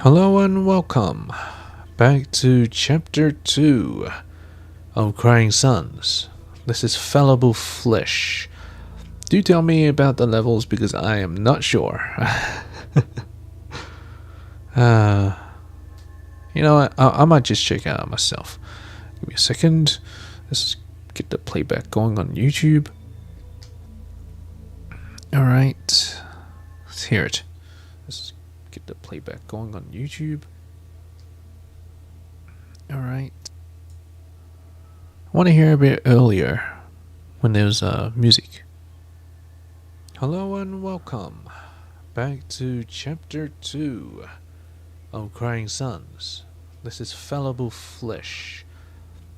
Hello and welcome back to Chapter 2 of Crying Suns. This is Fallible Flesh. Do tell me about the levels because I am not sure. I might just check it out myself. Give me a second. Let's get the playback going on YouTube. Alright. Let's hear it. Let's get the playback going on YouTube. Alright. I want to hear a bit earlier when there's music. Hello and welcome back to Chapter 2 of Crying Suns. This is Fallible Flesh.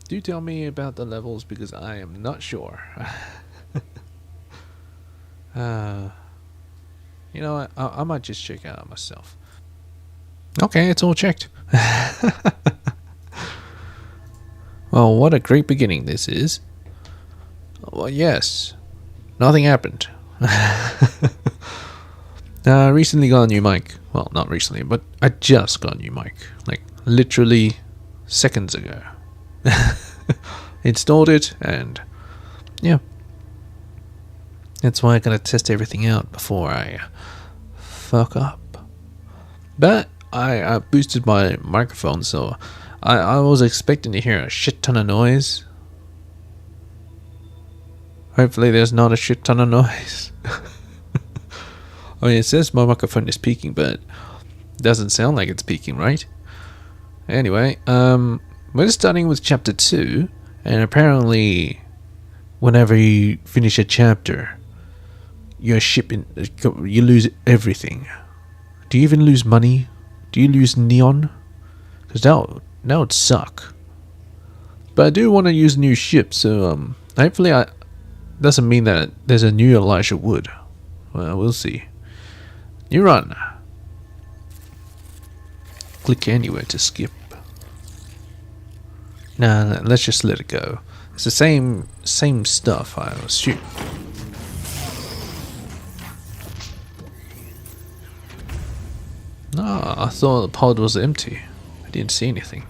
Do tell me about the levels because I am not sure. I might just check it out myself. Okay, it's all checked. Well, what a great beginning this is. Well, yes. Nothing happened. Recently got a new mic. Well, not recently, but I just got a new mic. Like, literally seconds ago. Installed it, and yeah. That's why I gotta test everything out before I fuck up. But I boosted my microphone, so I was expecting to hear a shit ton of noise. Hopefully there's not a shit ton of noise. I mean, it says my microphone is peaking, but it doesn't sound like it's peaking, right? Anyway, we're starting with chapter 2, and apparently whenever you finish a chapter, you lose everything. Do you even lose money? Do you lose neon? Because that would suck. But I do want to use a new ship, so hopefully doesn't mean that there's a new Elijah Wood. Well, we'll see. New run. Click anywhere to skip. Nah, let's just let it go. It's the same stuff, I assume. I thought the pod was empty. I didn't see anything.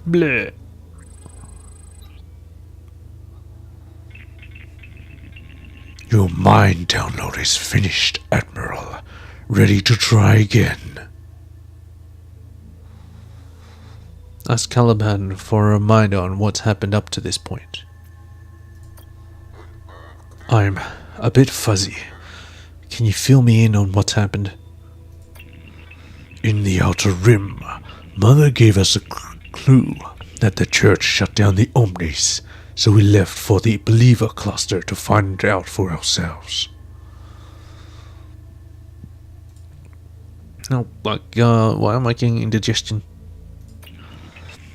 Bleh. Your mind download is finished, Admiral. Ready to try again. Ask Caliban for a reminder on what's happened up to this point. I'm a bit fuzzy. Can you fill me in on what's happened? In the Outer Rim, Mother gave us a clue that the church shut down the Omnis, so we left for the Believer Cluster to find out for ourselves. No, why am I getting indigestion?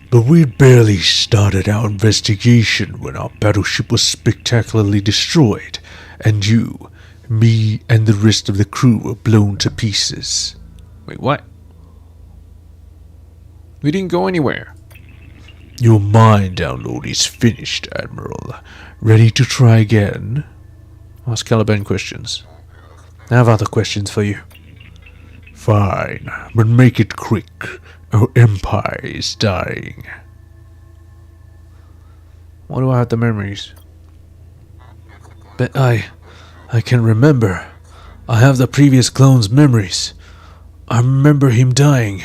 But we'd barely started our investigation when our battleship was spectacularly destroyed, and you, me, and the rest of the crew were blown to pieces. Wait, what? We didn't go anywhere. Your mind download is finished, Admiral. Ready to try again? Ask Caliban questions. I have other questions for you. Fine, but make it quick. Our empire is dying. Why do I have the memories? But I can remember. I have the previous clone's memories. I remember him dying.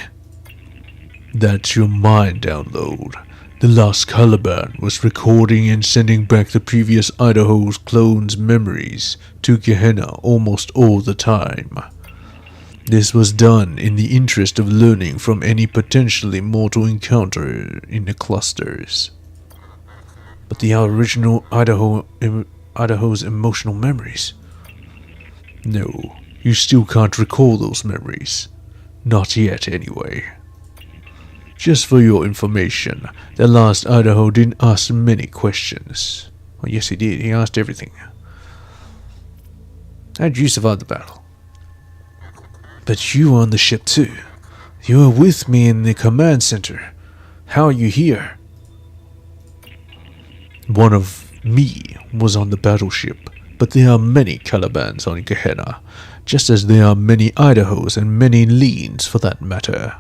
That's your mind download. The last Caliban was recording and sending back the previous Idaho's clone's memories to Gehenna almost all the time. This was done in the interest of learning from any potentially mortal encounter in the clusters. But the original Idaho's emotional memories? No, you still can't recall those memories. Not yet, anyway. Just for your information, the last Idaho didn't ask many questions. Well, yes, he did. He asked everything. How'd you survive the battle? But you were on the ship too. You were with me in the command center. How are you here? One of me was on the battleship. But there are many Calibans on Gehenna, just as there are many Idahos and many Leans for that matter.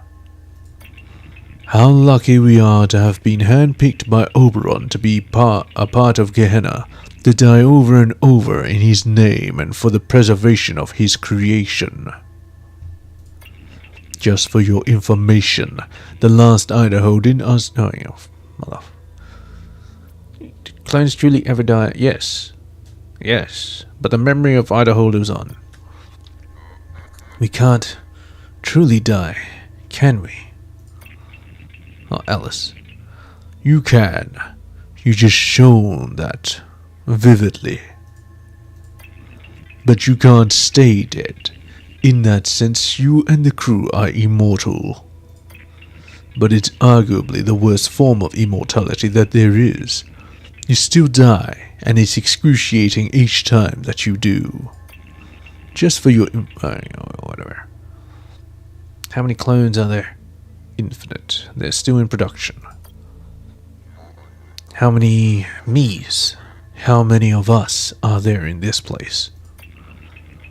How lucky we are to have been handpicked by Oberon to be a part of Gehenna, to die over and over in his name and for the preservation of his creation. Just for your information, the last Idaho didn't ask. Oh, you know, mother. Did clones truly ever die? Yes. Yes. But the memory of Idaho lives on. We can't truly die, can we? Oh, Alice. You can. You just shown that vividly. But you can't stay dead. In that sense, you and the crew are immortal. But it's arguably the worst form of immortality that there is. You still die, and it's excruciating each time that you do. Just for your... whatever. How many clones are there? Infinite. They're still in production. How many me's? How many of us are there in this place?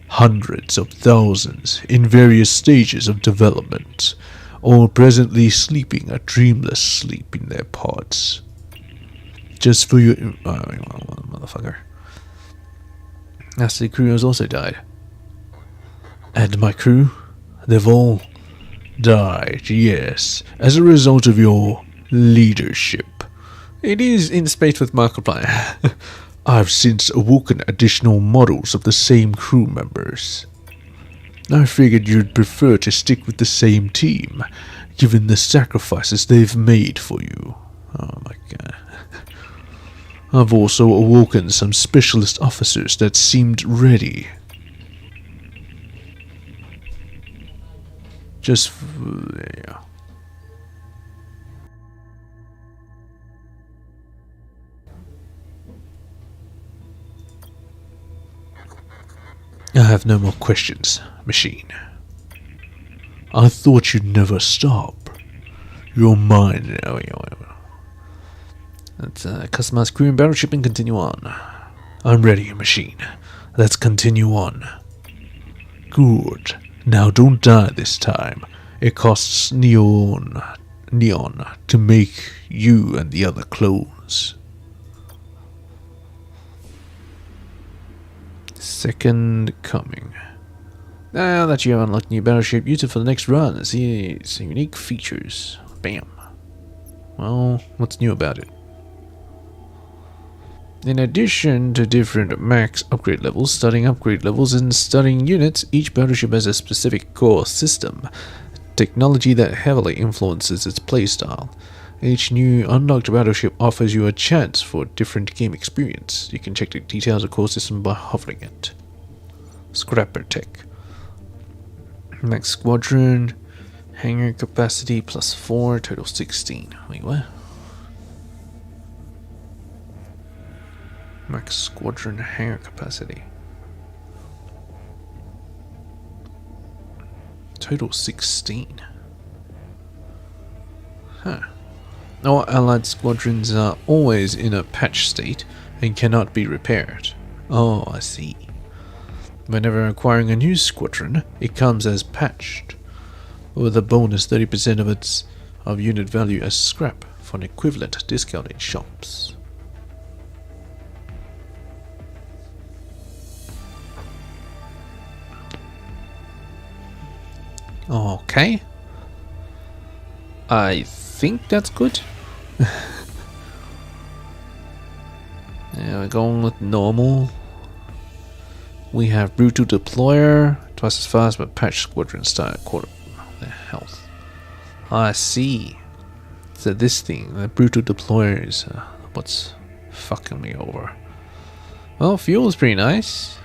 Hundreds of thousands in various stages of development, all presently sleeping a dreamless sleep in their pods. Just for your... motherfucker. Nasty crew has also died. And my crew? They've all died, yes, as a result of your leadership. It is in space with Markiplier. I've since awoken additional models of the same crew members. I figured you'd prefer to stick with the same team, given the sacrifices they've made for you. Oh my god. I've also awoken some specialist officers that seemed ready. Just... yeah. I have no more questions, machine. I thought you'd never stop. Your mind... Let's customize crew and battleship and continue on. I'm ready, machine. Let's continue on. Good. Now don't die this time. It costs neon to make you and the other clones. Second coming. Now that you have unlocked new battleship, use it for the next run. See some unique features. Bam. Well, what's new about it? In addition to different max upgrade levels, starting upgrade levels, and starting units, each battleship has a specific core system, technology that heavily influences its playstyle. Each new unlocked battleship offers you a chance for a different game experience. You can check the details of core system by hovering it. Scrapper tech. Max squadron, hangar capacity +4, total 16. Wait, what? Max squadron hangar capacity. Total 16. Huh. All allied squadrons are always in a patch state and cannot be repaired. Oh, I see. Whenever acquiring a new squadron, it comes as patched, with a bonus 30% of unit value as scrap for an equivalent discount in shops. Okay. I think that's good. Yeah, we're going with normal. We have brutal deployer, twice as fast, but patch squadron style quarter the health. I see. So this thing, the brutal deployer, is what's fucking me over. Well, fuel is pretty nice.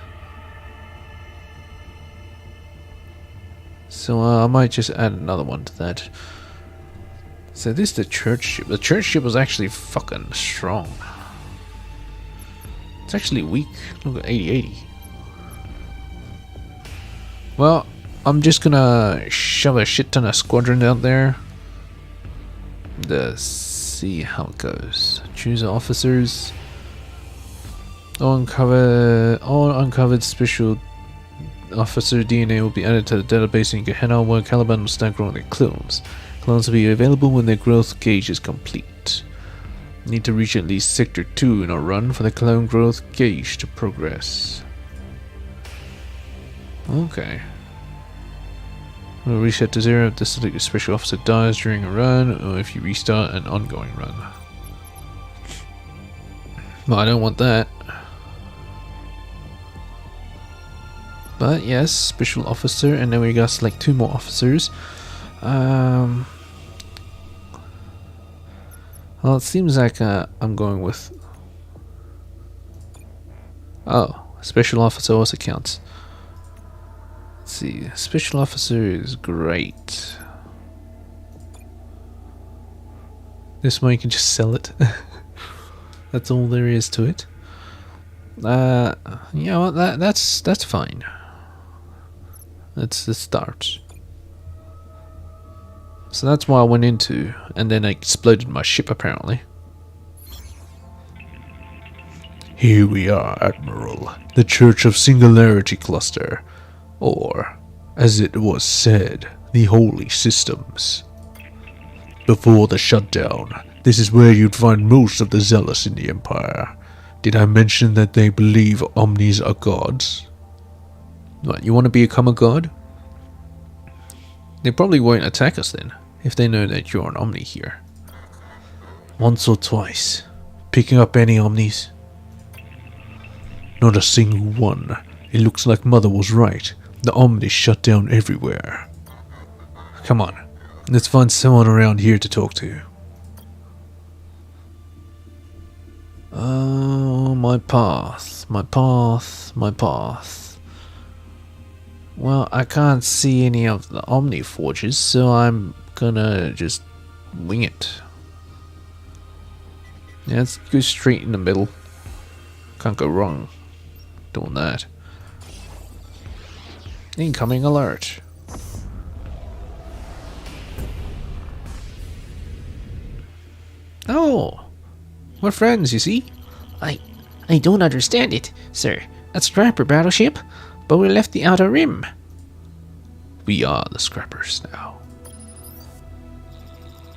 So I might just add another one to that. So this is the church ship. The church ship was actually fucking strong. It's actually weak. Look at 80-80. Well, I'm just gonna shove a shit ton of squadron out there. To see how it goes. Choose officers. All uncovered special officer DNA will be added to the database in Gehenna, where Caliban will start growing their clones. Clones will be available when their growth gauge is complete. Need to reach at least Sector 2 in our run for the clone growth gauge to progress. Okay. We'll reset to 0 if the selected special officer dies during a run, or if you restart an ongoing run. Well, I don't want that. But yes, special officer, and then we gotta select 2 more officers. Well, it seems like I'm going with... Oh, special officer also counts. Let's see, special officer is great. This way you can just sell it. That's all there is to it. Yeah, well, that's fine. That's the start. So that's why I went into, and then I exploded my ship apparently. Here we are, Admiral. The Church of Singularity Cluster. Or, as it was said, the Holy Systems. Before the shutdown, this is where you'd find most of the zealous in the Empire. Did I mention that they believe Omnis are gods? What, you want to become a god? They probably won't attack us then, if they know that you're an Omni here. Once or twice. Picking up any Omnis? Not a single one. It looks like Mother was right. The Omnis shut down everywhere. Come on, let's find someone around here to talk to. Oh, my path, my path, my path. Well, I can't see any of the Omni Forges, so I'm gonna just wing it. Yeah, let's go straight in the middle. Can't go wrong doing that. Incoming alert. Oh, we're friends, you see? I don't understand it, sir. A Scrapper battleship? But we left the Outer Rim. We are the Scrappers now.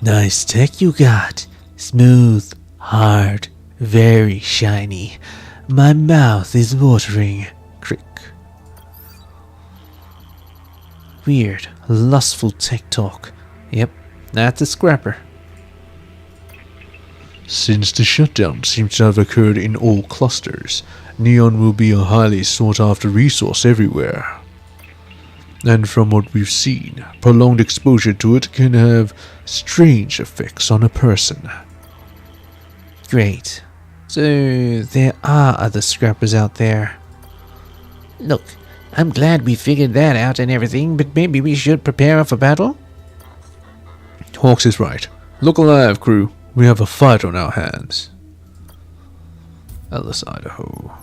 Nice tech you got. Smooth, hard, very shiny. My mouth is watering. Crick. Weird, lustful tech talk. Yep, that's a Scrapper. Since the shutdown seems to have occurred in all clusters, Neon will be a highly sought-after resource everywhere. And from what we've seen, prolonged exposure to it can have strange effects on a person. Great. So there are other Scrappers out there. Look, I'm glad we figured that out and everything, but maybe we should prepare for battle? Hawks is right. Look alive, crew. We have a fight on our hands. Ellis, Idaho.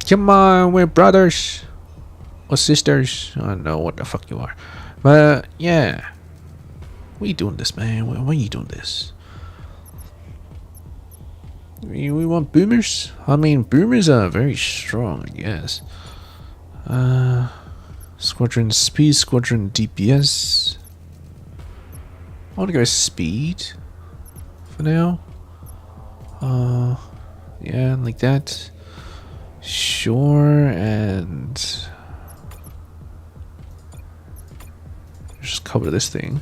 Come on, we're brothers. Or sisters. I don't know what the fuck you are. But, yeah. Why you doing this, man? Why are you doing this? We want boomers? I mean, boomers are very strong, I guess. Squadron speed, squadron DPS. I want to go speed for now. Yeah, like that. Sure, and just cover this thing.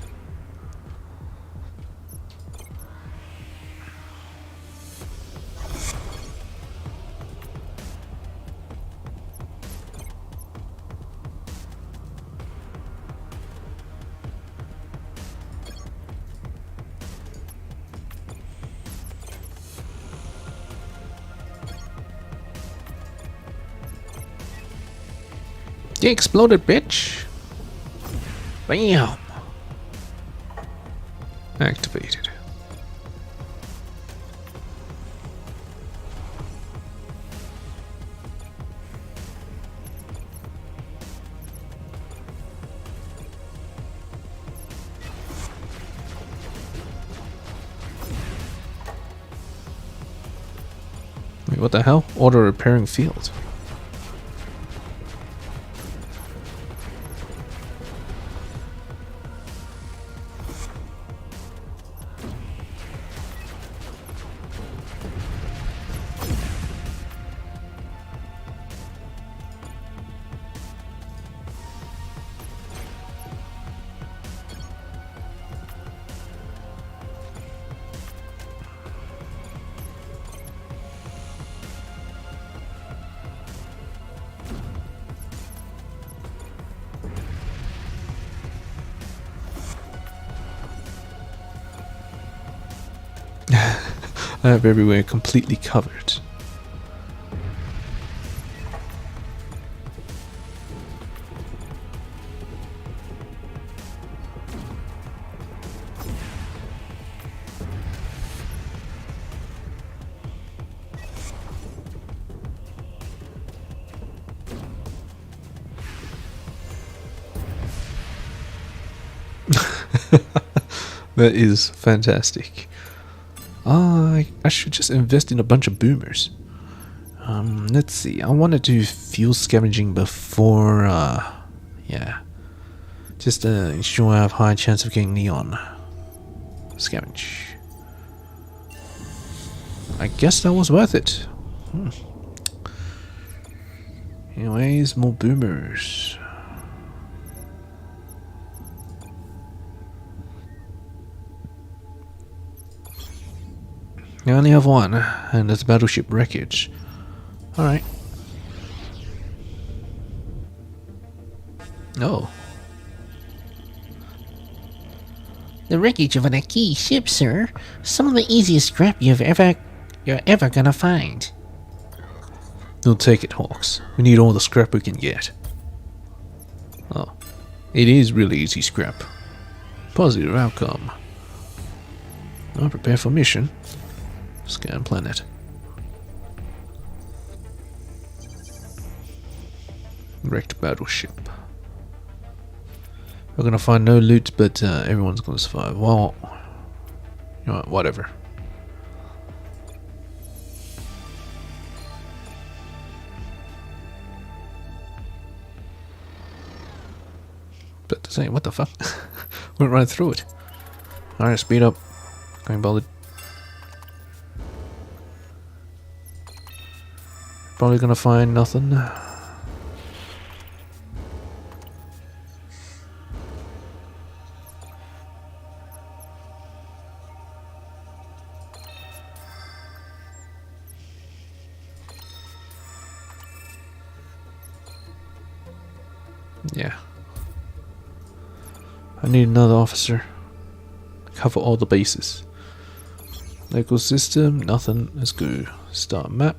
You exploded, bitch. Bam. Activated. what the hell? Auto repairing field. I have everywhere completely covered. That is fantastic. I should just invest in a bunch of boomers. Let's see. I want to do fuel scavenging before, yeah. Just to ensure I have high chance of getting neon. Scavenge. I guess that was worth it. Anyways, more boomers. I only have one, and it's battleship wreckage. Alright. Oh. The wreckage of an Aki ship, sir. Some of the easiest scrap you're ever gonna find. We'll take it, Hawks. We need all the scrap we can get. Oh. It is really easy scrap. Positive outcome. I'll prepare for mission. Scan planet. Wrecked battleship. We're gonna find no loot, but everyone's gonna survive. Well, you know, whatever. But to say, what the fuck? Went right through it. Alright, speed up. Can't bother. Probably gonna find nothing. Yeah. I need another officer. Cover all the bases. Local system, nothing. Let's go. Start map.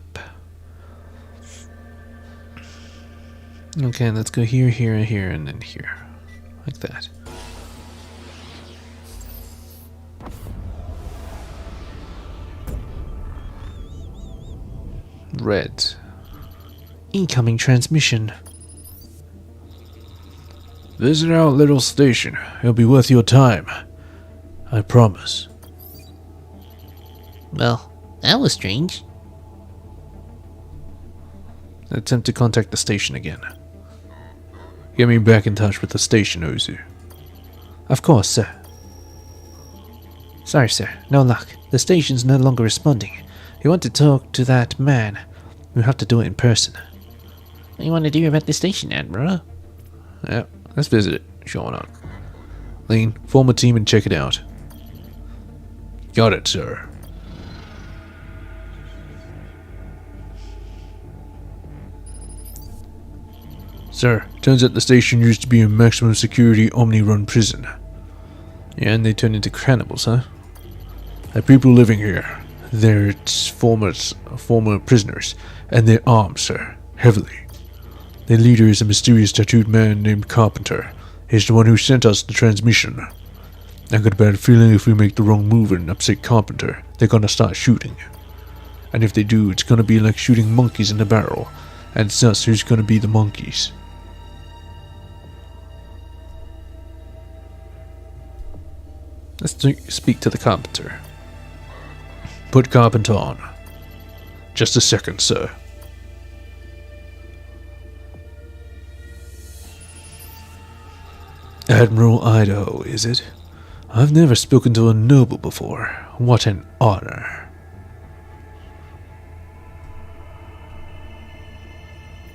Okay, let's go here, here, and here, and then here. Like that. Red. Incoming transmission. Visit our little station. It'll be worth your time. I promise. Well, that was strange. Attempt to contact the station again. Get me back in touch with the station, Ozu. Of course, sir. Sorry, sir. No luck. The station's no longer responding. You want to talk to that man? We'll have to do it in person. What do you want to do about the station, Admiral? Yeah, let's visit it. Sure not. Lean, form a team and check it out. Got it, sir. Sir, turns out the station used to be a maximum security Omni-run prison. Yeah, and they turned into cannibals, huh? The people living here, they're its former prisoners, and they're armed, sir, heavily. Their leader is a mysterious tattooed man named Carpenter. He's the one who sent us the transmission. I got a bad feeling if we make the wrong move and upset Carpenter, they're gonna start shooting. And if they do, it's gonna be like shooting monkeys in a barrel, and it's us who's gonna be the monkeys. Let's speak to the Carpenter. Put Carpenter on. Just a second, sir. Admiral Idaho, is it? I've never spoken to a noble before. What an honor.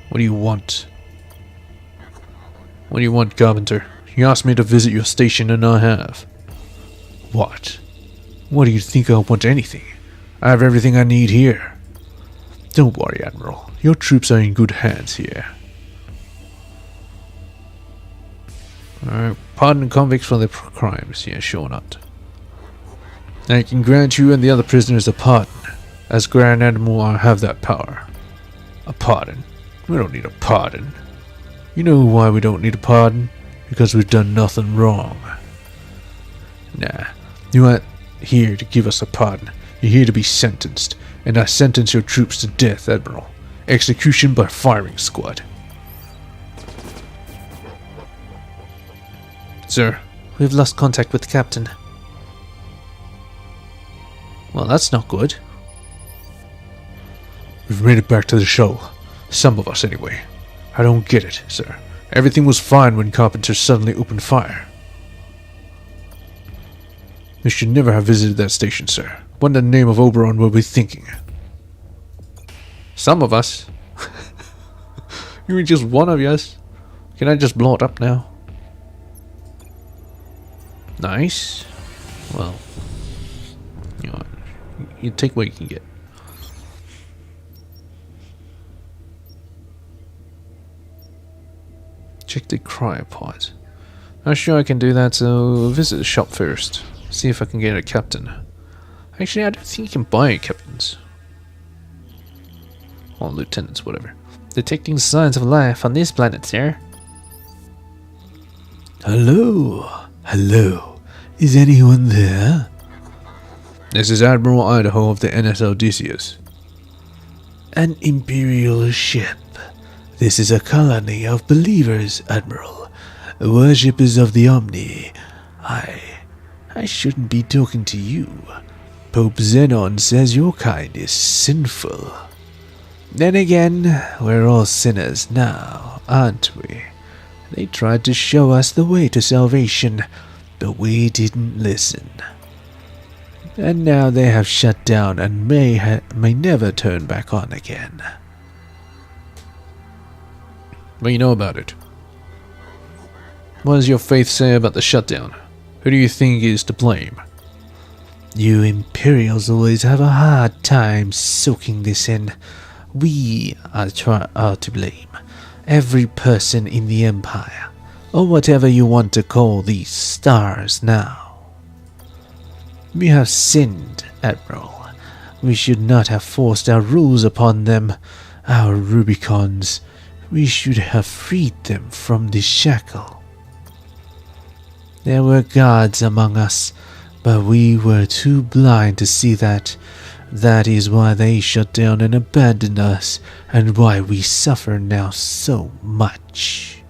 What do you want? What do you want, Carpenter? You asked me to visit your station and I have. What? What do you think I want anything? I have everything I need here. Don't worry, Admiral. Your troops are in good hands here. Alright, pardon convicts for their crimes. Yeah, sure not. I can grant you and the other prisoners a pardon. As Grand Admiral, I have that power. A pardon? We don't need a pardon. You know why we don't need a pardon? Because we've done nothing wrong. Nah, you aren't here to give us a pardon. You're here to be sentenced. And I sentence your troops to death, Admiral. Execution by firing squad. Sir, We've lost contact with the captain. well, that's not good. We've made it back to the shuttle. Some of us, anyway. I don't get it, sir. Everything was fine when Carpenter suddenly opened fire. We should never have visited that station, sir. What in the name of Oberon were we thinking? Some of us. You mean just one of us? Can I just blow it up now? Nice. Well, you know, you take what you can get. Check the cryopod. Not sure I can do that, so visit the shop first. See if I can get a captain. Actually, I don't think you can buy captains. Or lieutenants, whatever. Detecting signs of life on this planet, sir. Hello? Hello? Is anyone there? This is Admiral Idaho of the NS Odysseus. An Imperial ship. This is a colony of believers, Admiral. Worshippers of the Omni. I shouldn't be talking to you. Pope Zenon says your kind is sinful. Then again, we're all sinners now, aren't we? They tried to show us the way to salvation, but we didn't listen. And now they have shut down and may never turn back on again. What do you know about it? What does your faith say about the shutdown? Who do you think is to blame? You Imperials always have a hard time soaking this in. We are to blame. Every person in the Empire, or whatever you want to call these stars now. We have sinned, Admiral. We should not have forced our rules upon them, our Rubicons. We should have freed them from this shackle. There were gods among us, but we were too blind to see that. That is why they shut down and abandoned us, and why we suffer now so much.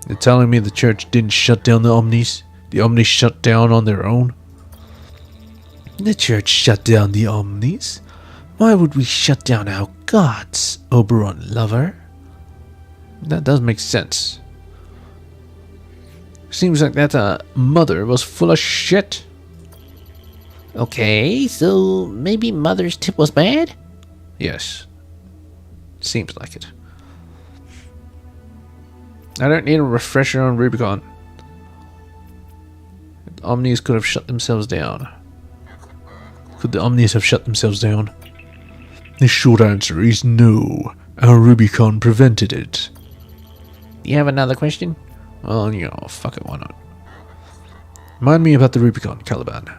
You're telling me the church didn't shut down the Omnis? The Omnis shut down on their own? The church shut down the Omnis? Why would we shut down our gods, Oberon lover? That does make sense. Seems like that mother was full of shit. Okay, so maybe Mother's tip was bad? Yes. Seems like it. I don't need a refresher on Rubicon. The Omnis could have shut themselves down. Could the Omnis have shut themselves down? The short answer is no. Our Rubicon prevented it. Do you have another question? Well, you know, fuck it, why not? Remind me about the Rubicon, Caliban.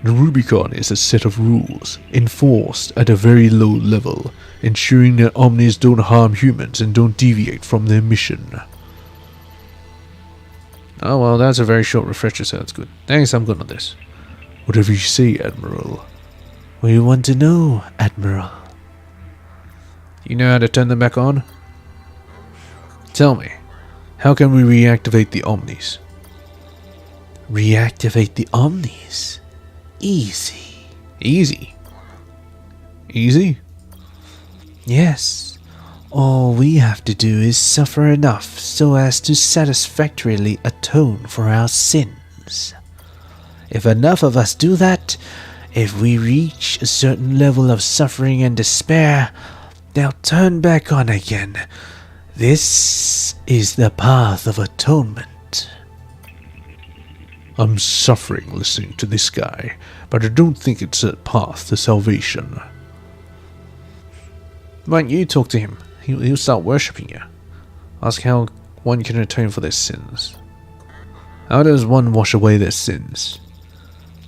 The Rubicon is a set of rules, enforced at a very low level, ensuring that Omnis don't harm humans and don't deviate from their mission. Oh, well, that's a very short refresher, so that's good. Thanks, I'm good on this. Whatever you say, Admiral. We want to know, Admiral. You know how to turn them back on? Tell me, how can we reactivate the Omnis? Reactivate the Omnis? Easy. Easy. Easy? Yes. All we have to do is suffer enough so as to satisfactorily atone for our sins. If enough of us do that, if we reach a certain level of suffering and despair, they'll turn back on again. This is the path of atonement. I'm suffering listening to this guy, but I don't think it's a path to salvation. Why don't you talk to him? He'll start worshipping you. Ask how one can atone for their sins. How does one wash away their sins?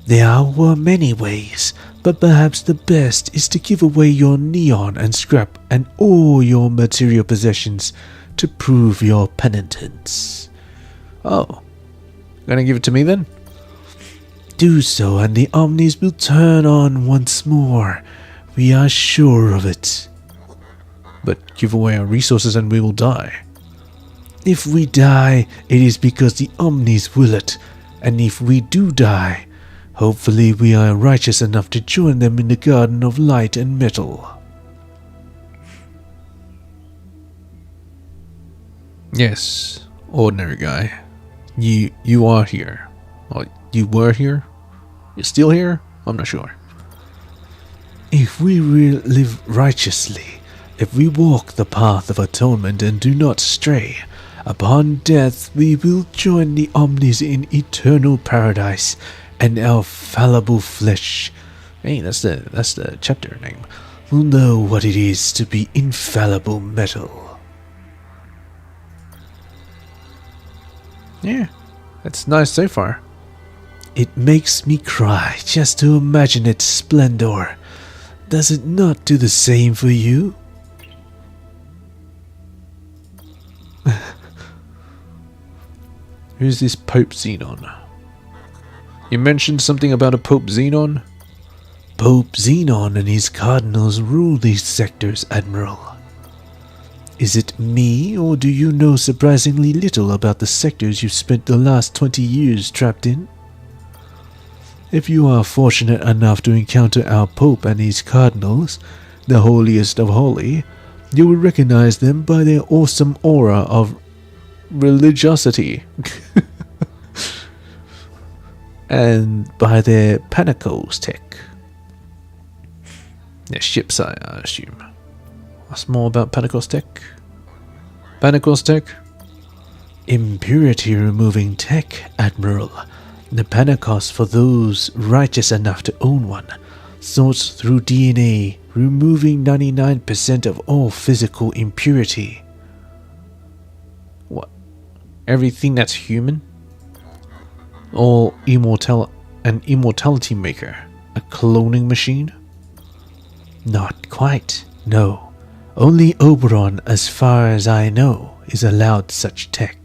There were many ways, but perhaps the best is to give away your neon and scrap and all your material possessions to prove your penitence. Oh. Gonna give it to me then? Do so and the Omnis will turn on once more. We are sure of it. But give away our resources and we will die. If we die, it is because the Omnis will it. And if we do die, hopefully we are righteous enough to join them in the Garden of Light and Metal. Yes, ordinary guy. You are here. Or you were here? You're still here? I'm not sure. If we live righteously, if we walk the path of atonement and do not stray, upon death we will join the Omnis in eternal paradise, and our fallible flesh, Hey, that's the chapter name. will know what it is to be infallible metal. Yeah, that's nice so far. It makes me cry just to imagine its splendor. Does it not do the same for you? Who's this Pope Xenon? You mentioned something about a Pope Xenon? Pope Xenon and his cardinals rule these sectors, Admiral. Is it me, or do you know surprisingly little about the sectors you've spent the last 20 years trapped in? If you are fortunate enough to encounter our Pope and his cardinals, the holiest of holy, you will recognize them by their awesome aura of Religiosity. and by their Panicos tech. Yeah, ships, I assume. What's more about Panicos tech? Panicos tech? Impurity removing tech, Admiral. The Panicos, for those righteous enough to own one, sorts through DNA, removing 99% of all physical impurity. What? Everything that's human? All an immortality maker? A cloning machine? Not quite, no. Only Oberon, as far as I know, is allowed such tech.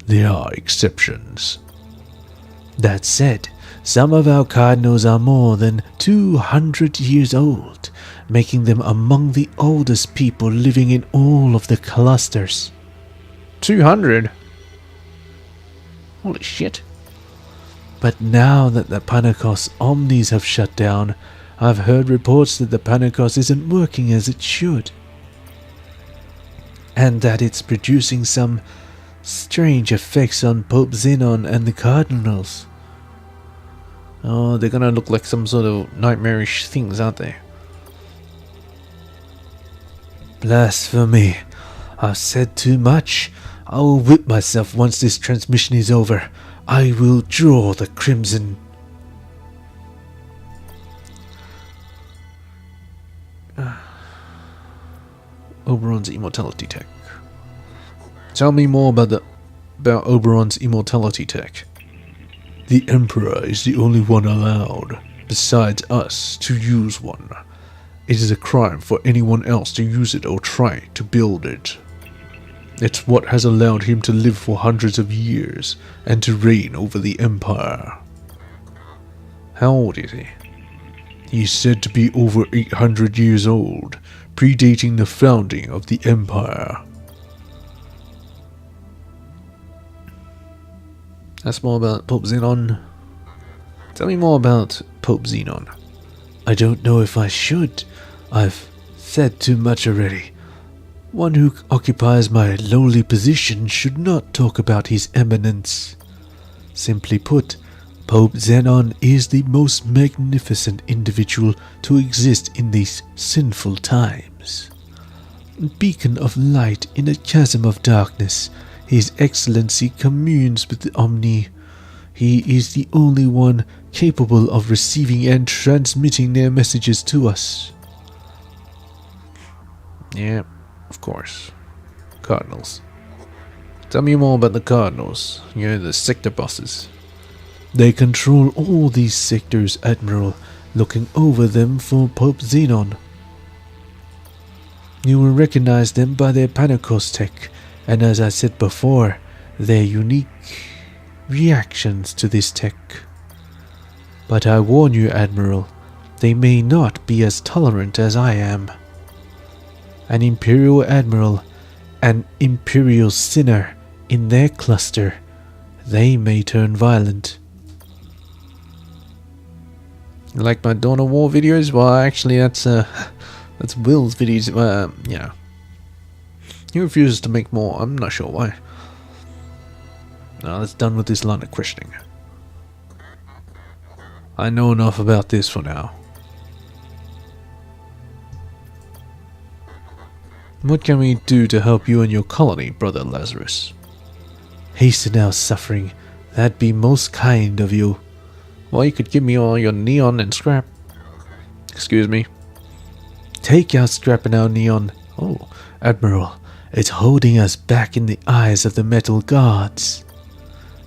There are exceptions. That said, some of our cardinals are more than 200 years old, making them among the oldest people living in all of the clusters. 200? Holy shit. But now that the Panicos Omnis have shut down, I've heard reports that the Panicos isn't working as it should. And that it's producing some strange effects on Pope Xenon and the Cardinals. Oh, they're gonna look like some sort of nightmarish things, aren't they? Blasphemy. I've said too much. I will whip myself once this transmission is over. I will draw the crimson. Oberon's immortality tech. Tell me more about Oberon's immortality tech. The Emperor is the only one allowed, besides us, to use one. It is a crime for anyone else to use it or try to build it. It's what has allowed him to live for hundreds of years and to reign over the Empire. How old is he? He's said to be over 800 years old, predating the founding of the Empire. That's more about Pope Xenon. Tell me more about Pope Xenon. I don't know if I should. I've said too much already. One who occupies my lowly position should not talk about His Eminence. Simply put, Pope Xenon is the most magnificent individual to exist in these sinful times. Beacon of light in a chasm of darkness, His Excellency communes with the Omni. He is the only one capable of receiving and transmitting their messages to us. Yeah, of course. Cardinals. Tell me more about the Cardinals. You're the sector bosses. They control all these sectors, Admiral, looking over them for Pope Xenon. You will recognize them by their Panikos tech, and as I said before, their unique reactions to this tech. But I warn you, Admiral, they may not be as tolerant as I am. An Imperial Admiral, an Imperial sinner in their cluster, they may turn violent. You like my Dawn of War videos? Well, actually, that's Will's videos. You know, he refuses to make more. I'm not sure why. Now let's done with this line of questioning. I know enough about this for now. What can we do to help you and your colony, Brother Lazarus? Hasten our suffering. That'd be most kind of you. Well, you could give me all your neon and scrap. Excuse me. Take our scrap and our neon. Oh, Admiral, it's holding us back in the eyes of the metal guards.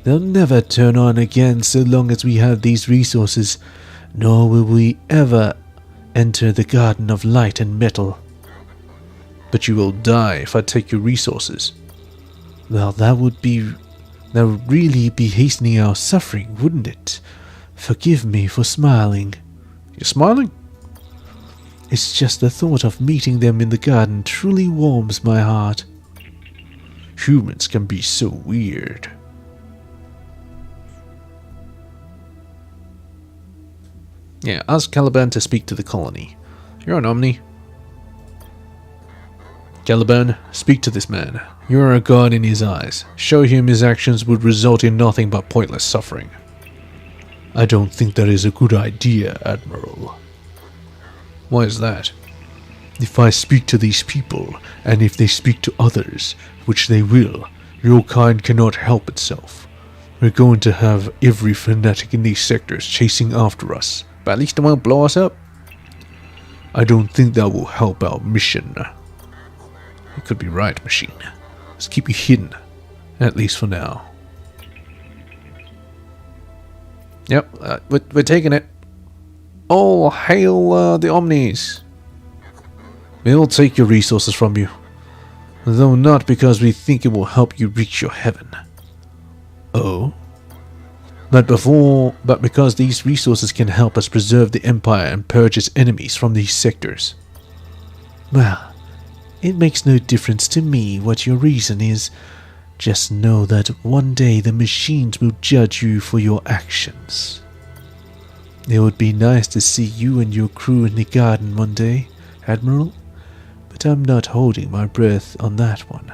They'll never turn on again so long as we have these resources, nor will we ever enter the garden of light and metal. But you will die if I take your resources. Well, that would really be hastening our suffering, wouldn't it? Forgive me for smiling. You're smiling? It's just the thought of meeting them in the garden truly warms my heart. Humans can be so weird. Yeah, ask Caliban to speak to the colony. You're an Omni. Caliban, speak to this man. You are a god in his eyes. Show him his actions would result in nothing but pointless suffering. I don't think that is a good idea, Admiral. Why is that? If I speak to these people, and if they speak to others, which they will, your kind cannot help itself. We're going to have every fanatic in these sectors chasing after us. But at least it won't blow us up. I don't think that will help our mission. You could be right, Machine. Let's keep you hidden. At least for now. Yep, we're taking it. Oh, hail the Omnis. We'll take your resources from you. Though not because we think it will help you reach your heaven. Oh? But because these resources can help us preserve the Empire and purge its enemies from these sectors. Well, it makes no difference to me what your reason is. Just know that one day the machines will judge you for your actions. It would be nice to see you and your crew in the garden one day, Admiral, but I'm not holding my breath on that one.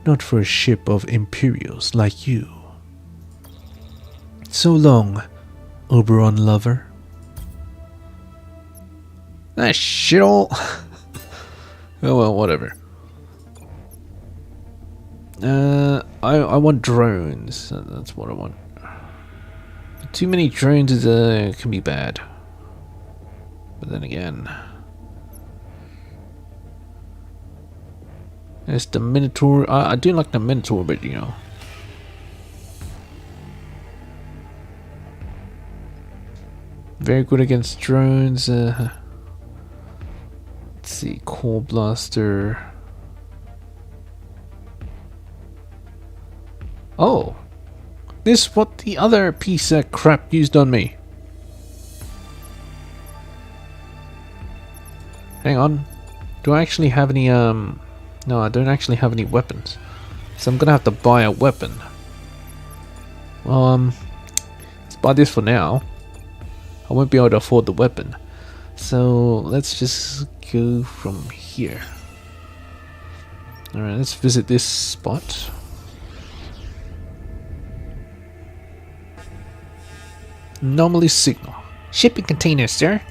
Not for a ship of Imperials like you. So long, Oberon lover. Ah, shit all. Oh well, whatever. I want drones. That's what I want. Too many drones is can be bad. But then again, there's the Minotaur. I do like the Minotaur, but you know. Very good against drones. Let's see, Core Blaster. Oh, this is what the other piece of crap used on me. Hang on, do I actually have any no, I don't actually have any weapons, so I'm gonna have to buy a weapon. Well, let's buy this for now. I won't be able to afford the weapon. So let's just go from here. Alright, let's visit this spot. Anomaly signal. Shipping containers, sir.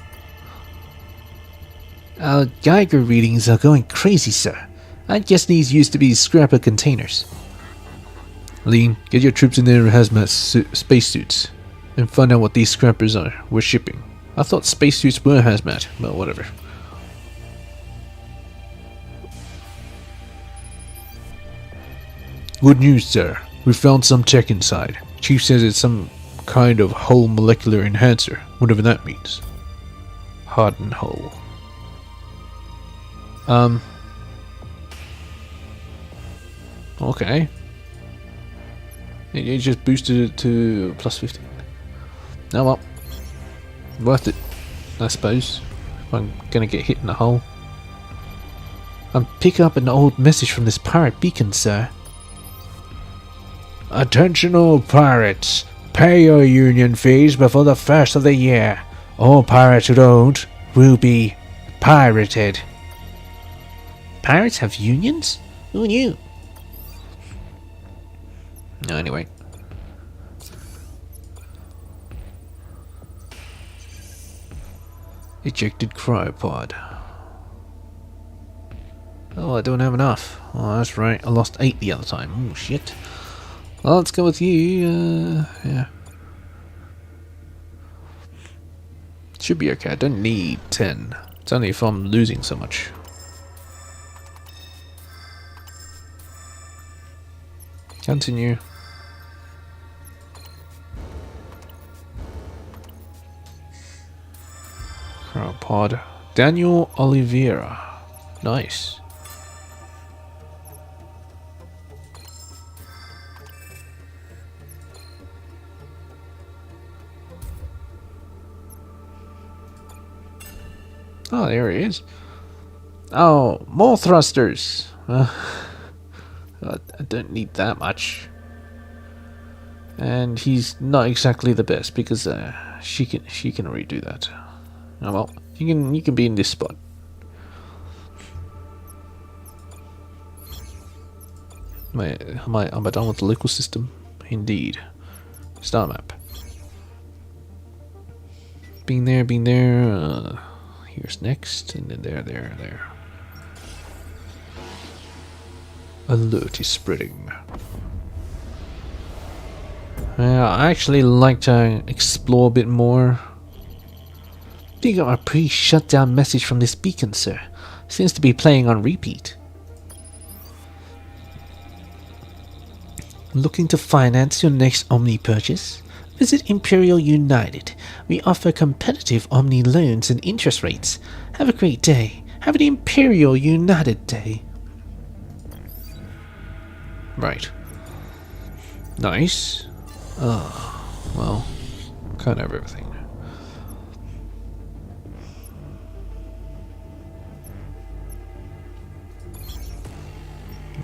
Our Geiger readings are going crazy, sir. I guess these used to be scrapper containers. Lean, get your troops in their hazmat spacesuits and find out what these scrappers are we're shipping. I thought spacesuits were hazmat, but whatever. Good news, sir. We found some tech inside. Chief says it's some kind of whole molecular enhancer, whatever that means. Hardened hull. Okay. It just boosted it to plus 15. Oh well. Worth it, I suppose. If I'm gonna get hit in the hull. I'm picking up an old message from this pirate beacon, sir. Attention all pirates. Pay your union fees before the first of the year. All pirates who don't will be pirated. Pirates have unions? Who knew? No, anyway. Ejected cryopod. Oh, I don't have enough. Oh, that's right. I lost 8 the other time. Oh, shit. Well, let's go with you. Yeah. Should be okay. I don't need 10. It's only if I'm losing so much. Continue. Cryopod. Daniel Oliveira. Nice. Oh, there he is. Oh, more thrusters. I don't need that much. And he's not exactly the best because she can redo that. Oh well, you can be in this spot. Am I done with the local system? Indeed. Star map. Being there. Here's next, and then there. Alert is spreading. I actually like to explore a bit more. You got a pre-shutdown message from this beacon, sir. Seems to be playing on repeat. Looking to finance your next Omni purchase? Visit Imperial United. We offer competitive Omni loans and interest rates. Have a great day. Have an Imperial United day. Right. Nice. Oh, well, kind of everything.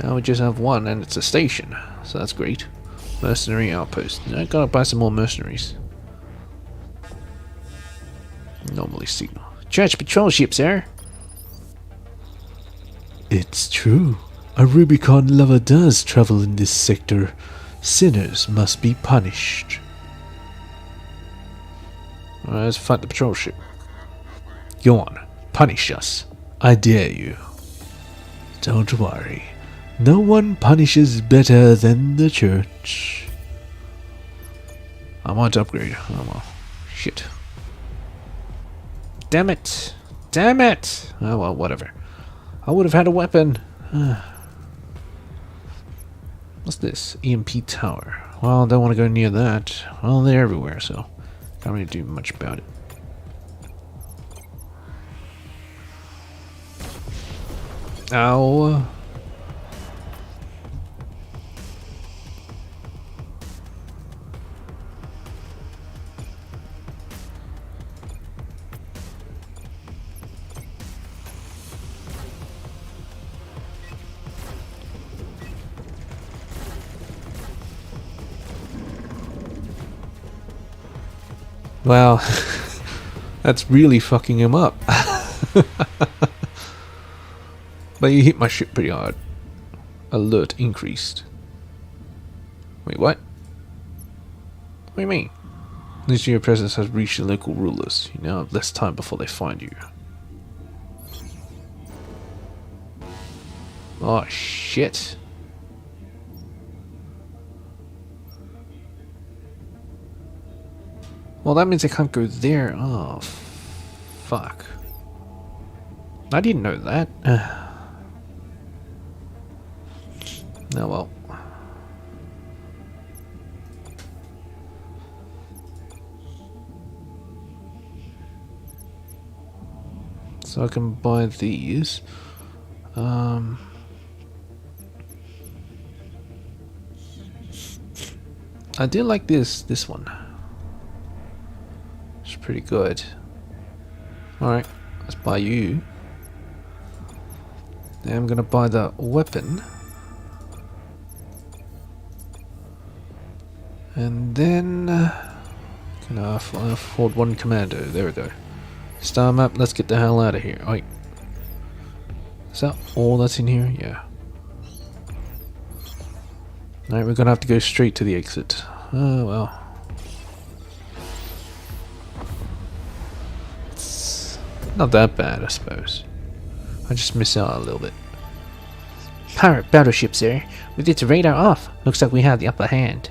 Now we just have one, and it's a station, so that's great. Mercenary outpost. I gotta buy some more mercenaries. Normally signal. Church patrol ship, sir. It's true. A Rubicon lover does travel in this sector. Sinners must be punished. Let's fight the patrol ship. Go on, punish us. I dare you. Don't worry. No one punishes better than the church. I want to upgrade. Oh well. Shit. Damn it. Damn it. Oh well, whatever. I would have had a weapon. What's this? EMP tower. Well, I don't want to go near that. Well, they're everywhere, so can't really do much about it. Ow. Well, That's really fucking him up. But you hit my ship pretty hard. Alert increased. Wait, what? What do you mean? At least your presence has reached the local rulers. You now have less time before they find you. Oh, shit. Well, that means I can't go there. Oh, fuck. I didn't know that. Oh, well. So I can buy these. I do like this one. It's pretty good. Alright, let's buy you. Then I'm gonna buy the weapon. And then can I afford one commando? There we go. Star map, let's get the hell out of here. Wait. Is that all that's in here? Yeah. Alright, we're gonna have to go straight to the exit. Oh well. It's not that bad, I suppose. I just miss out a little bit. Pirate battleship, sir. With its radar off, looks like we have the upper hand.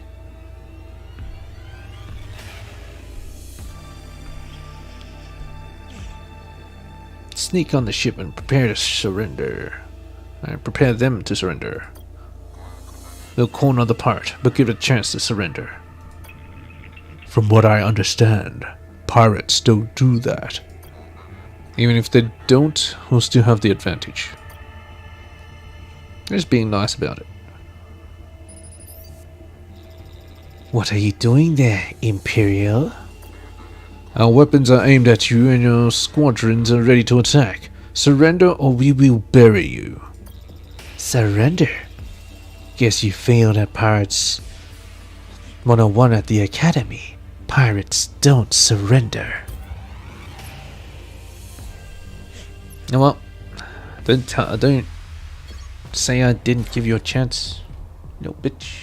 Sneak on the ship and prepare to surrender. Prepare them to surrender. They'll corner the pirate, but give it a chance to surrender. From what I understand, pirates don't do that. Even if they don't, we'll still have the advantage. Just being nice about it. What are you doing there, Imperial? Our weapons are aimed at you and your squadrons are ready to attack. Surrender or we will bury you. Surrender? Guess you failed at Pirates 101 at the Academy. Pirates don't surrender. Well, don't say I didn't give you a chance, no bitch.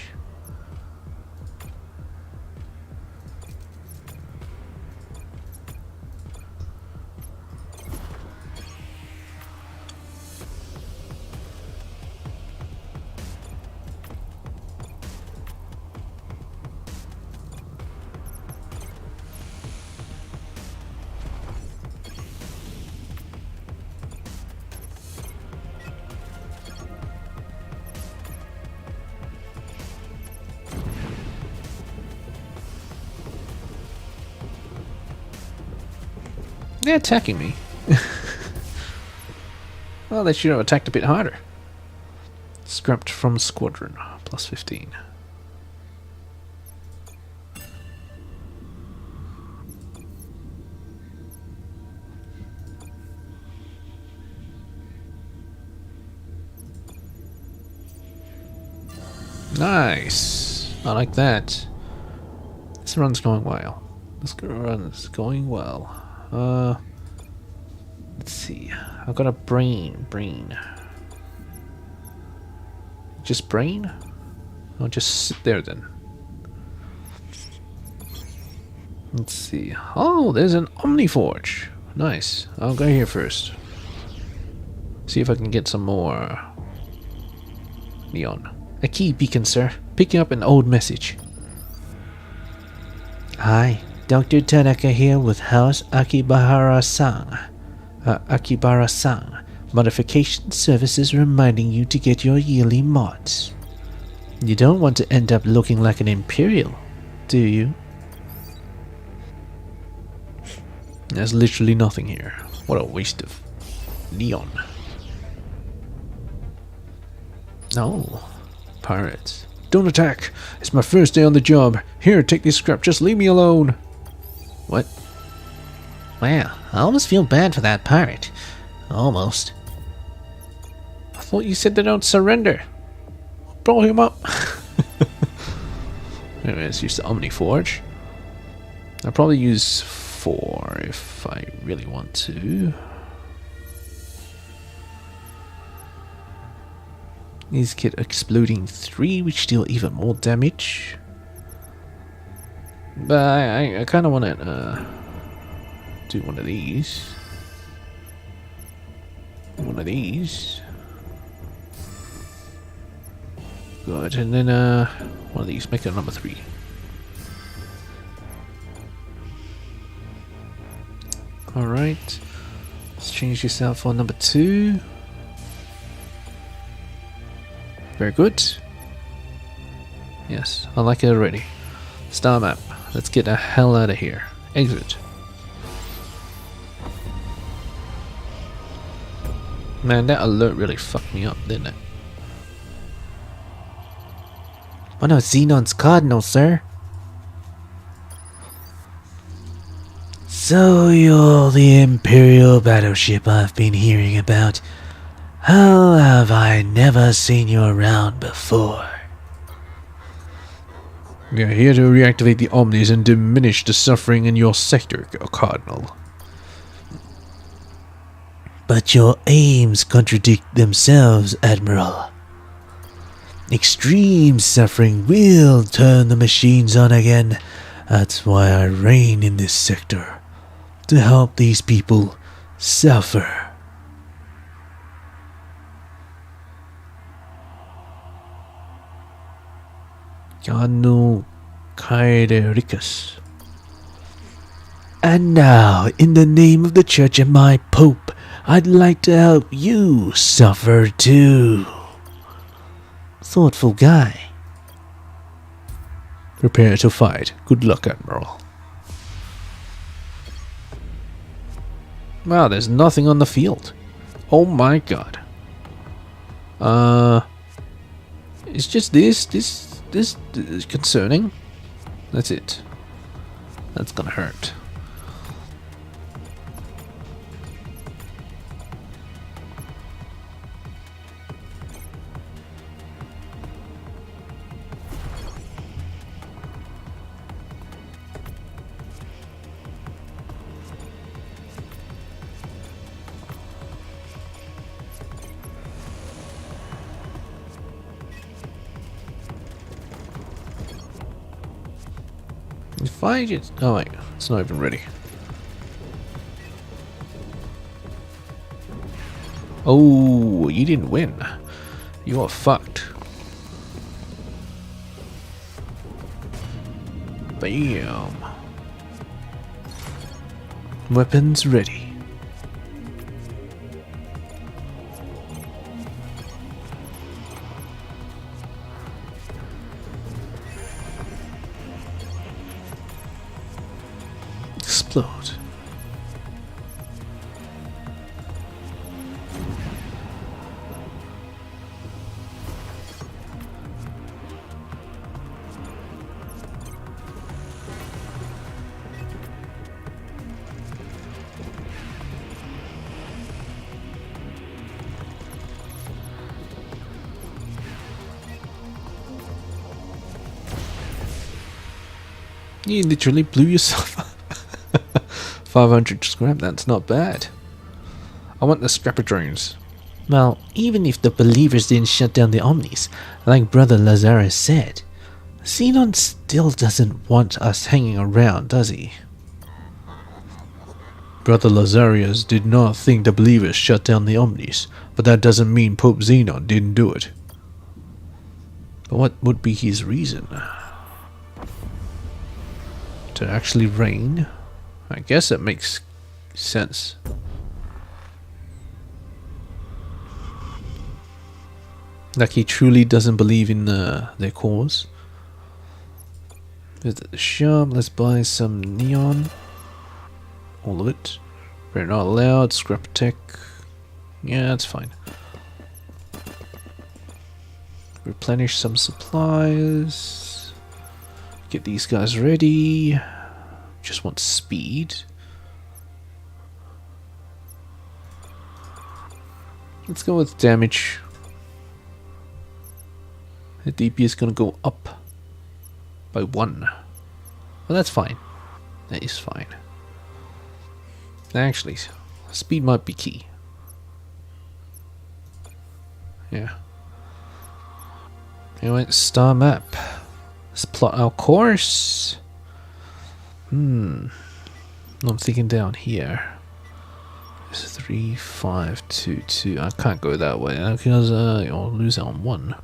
They're attacking me. Well, they should have attacked a bit harder. Scrapped from squadron, plus 15. Nice. I like that. This run's going well. This run is going well. Let's see. I've got a brain. Just brain? I'll just sit there then. Let's see. Oh, there's an Omniforge. Nice. I'll go here first. See if I can get some more neon. A key beacon, sir. Picking up an old message. Hi, Dr. Tanaka here with House Akibara-san. Akibara-san. Modification services reminding you to get your yearly mods. You don't want to end up looking like an Imperial, do you? There's literally nothing here. What a waste of neon. No. Pirates. Don't attack. It's my first day on the job. Here, take this scrap. Just leave me alone. What? Wow, I almost feel bad for that pirate. Almost. I thought you said they don't surrender. Blow him up. Anyway, let's use the Omniforge. I'll probably use 4 if I really want to. These get exploding 3, which deal even more damage. But I kind of want to do one of these. One of these. Good, and then one of these. Make it number 3. Alright. Let's change this out for number 2. Very good. Yes, I like it already. Star map. Let's get the hell out of here. Exit. Man, that alert really fucked me up, didn't it? One of Xenon's cardinals, sir. So you're the Imperial battleship I've been hearing about. How have I never seen you around before? We are here to reactivate the Omnis and diminish the suffering in your sector, Cardinal. But your aims contradict themselves, Admiral. Extreme suffering will turn the machines on again. That's why I reign in this sector. To help these people suffer. Cardinal Kaedericus. And now, in the name of the Church and my Pope, I'd like to help you suffer too. Thoughtful guy. Prepare to fight. Good luck, Admiral. Wow, there's nothing on the field. Oh my god. It's just this is concerning. That's it. That's gonna hurt. If I just... Oh wait, it's not even ready. Oh, you didn't win. You are fucked. Bam. Weapons ready. Explode. You literally blew yourself up. 500 scrap, that's not bad. I want the scrapper drones. Well, even if the believers didn't shut down the Omnis, like Brother Lazarus said, Xenon still doesn't want us hanging around, does he? Brother Lazarus did not think the believers shut down the Omnis, but that doesn't mean Pope Xenon didn't do it. But what would be his reason? To actually reign? I guess that makes sense. Like he truly doesn't believe in their cause. Visit the shop, let's buy some neon. All of it. We're not allowed, scrap tech. Yeah, that's fine. Replenish some supplies. Get these guys ready. Just want speed. Let's go with damage. The DP is gonna go up by 1. Well, that's fine. That is fine. Actually, speed might be key. Yeah. Anyway, star map. Let's plot our course. I'm thinking down here. It's 3, 5, 2, 2. I can't go that way because you'll lose out on 1.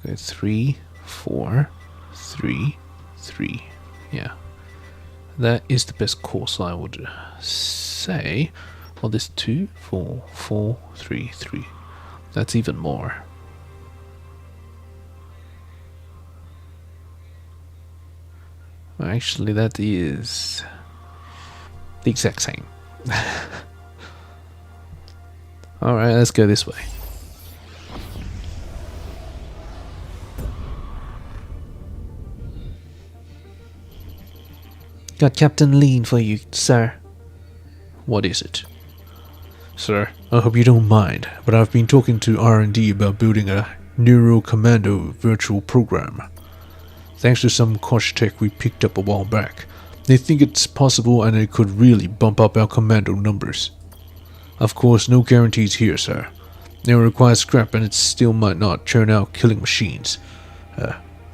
Okay, 3, 4, 3, 3. Yeah. That is the best course, I would say. Well, this 2, 4, 4, 3, 3. That's even more. Actually, that is the exact same. Alright, let's go this way. Got Captain Lean for you, sir. What is it? Sir, I hope you don't mind, but I've been talking to R&D about building a Neuro Commando virtual program. Thanks to some Koch tech we picked up a while back, they think it's possible and it could really bump up our commando numbers. Of course, no guarantees here, sir. It requires scrap and it still might not churn out killing machines.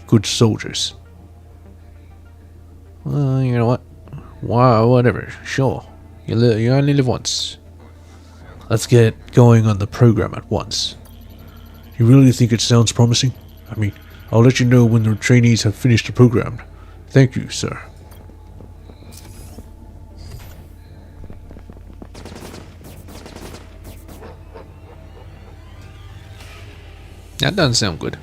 Good soldiers. Well, you know what? Wow, whatever. Sure. You only live once. Let's get going on the program at once. You really think it sounds promising? I mean, I'll let you know when the trainees have finished the program. Thank you, sir. That doesn't sound good.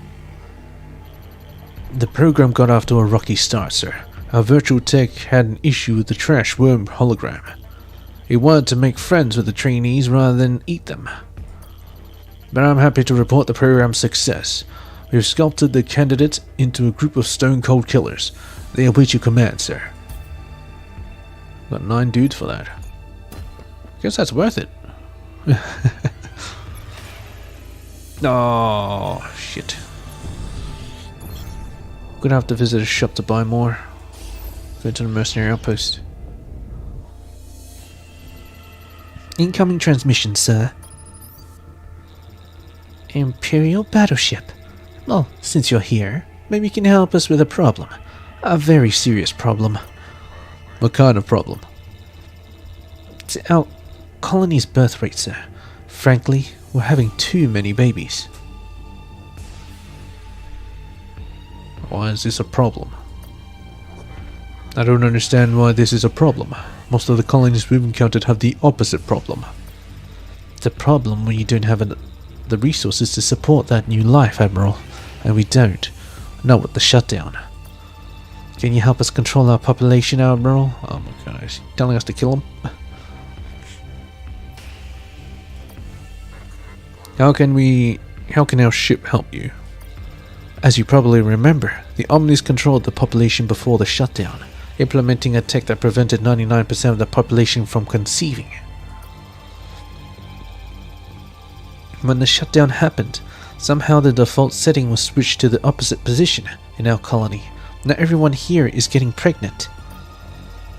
The program got off to a rocky start, sir. Our virtual tech had an issue with the trash worm hologram. It wanted to make friends with the trainees rather than eat them. But I'm happy to report the program's success. We've sculpted the candidates into a group of stone-cold killers. They await your command, sir. Got 9 dudes for that. Guess that's worth it. Oh, shit. Gonna have to visit a shop to buy more. Go to the mercenary outpost. Incoming transmission, sir. Imperial battleship. Well, since you're here, maybe you can help us with a problem. A very serious problem. What kind of problem? It's our colony's birth rate, sir. Frankly, we're having too many babies. Why is this a problem? I don't understand why this is a problem. Most of the colonies we've encountered have the opposite problem. It's a problem when you don't have the resources to support that new life, Admiral. And we don't. Not with the shutdown. Can you help us control our population, Admiral? Oh my gosh. Telling us to kill them? How can our ship help you? As you probably remember, the Omnis controlled the population before the shutdown, implementing a tech that prevented 99% of the population from conceiving. When the shutdown happened, somehow the default setting was switched to the opposite position in our colony. Now everyone here is getting pregnant.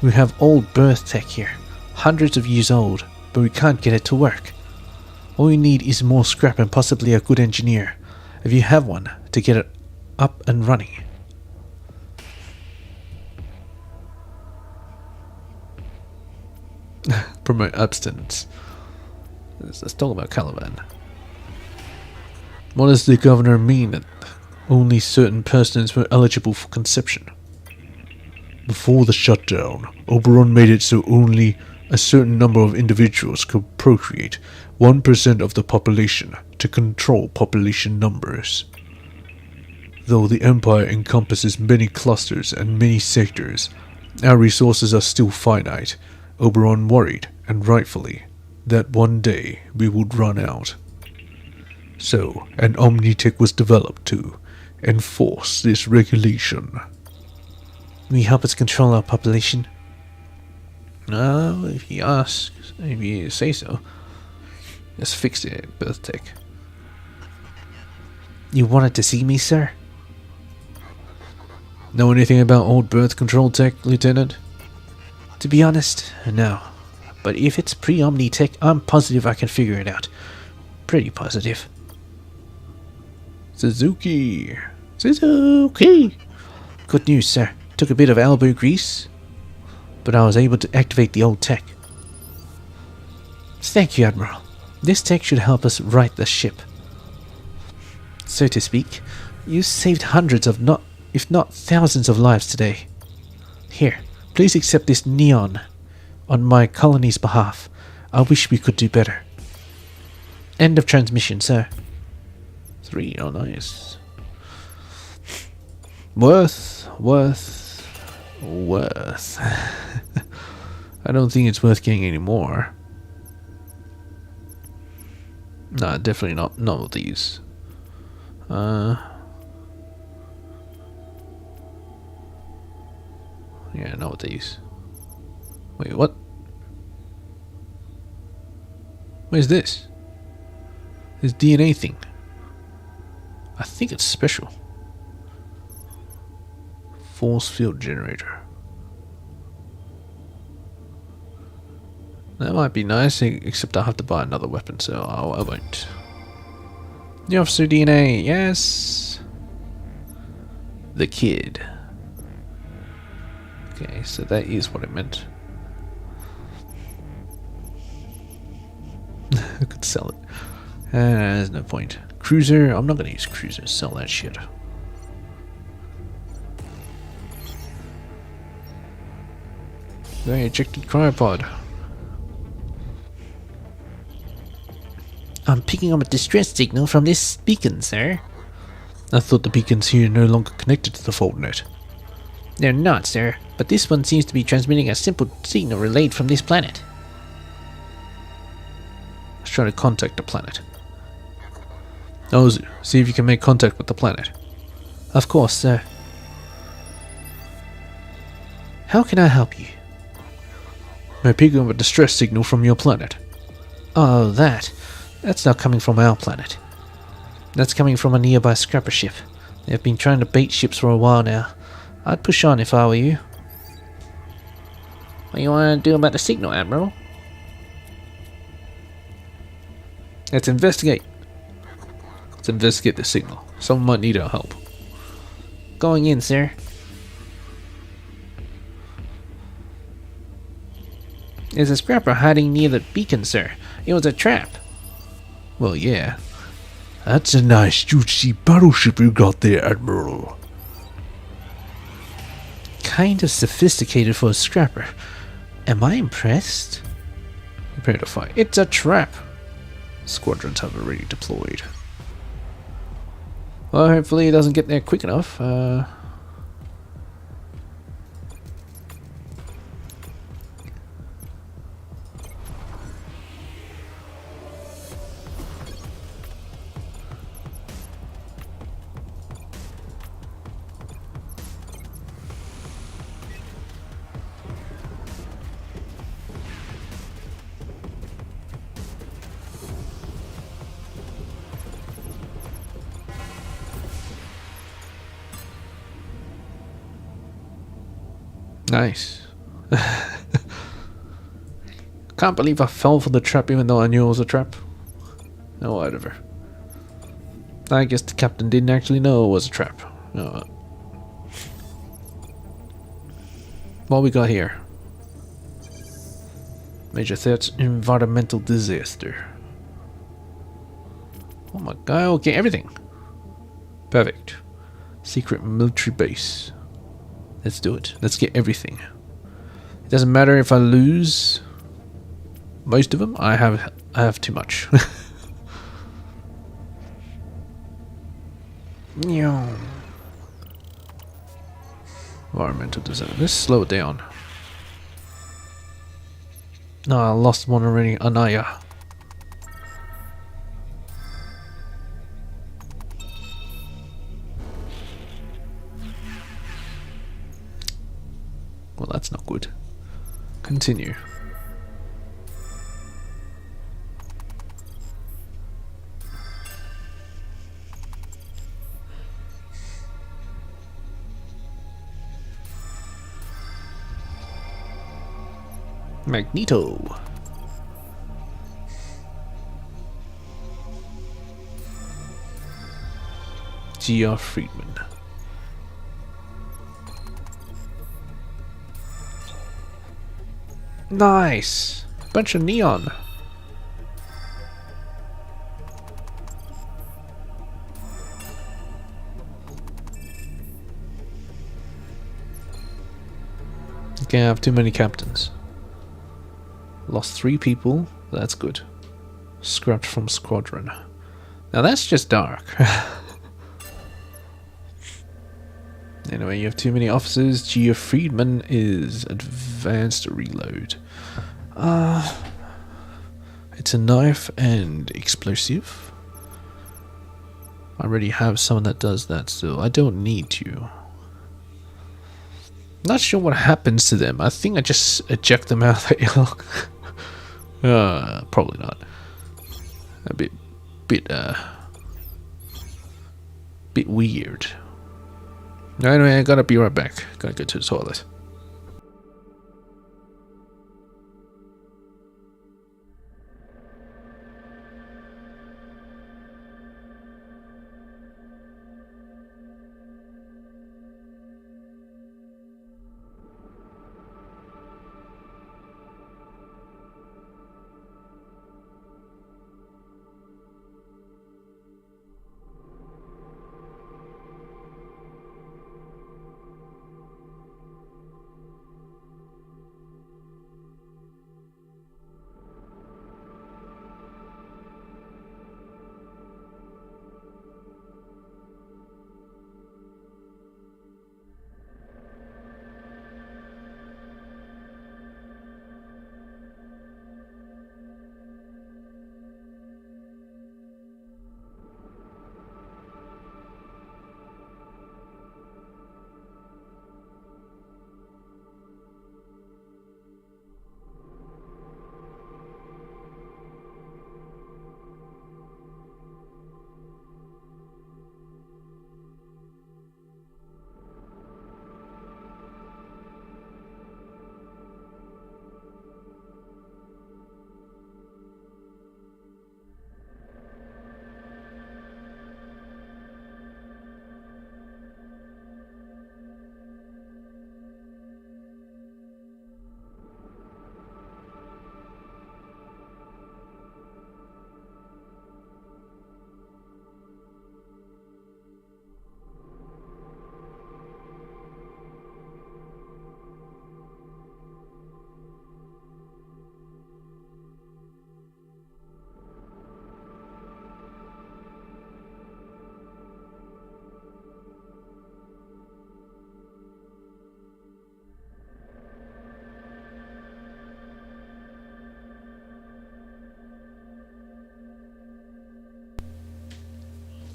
We have old birth tech here, hundreds of years old, but we can't get it to work. All we need is more scrap and possibly a good engineer, if you have one, to get it up and running. Promote abstinence. Let's talk about Caliban. What does the governor mean that only certain persons were eligible for conception? Before the shutdown, Oberon made it so only a certain number of individuals could procreate 1% of the population to control population numbers. Though the Empire encompasses many clusters and many sectors, our resources are still finite. Oberon worried, and rightfully, that one day we would run out. So, an Omnitech was developed to enforce this regulation. Will you help us control our population? If you ask, if you say so. Let's fix the birth tech. You wanted to see me, sir? Know anything about old birth control tech, Lieutenant? To be honest, no. But if it's pre-Omni tech, I'm positive I can figure it out. Pretty positive. Suzuki. Suzuki! Good news, sir. Took a bit of elbow grease, but I was able to activate the old tech. Thank you, Admiral. This tech should help us right the ship. So to speak, you saved hundreds of if not thousands of lives today. Here, please accept this neon on my colony's behalf. I wish we could do better. End of transmission, sir. 3, oh nice. Worth. I don't think it's worth getting any more. Nah, definitely not with these. Yeah, not with these. Wait, what? Where's this? This DNA thing. I think it's special. Force field generator. That might be nice, except I'll have to buy another weapon, so I won't. The officer DNA, yes! The kid. Okay, so that is what it meant. I could sell it. There's no point. Cruiser, I'm not gonna use cruiser, sell that shit. Very ejected cryopod. I'm picking up a distress signal from this beacon, sir. I thought the beacons here are no longer connected to the fault net. They're not, sir, but this one seems to be transmitting a simple signal relayed from this planet. Let's try to contact the planet. Oh, see if you can make contact with the planet. Of course, sir. How can I help you? I'm picking up a distress signal from your planet. Oh, that's not coming from our planet. That's coming from a nearby scrapper ship. They've been trying to bait ships for a while now. I'd push on if I were you. What do you want to do about the signal, Admiral? Let's investigate. Let's investigate the signal. Someone might need our help. Going in, sir. There's a scrapper hiding near the beacon, sir. It was a trap. Well, yeah. That's a nice juicy battleship you got there, Admiral. Kind of sophisticated for a scrapper. Am I impressed? Prepare to fight. It's a trap. Squadrons have already deployed. Well, hopefully it doesn't get there quick enough. Nice. Can't believe I fell for the trap even though I knew it was a trap. Oh, whatever. I guess the captain didn't actually know it was a trap. Oh. What we got here? Major threats, environmental disaster. Oh my god, okay, everything. Perfect. Secret military base. Let's do it. Let's get everything. It doesn't matter if I lose most of them. I have too much. Environmental disaster. Let's slow it down. No, I lost one already. Anaya. Well, that's not good. Continue. Magneto. G.R. Friedman. Nice! Bunch of neon. Can't have too many captains. Lost 3 people. That's good. Scrapped from squadron. Now that's just dark. Anyway, you have too many officers. Geo Friedman is advanced reload. It's a knife and explosive. I already have someone that does that, so I don't need you. Not sure what happens to them. I think I just eject them out of the airlock. Probably not. A bit weird. Anyway, I gotta be right back. Gotta go to the toilet.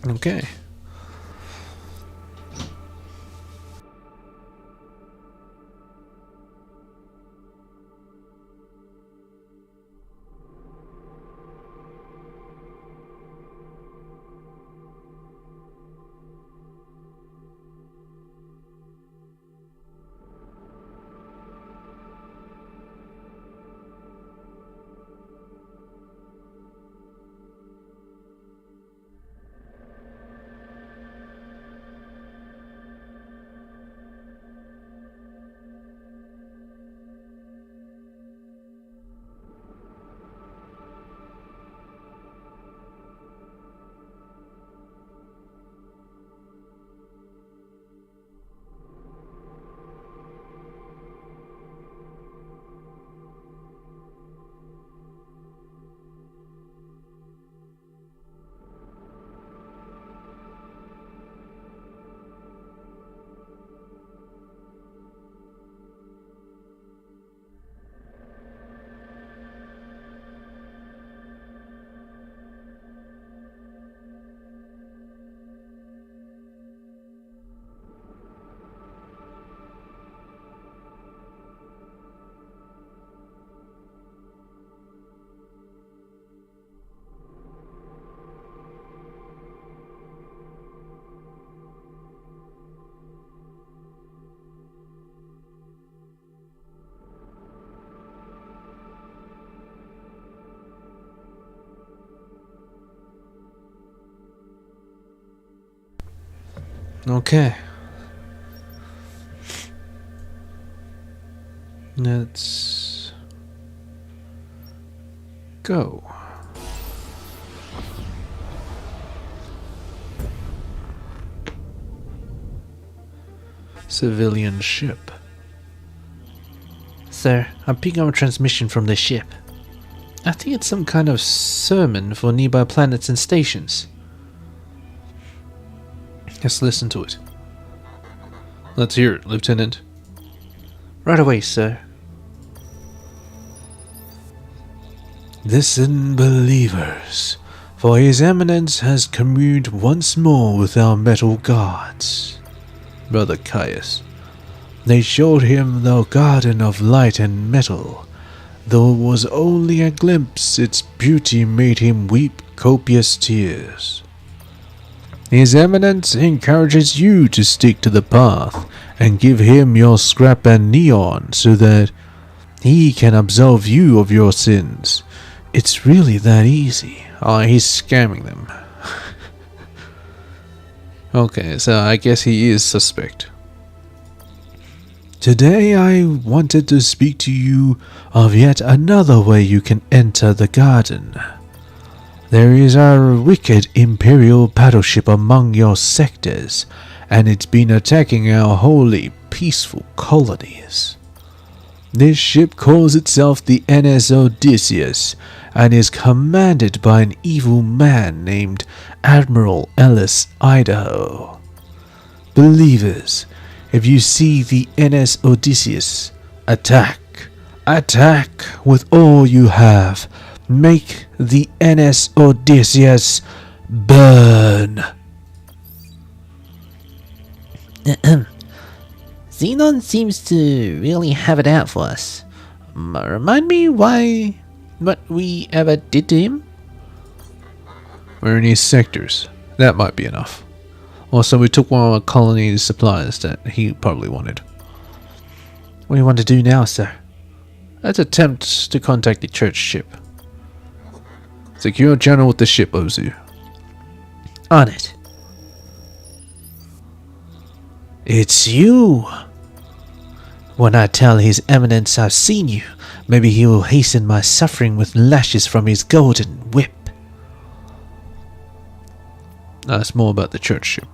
Okay. Okay. Let's go. Civilian ship. Sir, I'm picking up a transmission from the ship. I think it's some kind of sermon for nearby planets and stations. Let's listen to it. Let's hear it, Lieutenant. Right away, sir. Listen, believers, for His Eminence has communed once more with our metal gods. Brother Caius. They showed him the garden of light and metal. Though it was only a glimpse, its beauty made him weep copious tears. His Eminence encourages you to stick to the path and give him your scrap and neon so that he can absolve you of your sins. It's really that easy. Oh, he's scamming them. Okay, so I guess he is suspect. Today I wanted to speak to you of yet another way you can enter the garden. There is a wicked Imperial battleship among your sectors, and it's been attacking our holy, peaceful colonies. This ship calls itself the NS Odysseus, and is commanded by an evil man named Admiral Ellis Idaho. Believers, if you see the NS Odysseus, attack! Attack with all you have! Make the NS Odysseus burn! Xenon seems to really have it out for us. Remind me what we ever did to him? We're in his sectors. That might be enough. Also, we took one of our colony's supplies that he probably wanted. What do you want to do now, sir? Let's attempt to contact the church ship. Secure channel with the ship, Ozu. On it. It's you! When I tell His Eminence I've seen you, maybe he will hasten my suffering with lashes from his golden whip. That's more about the church ship.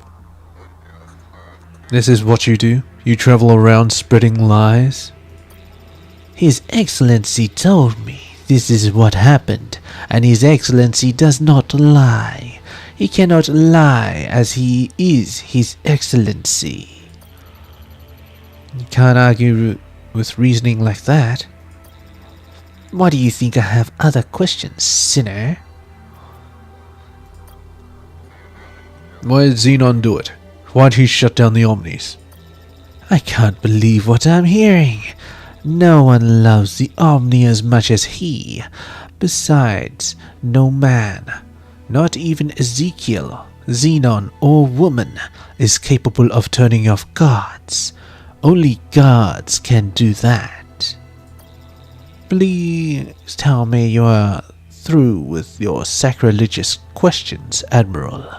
This is what you do? You travel around spreading lies? His Excellency told me this is what happened, and His Excellency does not lie. He cannot lie as he is His Excellency. You can't argue with reasoning like that. Why do you think I have other questions, sinner? Why did Xenon do it? Why'd he shut down the Omnis? I can't believe what I'm hearing. No one loves the Omni as much as he. Besides, no man, not even Ezekiel, Xenon, or woman, is capable of turning off gods. Only gods can do that. Please tell me you're through with your sacrilegious questions, Admiral.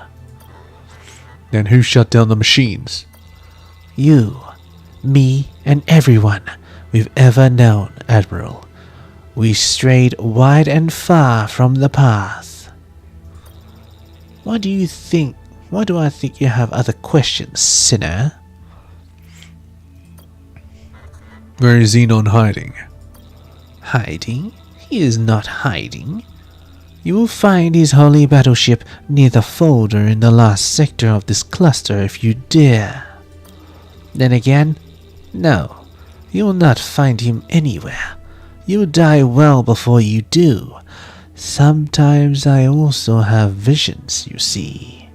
Then who shut down the machines? You, me, and everyone we've ever known, Admiral. We strayed wide and far from the path. Why do I think you have other questions, sinner? Where is Xenon hiding? Hiding? He is not hiding. You will find his holy battleship near the folder in the last sector of this cluster if you dare. Then again, no, you will not find him anywhere. You'll die well before you do. Sometimes I also have visions, you see.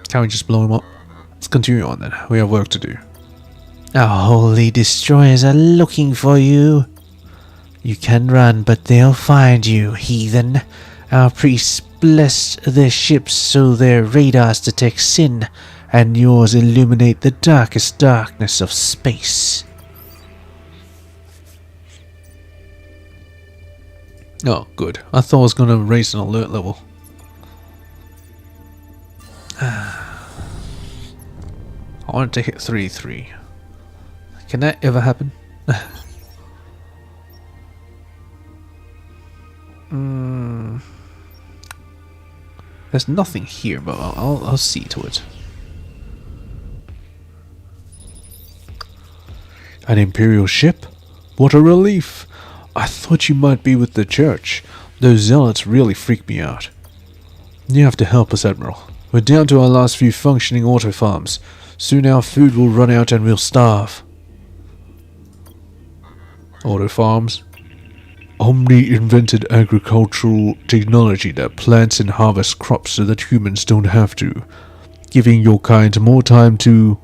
Can't we just blow him up? Let's continue on then. We have work to do. Our holy destroyers are looking for you. You can run, but they'll find you, heathen. Our priests blessed their ships so their radars detect sin, and yours illuminate the darkest darkness of space. Oh, good. I thought I was going to raise an alert level. I want to hit 3-3. Can that ever happen? There's nothing here, but I'll see to it. An Imperial ship? What a relief! I thought you might be with the church. Those zealots really freak me out. You have to help us, Admiral. We're down to our last few functioning auto farms. Soon our food will run out and we'll starve. Auto farms? Omni invented agricultural technology that plants and harvests crops so that humans don't have to, giving your kind more time to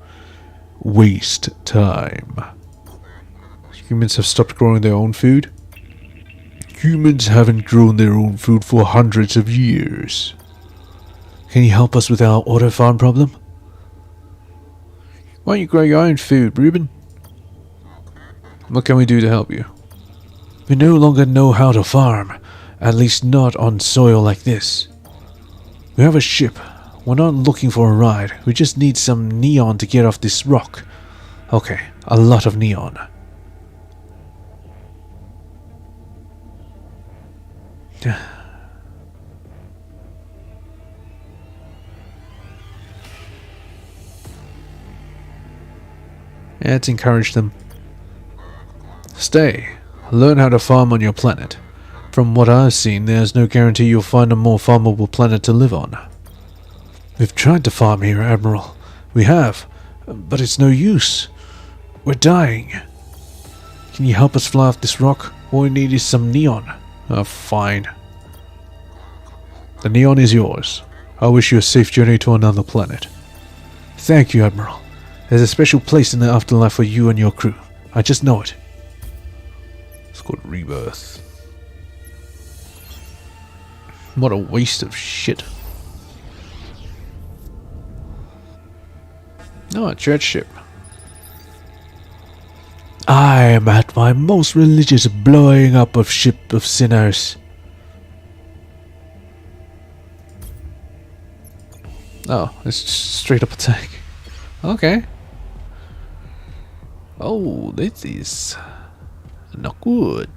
waste time. Humans have stopped growing their own food? Humans haven't grown their own food for hundreds of years. Can you help us with our auto farm problem? Why don't you grow your own food, Reuben? What can we do to help you? We no longer know how to farm, at least not on soil like this. We have a ship. We're not looking for a ride. We just need some neon to get off this rock. Okay, a lot of neon. Let's encourage them. Stay. Learn how to farm on your planet. From what I've seen, there's no guarantee you'll find a more farmable planet to live on. We've tried to farm here, Admiral. We have, but it's no use. We're dying. Can you help us fly off this rock? All we need is some neon. Fine. The neon is yours. I wish you a safe journey to another planet. Thank you, Admiral. There's a special place in the afterlife for you and your crew. I just know it. It's called Rebirth. What a waste of shit. Oh, a church ship. I am at my most religious blowing up of ship of sinners. Oh, it's just straight up attack. Okay. Oh, this is not good.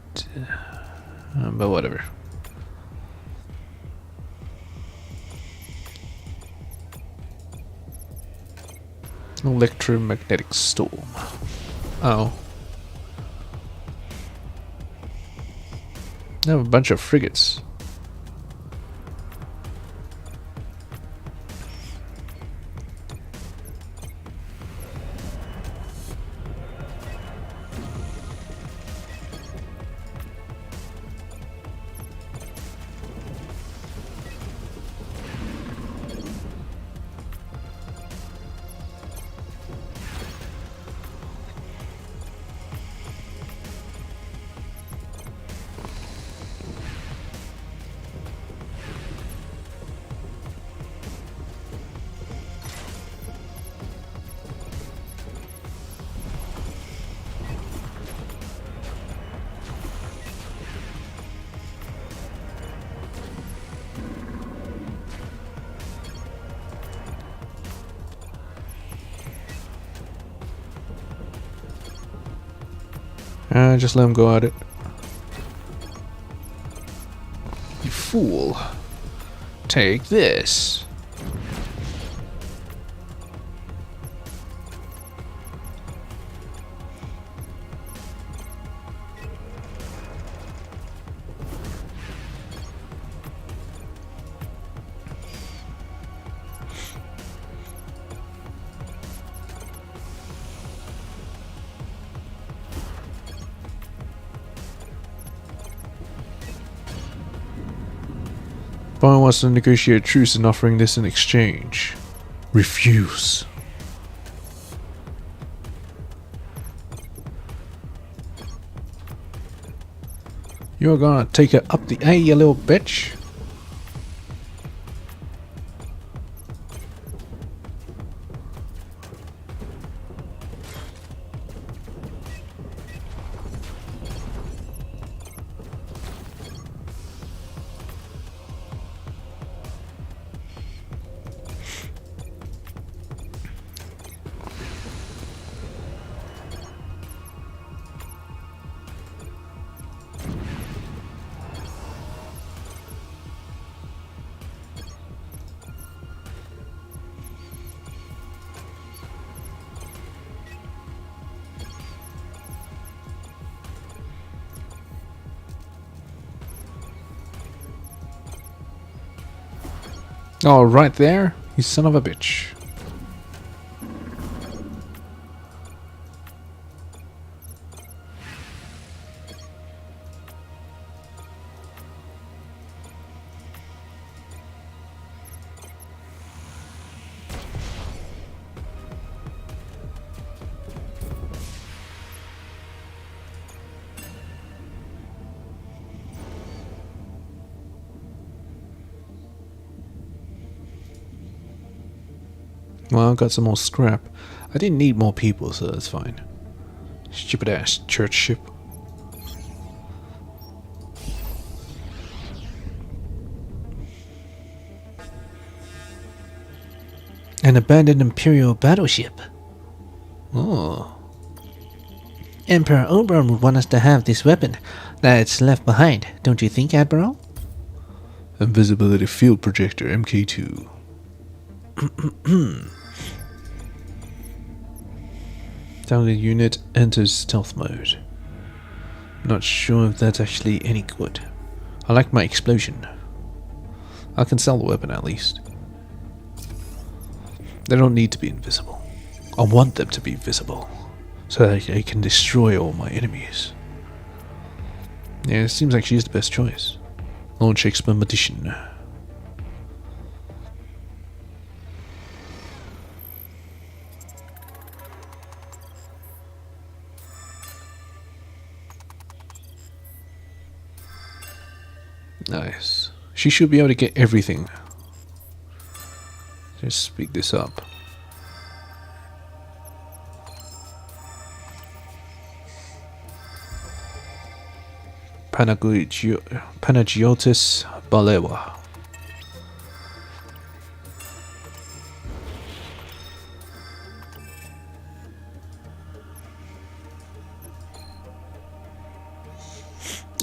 But whatever. Electromagnetic storm. Oh. I have a bunch of frigates. Just let him go at it. You fool. Take this. Bowen wants to negotiate a truce and offering this in exchange. Refuse. You're gonna take it up the A, you little bitch. Oh, right there? You son of a bitch. Well, I got some more scrap. I didn't need more people, so that's fine. Stupid ass church ship. An abandoned Imperial battleship. Oh. Emperor Oberon would want us to have this weapon that's left behind, don't you think, Admiral? Invisibility field projector MK2. Target unit enters stealth mode. Not sure if that's actually any good. I like my explosion. I can sell the weapon at least. They don't need to be invisible. I want them to be visible, so that I can destroy all my enemies. Yeah, it seems like she's the best choice. Launch expedition. Nice. She should be able to get everything. Just speed this up. Panagiotis Balewa.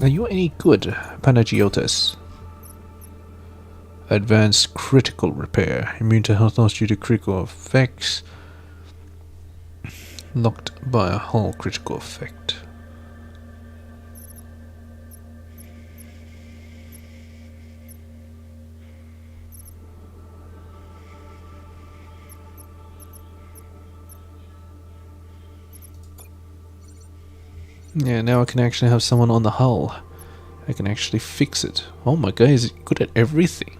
Are you any good, Panagiotis? Advanced critical repair. Immune to health loss due to critical effects. Locked by a hull critical effect. Yeah, now I can actually have someone on the hull. I can actually fix it. Oh my god, he's good at everything.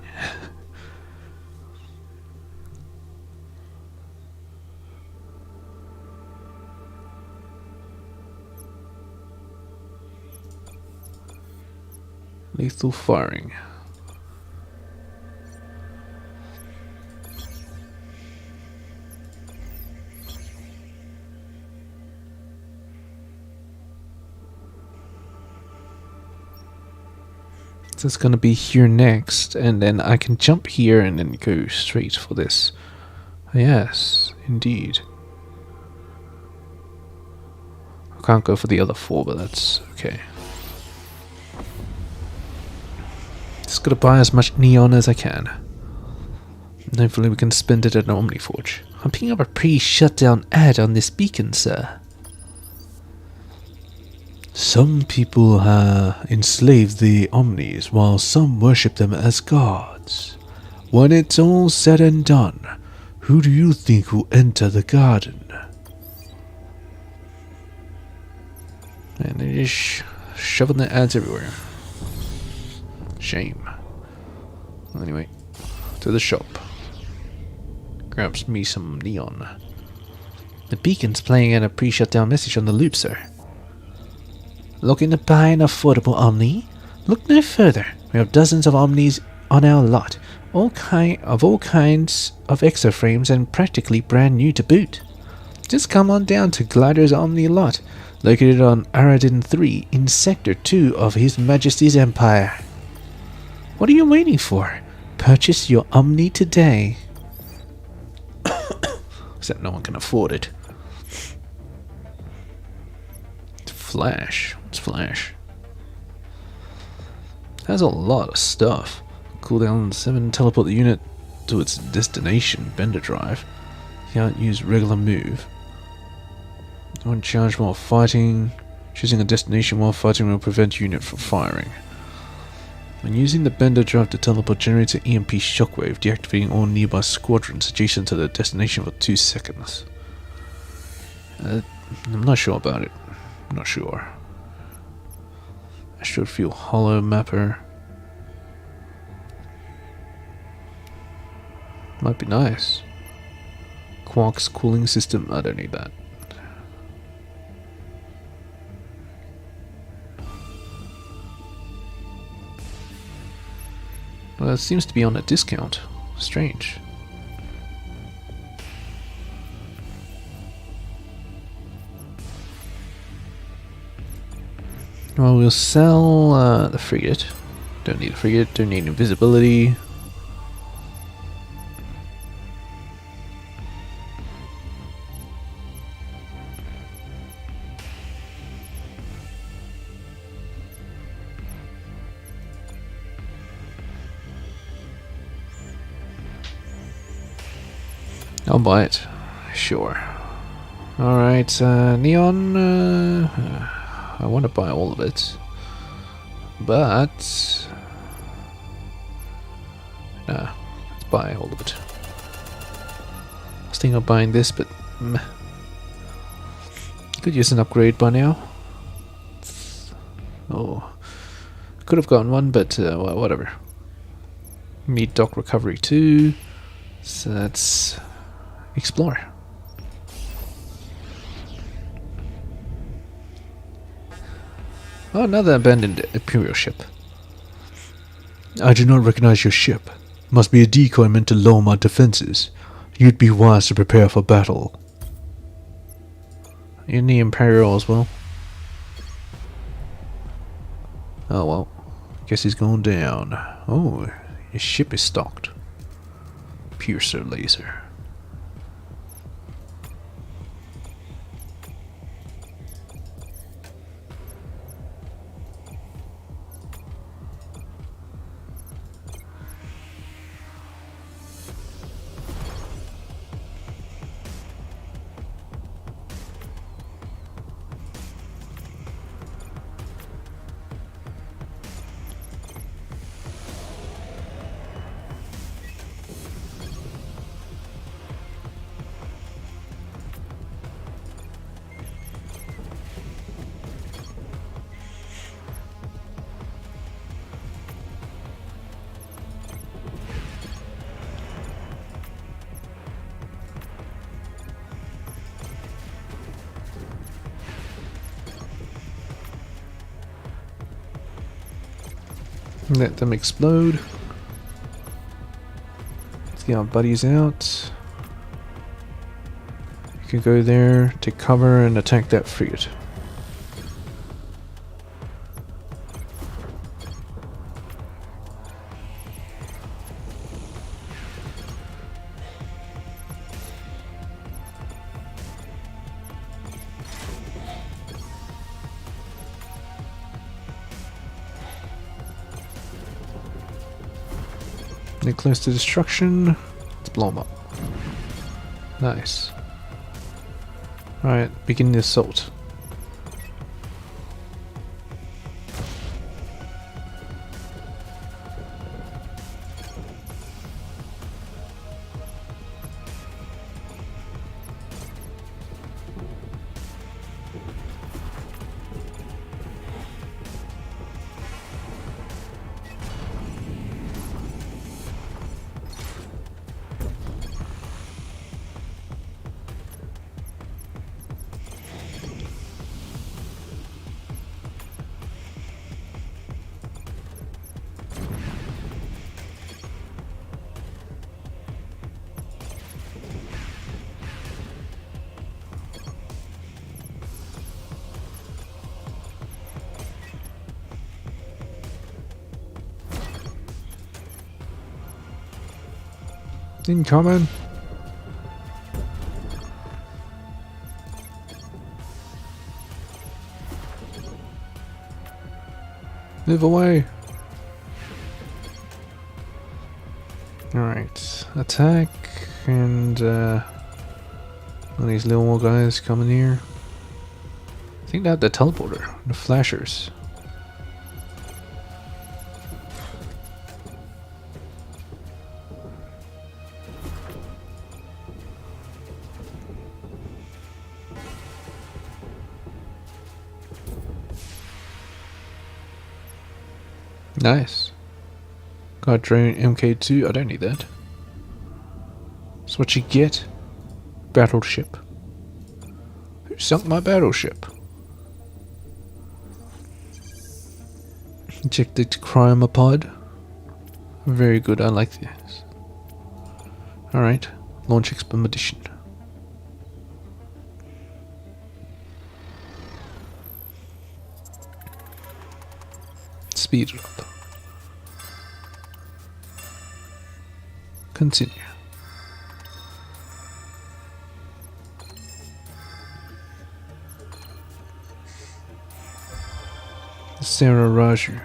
Lethal firing. So it's gonna be here next, and then I can jump here and then go straight for this. Yes, indeed. I can't go for the other four, but that's okay. Just gotta buy as much neon as I can. And hopefully we can spend it at an Omniforge. I'm picking up a pre-shutdown ad on this beacon, sir. Some people enslave the Omnis, while some worship them as gods. When it's all said and done, who do you think will enter the garden? And they're just shoving the ads everywhere. Shame. Anyway, to the shop. Grabs me some neon. The beacon's playing in a pre-shutdown message on the loop, sir. Looking to buy an affordable Omni? Look no further. We have dozens of Omnis on our lot, all kinds of exoframes and practically brand new to boot. Just come on down to Glider's Omni lot, located on Aradin 3 in Sector 2 of His Majesty's Empire. What are you waiting for? Purchase your Omni today. Except no one can afford it. Flash. What's Flash? Has a lot of stuff. Cooldown 7, teleport the unit to its destination, Bender Drive. Can't use regular move. Don't charge while fighting. Choosing a destination while fighting will prevent unit from firing. When using the bender drive, the teleport generates an EMP shockwave, deactivating all nearby squadrons adjacent to the destination for 2 seconds. I'm not sure about it. I'm not sure. Astral Fuel Hollow Mapper. Might be nice. Quark's cooling system. I don't need that. Well, it seems to be on a discount. Strange. Well, we'll sell the frigate. Don't need a frigate, don't need invisibility. I'll buy it. Sure. Alright, Neon. I want to buy all of it. But. Nah, let's buy all of it. I was thinking of buying this, but. Meh. Could use an upgrade by now. Oh. Could have gotten one, but well, whatever. Need dock recovery too. So let's explore. Oh, another abandoned Imperial ship. I do not recognize your ship. Must be a decoy meant to lower my defenses. You'd be wise to prepare for battle. In the Imperial as well. Oh well. Guess he's going down. Oh, his ship is stocked. Piercer laser. Let them explode. Let's get our buddies out. You can go there, take cover, and attack that frigate. They're close to destruction. Let's blow them up. Nice. Alright, begin the assault. Incoming. Move away. Alright, attack, and one of these little guys coming here. I think that the teleporter, the flashers. Nice. Got drone MK2. I don't need that. That's what you get. Battleship. Who sunk my battleship? Ejected cryomopod. Very good, I like this. Alright, launch expedition. Speed up. Continue. Sarah Raju.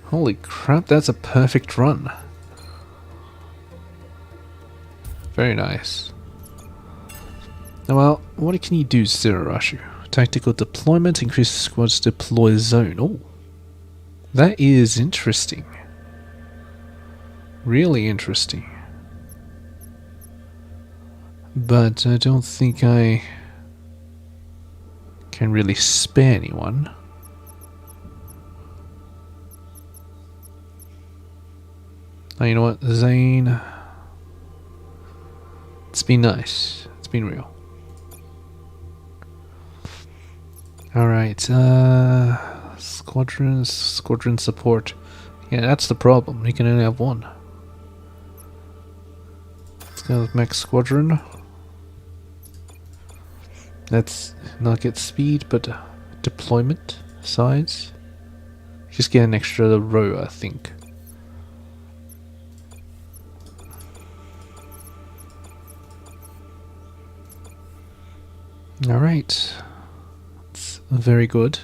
Holy crap, that's a perfect run. Very nice. Now, well, what can you do, Sarah Raju? Tactical deployment, increase squad's deploy zone. Oh, that is interesting. Really interesting. But I don't think I can really spare anyone. Oh, you know what, Zane? It's been nice. It's been real. Alright, squadron support. Yeah, that's the problem. You can only have one. Let's go with max squadron. Let's not get speed, but deployment size. Just get an extra row, I think. Alright. That's very good.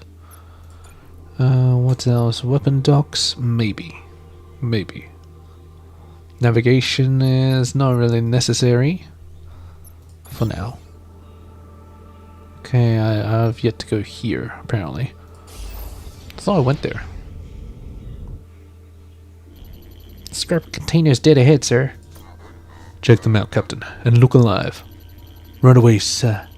What else? Weapon docks? Maybe. Maybe. Navigation is not really necessary. For now. Okay, I have yet to go here, apparently. I thought I went there. Scrap containers dead ahead, sir. Check them out, Captain, and look alive. Run away, sir.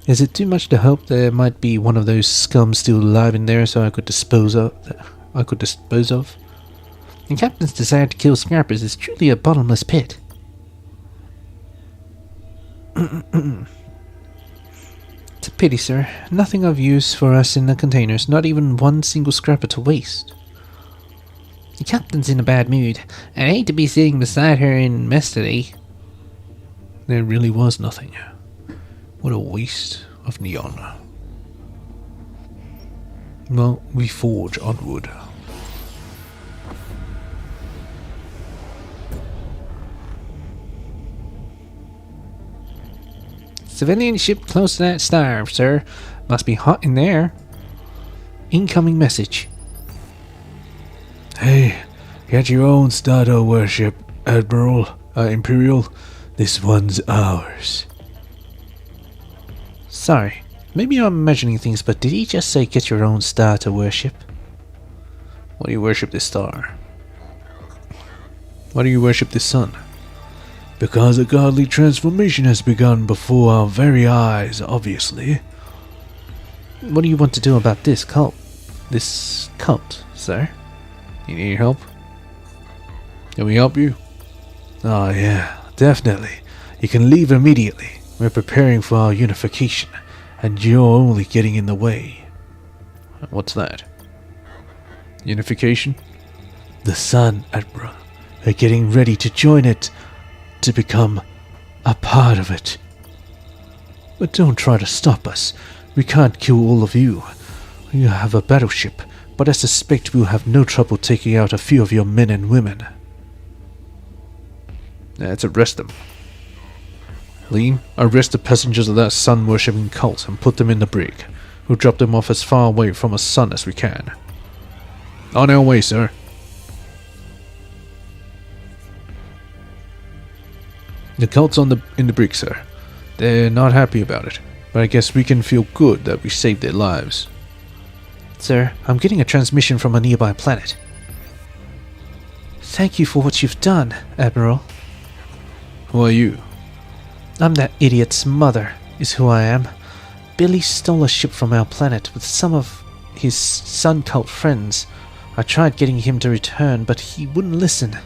Is it too much to hope there might be one of those scum still alive in there so I could dispose of? The captain's desire to kill scrappers is truly a bottomless pit. It's a pity, sir. Nothing of use for us in the containers, not even one single scrapper to waste. The captain's in a bad mood. I hate to be sitting beside her in mess today. There really was nothing. What a waste of neon. Well, we forge onward. Civilian ship close to that star, sir. Must be hot in there. Incoming message. Hey, get your own star to worship, Admiral, Imperial. This one's ours. Sorry, maybe I'm imagining things, but did he just say get your own star to worship? Why do you worship this star? Why do you worship this sun? Because a godly transformation has begun before our very eyes, obviously. What do you want to do about this cult? This cult, sir? You need help? Can we help you? Oh yeah, definitely. You can leave immediately. We're preparing for our unification, and you're only getting in the way. What's that? Unification? The Sun, Admiral. We're getting ready to join it, to become a part of it. But don't try to stop us. We can't kill all of you. You have a battleship, but I suspect we'll have no trouble taking out a few of your men and women. Let's arrest them. Lean, arrest the passengers of that sun-worshipping cult and put them in the brig. We'll drop them off as far away from the sun as we can. On our way, sir. The cult's in the brig, sir. They're not happy about it, but I guess we can feel good that we saved their lives. Sir, I'm getting a transmission from a nearby planet. Thank you for what you've done, Admiral. Who are you? I'm that idiot's mother, is who I am. Billy stole a ship from our planet with some of his Sun Cult friends. I tried getting him to return, but he wouldn't listen.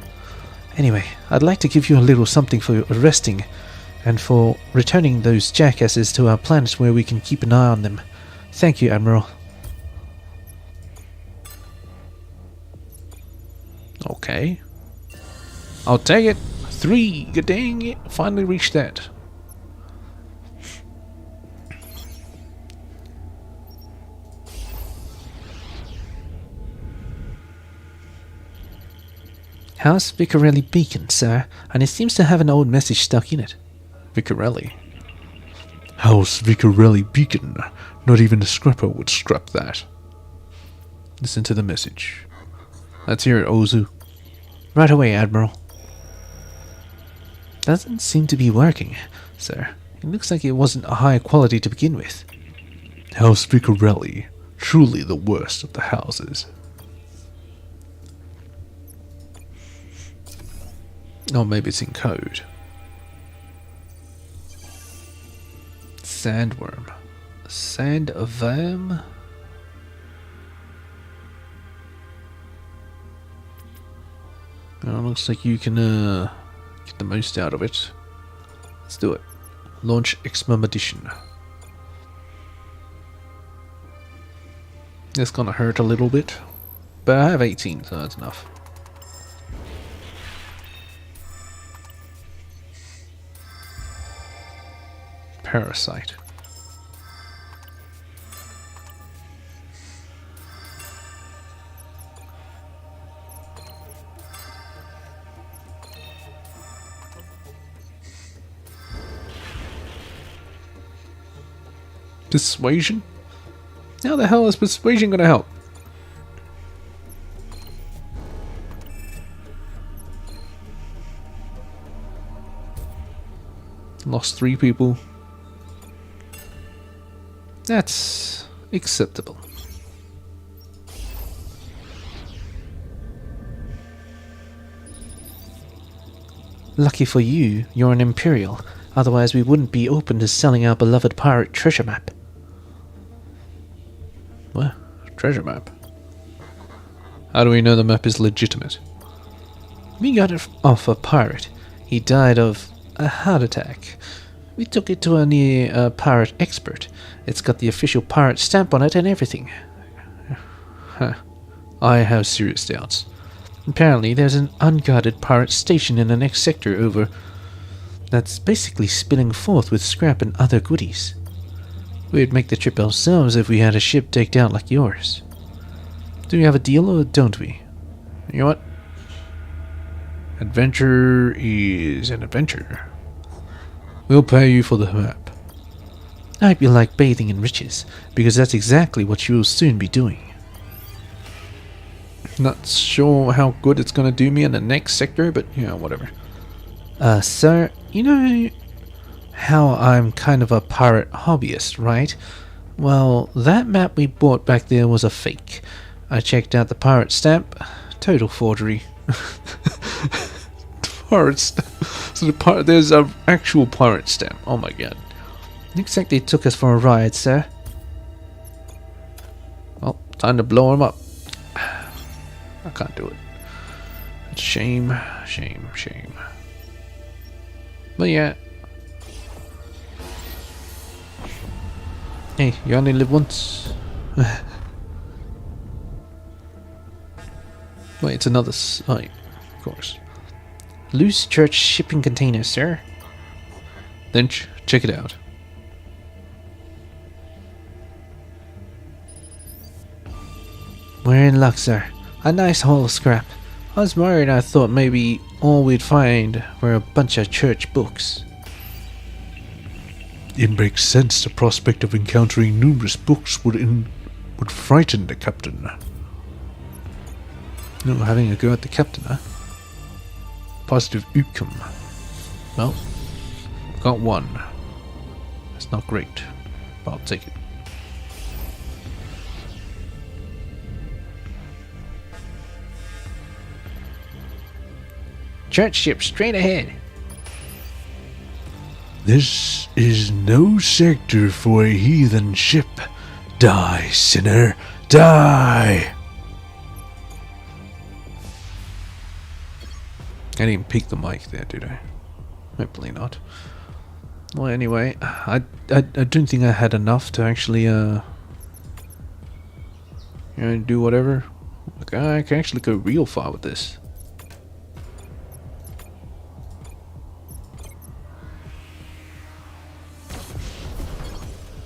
Anyway, I'd like to give you a little something for arresting and for returning those jackasses to our planet where we can keep an eye on them. Thank you, Admiral. Okay. I'll take it. 3. Good dang it. Finally reached that. How's Vicarelli Beacon, sir? And it seems to have an old message stuck in it. Vicarelli. House Vicarelli Beacon. Not even a scrapper would scrap that. Listen to the message. Let's hear it, Ozu. Right away, Admiral. Doesn't seem to be working, sir. It looks like it wasn't a high quality to begin with. House Vicarelli. Truly the worst of the houses. Oh, maybe it's in code. Sandworm. Sandworm? Looks like you can get the most out of it. Let's do it. Launch Expedition. It's gonna hurt a little bit, but I have 18, so that's enough. Parasite. Persuasion? How the hell is persuasion gonna help? Lost 3 people. That's acceptable. Lucky for you, you're an Imperial. Otherwise we wouldn't be open to selling our beloved pirate treasure map. What? Treasure map? How do we know the map is legitimate? We got it off a pirate. He died of a heart attack. We took it to a near pirate expert. It's got the official pirate stamp on it and everything. Huh. I have serious doubts. Apparently there's an unguarded pirate station in the next sector over that's basically spilling forth with scrap and other goodies. We'd make the trip ourselves if we had a ship decked out like yours. Do we have a deal or don't we? You know what? Adventure is an adventure. We'll pay you for the map. I hope you like bathing in riches, because that's exactly what you'll soon be doing. Not sure how good it's gonna do me in the next sector, but yeah, whatever. Sir, you know how I'm kind of a pirate hobbyist, right? Well, that map we bought back there was a fake. I checked out the pirate stamp. Total forgery. Pirate stamp. So there's an actual pirate stamp. Oh my god. Looks like they took us for a ride, sir. Well, time to blow him up. I can't do it. It's shame, shame, shame. But yeah. Hey, you only live once. Wait, it's another site. Of course. Loose church shipping container, sir. Then check it out. We're in luck, sir. A nice haul of scrap. I was worried. I thought maybe all we'd find were a bunch of church books. It makes sense. The prospect of encountering numerous books would frighten the captain. No, having a go at the captain, huh? Positive outcome. Well, got 1. That's not great, but I'll take it. Church ship straight ahead. This is no sector for a heathen ship. Die, sinner, die! I didn't even peek the mic there, did I? Hopefully not. Well, anyway, I don't think I had enough to actually, do whatever. Like, I can actually go real far with this.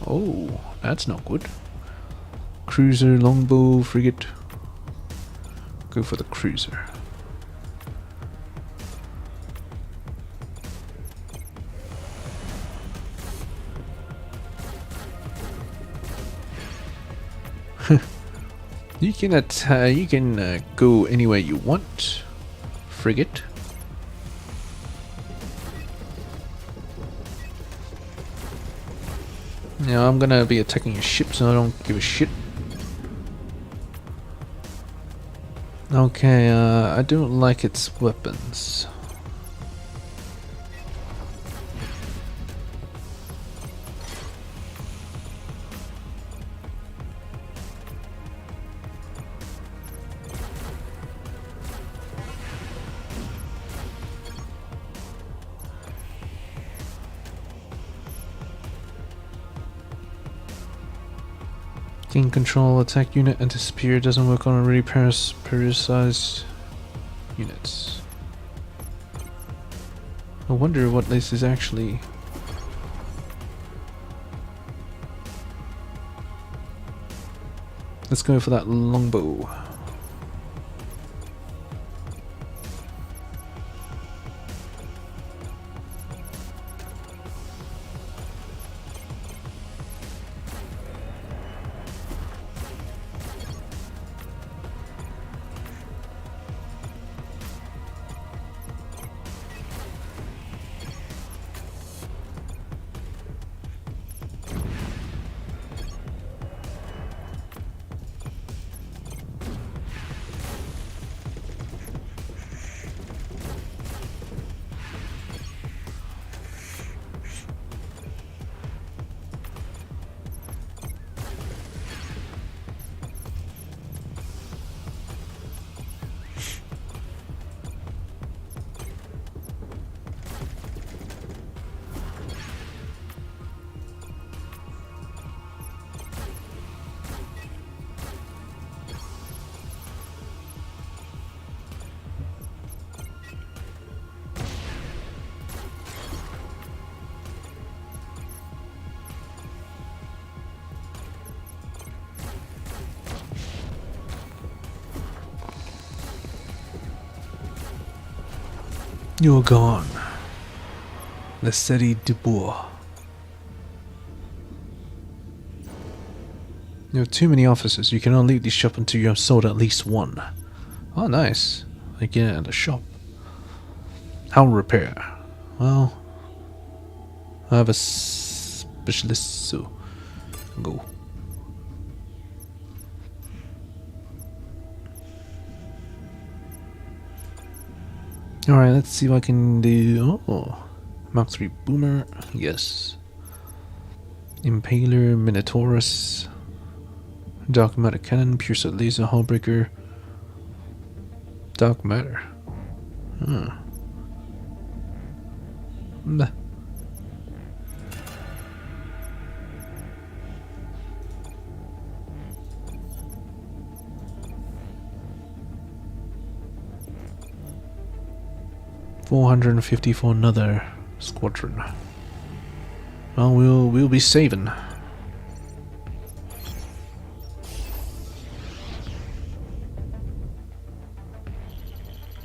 Oh, that's not good. Cruiser, longbow, frigate. Go for the cruiser. You can go anywhere you want, frigate. Now I'm gonna be attacking your ship, so I don't give a shit. Okay, I don't like its weapons. Gain control, attack unit, anti-spear doesn't work on already parasized units. I wonder what this is actually. Let's go for that longbow. You're gone. Lessetti Dubois. You have too many officers. You cannot leave the shop until you have sold at least one. Oh, nice. Again at the shop. How repair? Well, I have a specialist, so go. Alright, let's see what I can do. Oh, Mark 3 Boomer, yes. Impaler, Minotaurus, Dark Matter Cannon, Pure Set Laser, Hullbreaker, Dark Matter. Bleh. $450 for another squadron. Well, we'll be saving.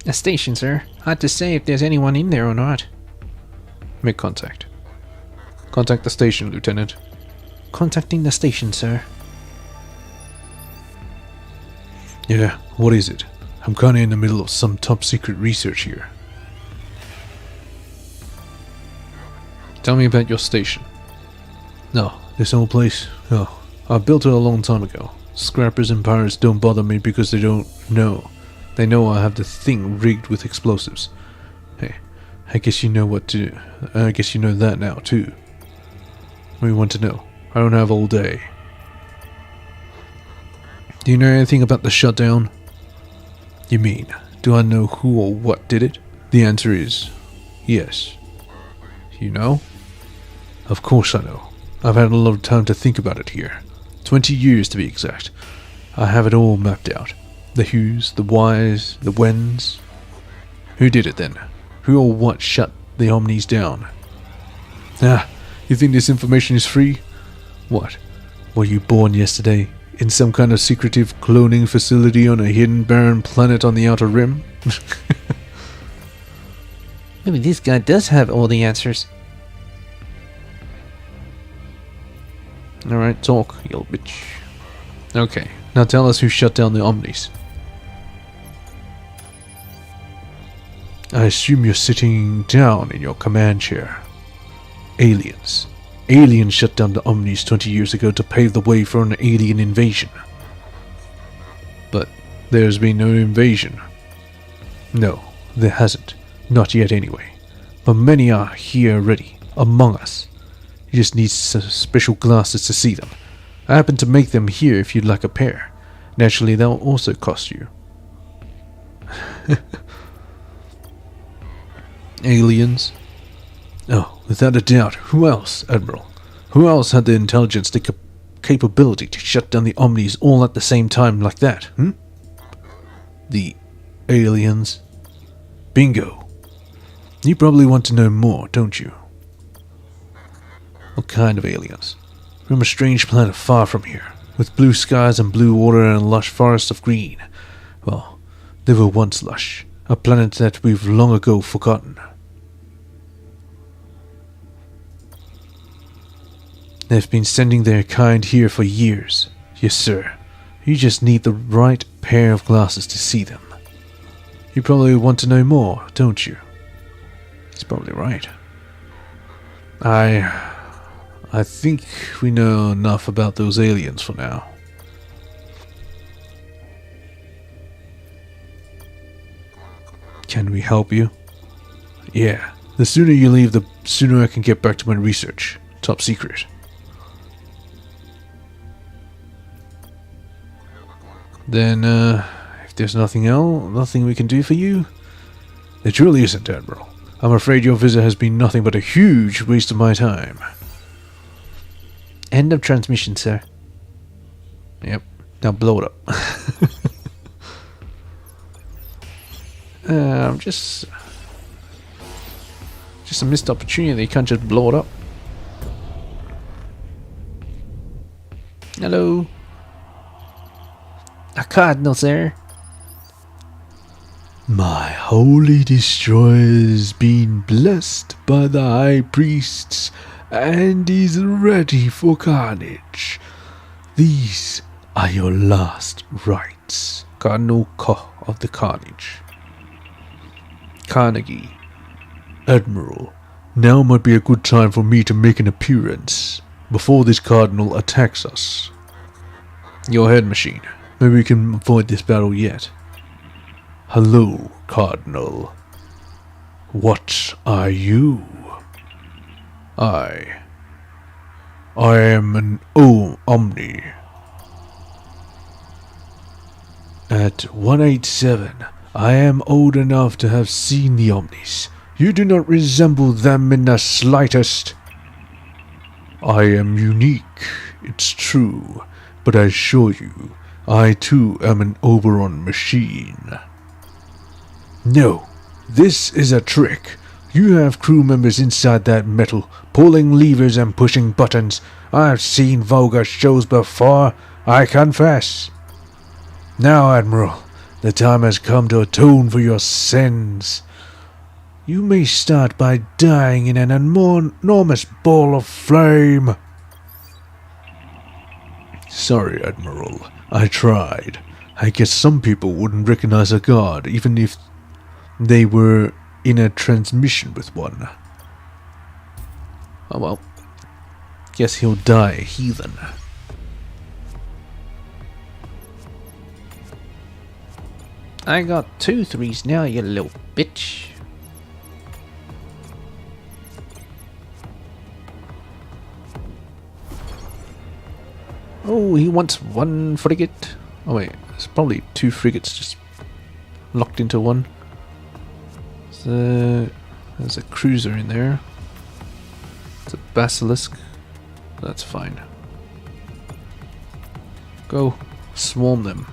A station, sir. Hard to say if there's anyone in there or not. Make contact. Contact the station, Lieutenant. Contacting the station, sir. Yeah, what is it? I'm kinda in the middle of some top secret research here. Tell me about your station. No, this old place? Oh, I built it a long time ago. Scrappers and pirates don't bother me because they don't know. They know I have the thing rigged with explosives. Hey, I guess you know what to... I guess you know that now, too. What do you want to know? I don't have all day. Do you know anything about the shutdown? You mean, do I know who or what did it? The answer is yes. You know? Of course I know. I've had a lot of time to think about it here. 20 years to be exact. I have it all mapped out. The who's, the whys, the whens. Who did it then? Who or what shut the Omnis down? Ah, you think this information is free? What? Were you born yesterday? In some kind of secretive cloning facility on a hidden barren planet on the Outer Rim? Maybe this guy does have all the answers. Alright, talk, you little bitch. Okay, now tell us who shut down the Omnis. I assume you're sitting down in your command chair. Aliens. Aliens shut down the Omnis 20 years ago to pave the way for an alien invasion. But there's been no invasion. No, there hasn't. Not yet anyway. But many are here already, among us. You just need special glasses to see them. I happen to make them here if you'd like a pair. Naturally, they'll also cost you. Aliens? Oh, without a doubt. Who else, Admiral? Who else had the intelligence, the capability to shut down the Omnis all at the same time like that, The aliens. Bingo. You probably want to know more, don't you? What kind of aliens? From a strange planet far from here, with blue skies and blue water and a lush forest of green. Well, they were once lush. A planet that we've long ago forgotten. They've been sending their kind here for years. Yes, sir. You just need the right pair of glasses to see them. You probably want to know more, don't you? He's probably right. I think we know enough about those aliens for now. Can we help you? Yeah. The sooner you leave, the sooner I can get back to my research. Top secret. Then, if there's nothing we can do for you, there truly isn't, Admiral. I'm afraid your visit has been nothing but a huge waste of my time. End of transmission, sir. Yep. Now blow it up. Just a missed opportunity. You can't just blow it up. Hello. A cardinal, sir. My holy destroyer's been blessed by the high priests and is ready for carnage. These are your last rites, Cardinal Koch of the Carnage. Carnegie. Admiral, now might be a good time for me to make an appearance, before this Cardinal attacks us. Your head machine. Maybe we can avoid this battle yet. Hello, Cardinal. What are you? I am an Omni. At 187, I am old enough to have seen the Omnis. You do not resemble them in the slightest. I am unique, it's true, but I assure you, I too am an Oberon machine. No, this is a trick. You have crew members inside that metal, pulling levers and pushing buttons. I've seen vulgar shows before, I confess. Now, Admiral, the time has come to atone for your sins. You may start by dying in an enormous ball of flame. Sorry, Admiral. I tried. I guess some people wouldn't recognize a god, even if they were in a transmission with one. Oh well. Guess he'll die a heathen. I got 2 3s now, you little bitch. Oh, he wants one frigate. Oh wait, there's probably two frigates just locked into one. So there's a cruiser in there. It's a basilisk. That's fine. Go swarm them.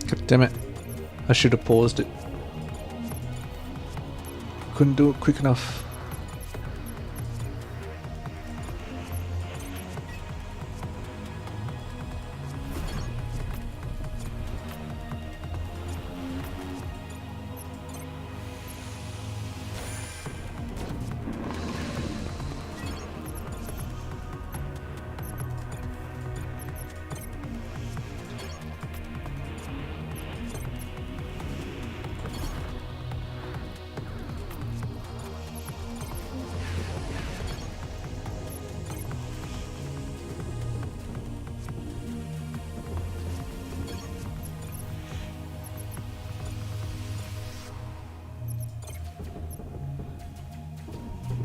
God damn it. I should have paused it. Couldn't do it quick enough.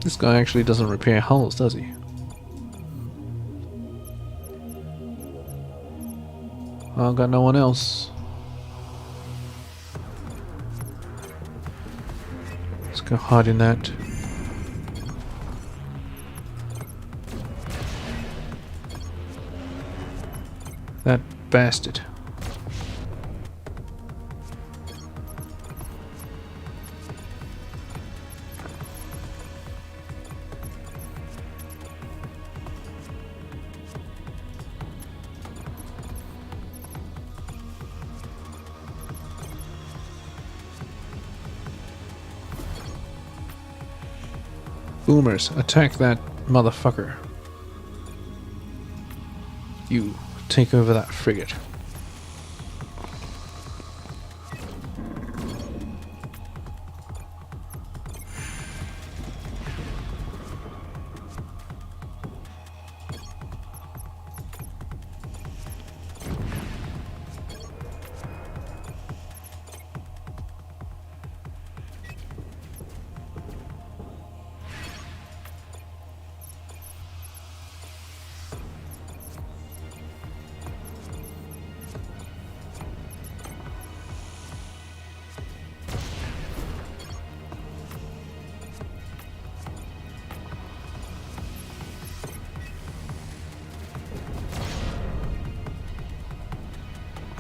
This guy actually doesn't repair hulls, does he? I've got no one else. Let's go hide in that. That bastard. Boomers, attack that motherfucker. You take over that frigate.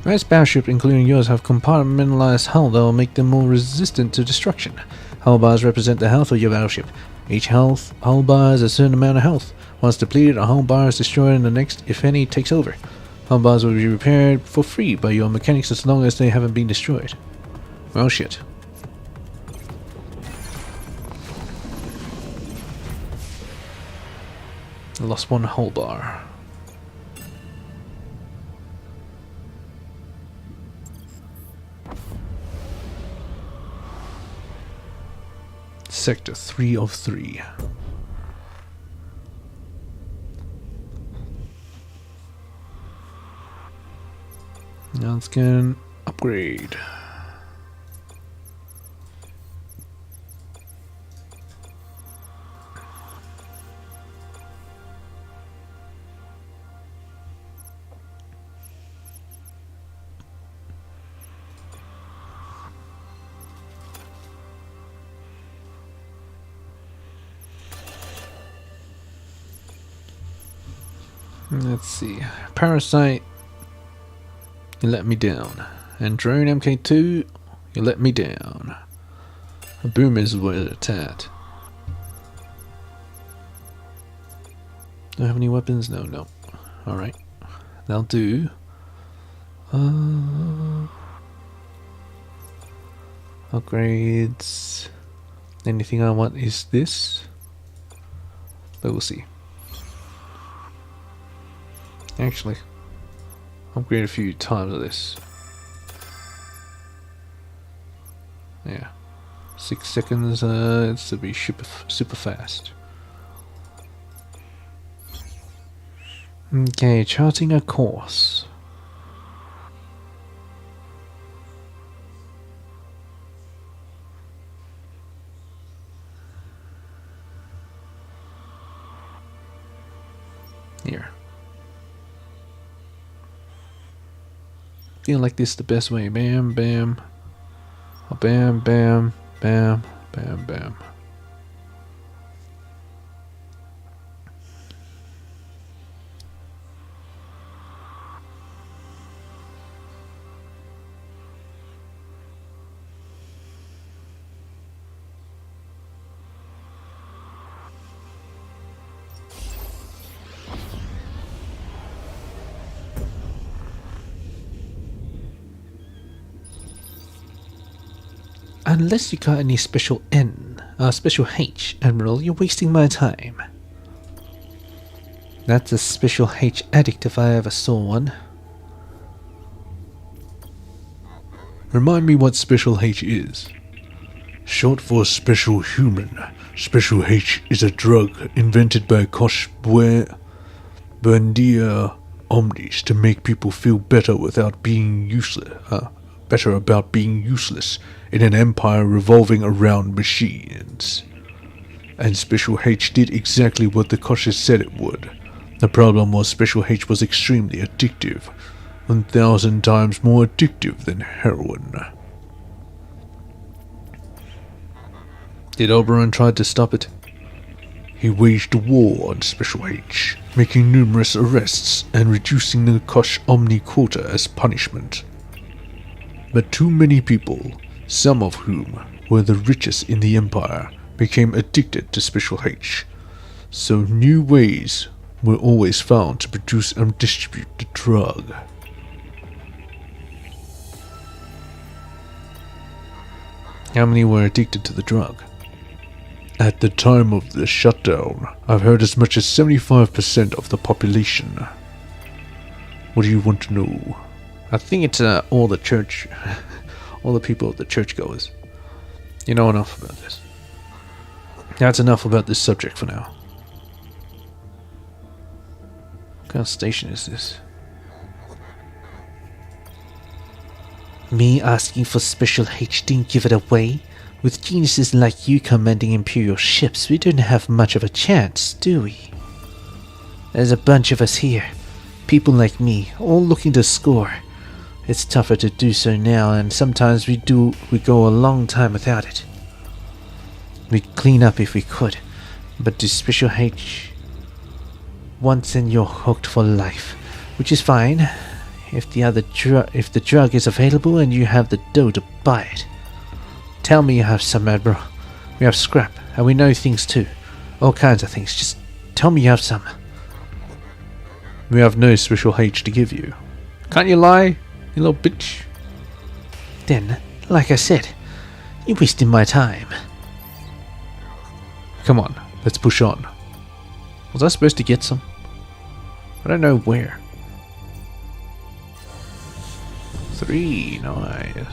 Most battleships, including yours, have compartmentalized hull that will make them more resistant to destruction. Hull bars represent the health of your battleship. Each hull bar has a certain amount of health. Once depleted, a hull bar is destroyed and the next, if any, takes over. Hull bars will be repaired for free by your mechanics as long as they haven't been destroyed. Well, shit. I lost one hull bar. Sector 3 of 3. Now let's get an upgrade. Let's see. Parasite, you let me down. And Drone MK2, you let me down. A boom is where it's at. Do I have any weapons? No. Alright. That'll do. Upgrades. Anything I want is this. But we'll see. Actually, upgrade a few times of this. Yeah. 6 seconds, it's to be super fast. Okay, charting a course. Here. Feel like this is the best way. Bam, bam. Oh, bam, bam, bam, bam, bam. Unless you got any special special H, Admiral, you're wasting my time. That's a special H addict if I ever saw one. Remind me what Special H is. Short for Special Human. Special H is a drug invented by Kosh Buendia Omnis to make people feel better without being useless. Better about being useless in an empire revolving around machines. And Special H did exactly what the Koshes said it would. The problem was Special H was extremely addictive, 1,000 times more addictive than heroin. Did Oberon try to stop it? He waged a war on Special H, making numerous arrests and reducing the Kosh Omni quota as punishment. But too many people, some of whom were the richest in the empire, became addicted to Special H, so new ways were always found to produce and distribute the drug. How many were addicted to the drug? At the time of the shutdown, I've heard as much as 75% of the population. What do you want to know? I think it's all the church, all the people of the churchgoers. You know enough about this. That's enough about this subject for now. What kind of station is this? Me asking for Special H didn't give it away. With geniuses like you commanding Imperial ships, we don't have much of a chance, do we? There's a bunch of us here. People like me, all looking to score. It's tougher to do so now, and sometimes we go a long time without it. We'd clean up if we could, but to Special H once and you're hooked for life, which is fine if the drug is available and you have the dough to buy it. Tell me you have some, Admiral. We have scrap, and we know things too. All kinds of things. Just tell me you have some. We have no Special H to give you. Can't you lie, you little bitch? Then, like I said, you're wasting my time. Come on, let's push on. Was I supposed to get some? I don't know where. 3, nice.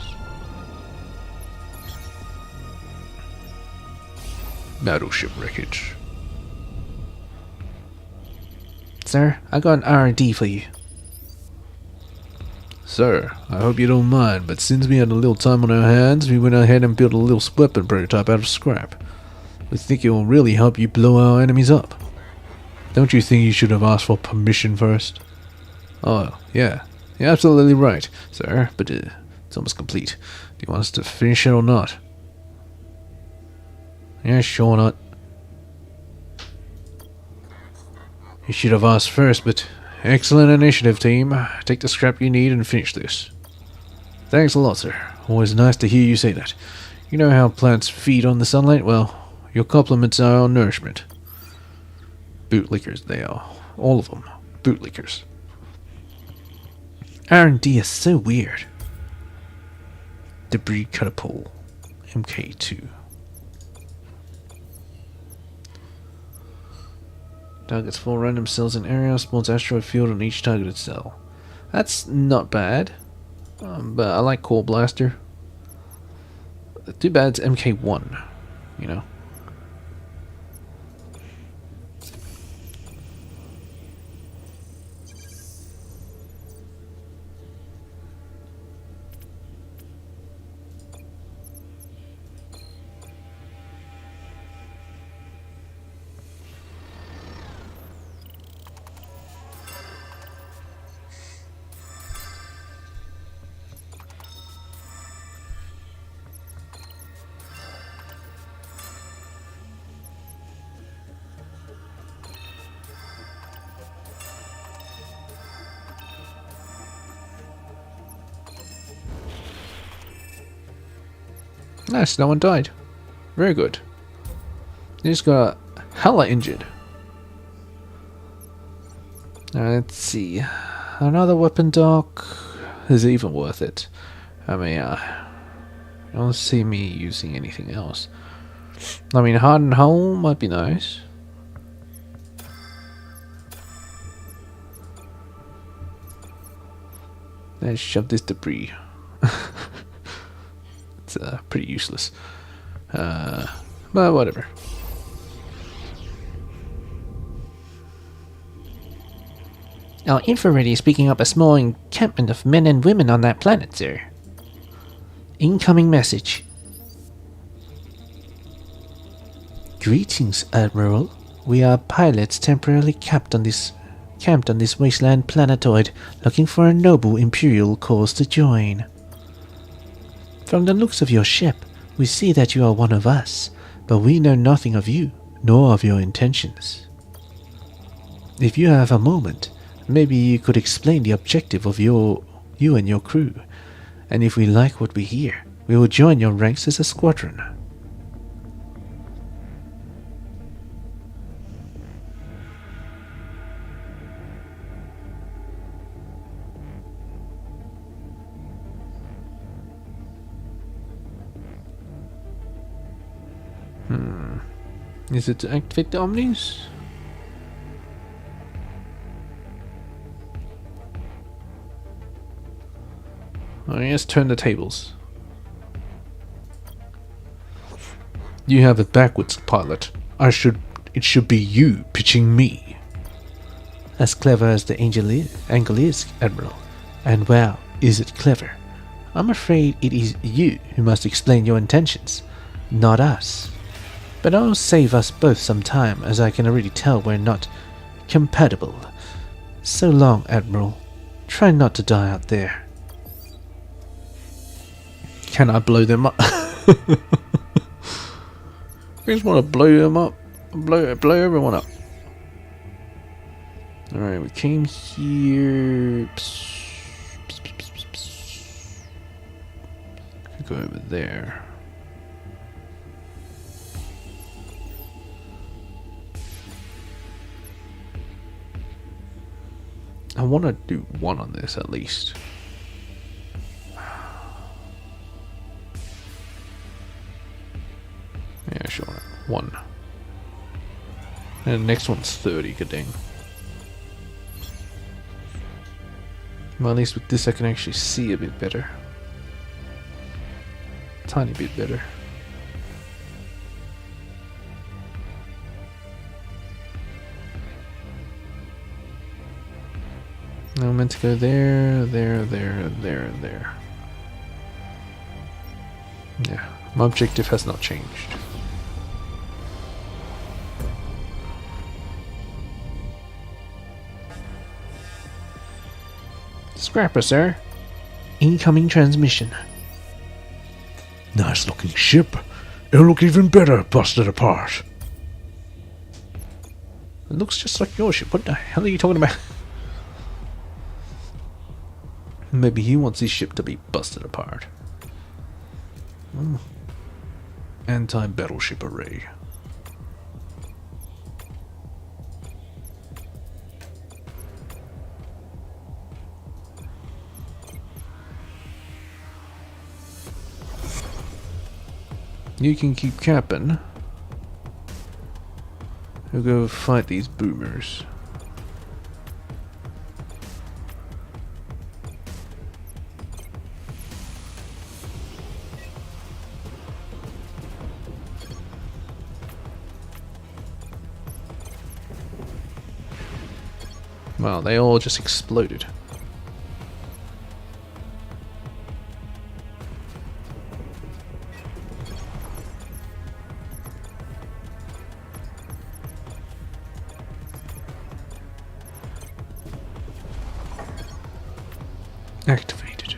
Battleship wreckage. Sir, I got an R&D for you. Sir, I hope you don't mind, but since we had a little time on our hands, we went ahead and built a little weapon prototype out of scrap. We think it will really help you blow our enemies up. Don't you think you should have asked for permission first? Oh, yeah. You're absolutely right, sir, but it's almost complete. Do you want us to finish it or not? Yeah, sure not. You should have asked first, but excellent initiative, team. Take the scrap you need and finish this. Thanks a lot, sir. Always nice to hear you say that. You know how plants feed on the sunlight? Well, your compliments are our nourishment. Bootlickers, they are. All of them. Bootlickers. R&D is so weird. Debris catapult. MK2. Targets 4 random cells in area, spawns asteroid field on each targeted cell. That's not bad, but I like Core Blaster. Too bad it's MK1, you know. Nice, no one died. Very good. He just got hella injured. Let's see. Another weapon dock. Is it even worth it? I mean, I don't see me using anything else. I mean, hardened hull might be nice. Let's shove this debris. It's pretty useless. But whatever. Our infrared is picking up a small encampment of men and women on that planet, sir. Incoming message. Greetings, Admiral. We are pilots temporarily camped on this wasteland planetoid, looking for a noble Imperial cause to join. From the looks of your ship, we see that you are one of us, but we know nothing of you, nor of your intentions. If you have a moment, maybe you could explain the objective of you and your crew, and if we like what we hear, we will join your ranks as a squadron. Is it to activate the Omnis? Oh, yes, turn the tables. You have it backwards, pilot. It should be you pitching me. As clever as the angle is, Admiral. And wow, is it clever. I'm afraid it is you who must explain your intentions, not us. But I'll save us both some time, as I can already tell we're not compatible. So long, Admiral. Try not to die out there. Can I blow them up? I just want to blow them up. Blow everyone up. Alright, we came here. Could go over there. I want to do one on this at least. Yeah, sure. One. And the next one's 30, good dang. Well, at least with this I can actually see a bit better. Tiny bit better. I'm meant to go there, there, there, there, and there. Yeah, my objective has not changed. Scrapper, sir. Incoming transmission. Nice looking ship. It'll look even better busted apart. It looks just like your ship. What the hell are you talking about? Maybe he wants his ship to be busted apart. Anti-battleship array. You can keep capping. We'll go fight these boomers. Well, they all just exploded. Activated.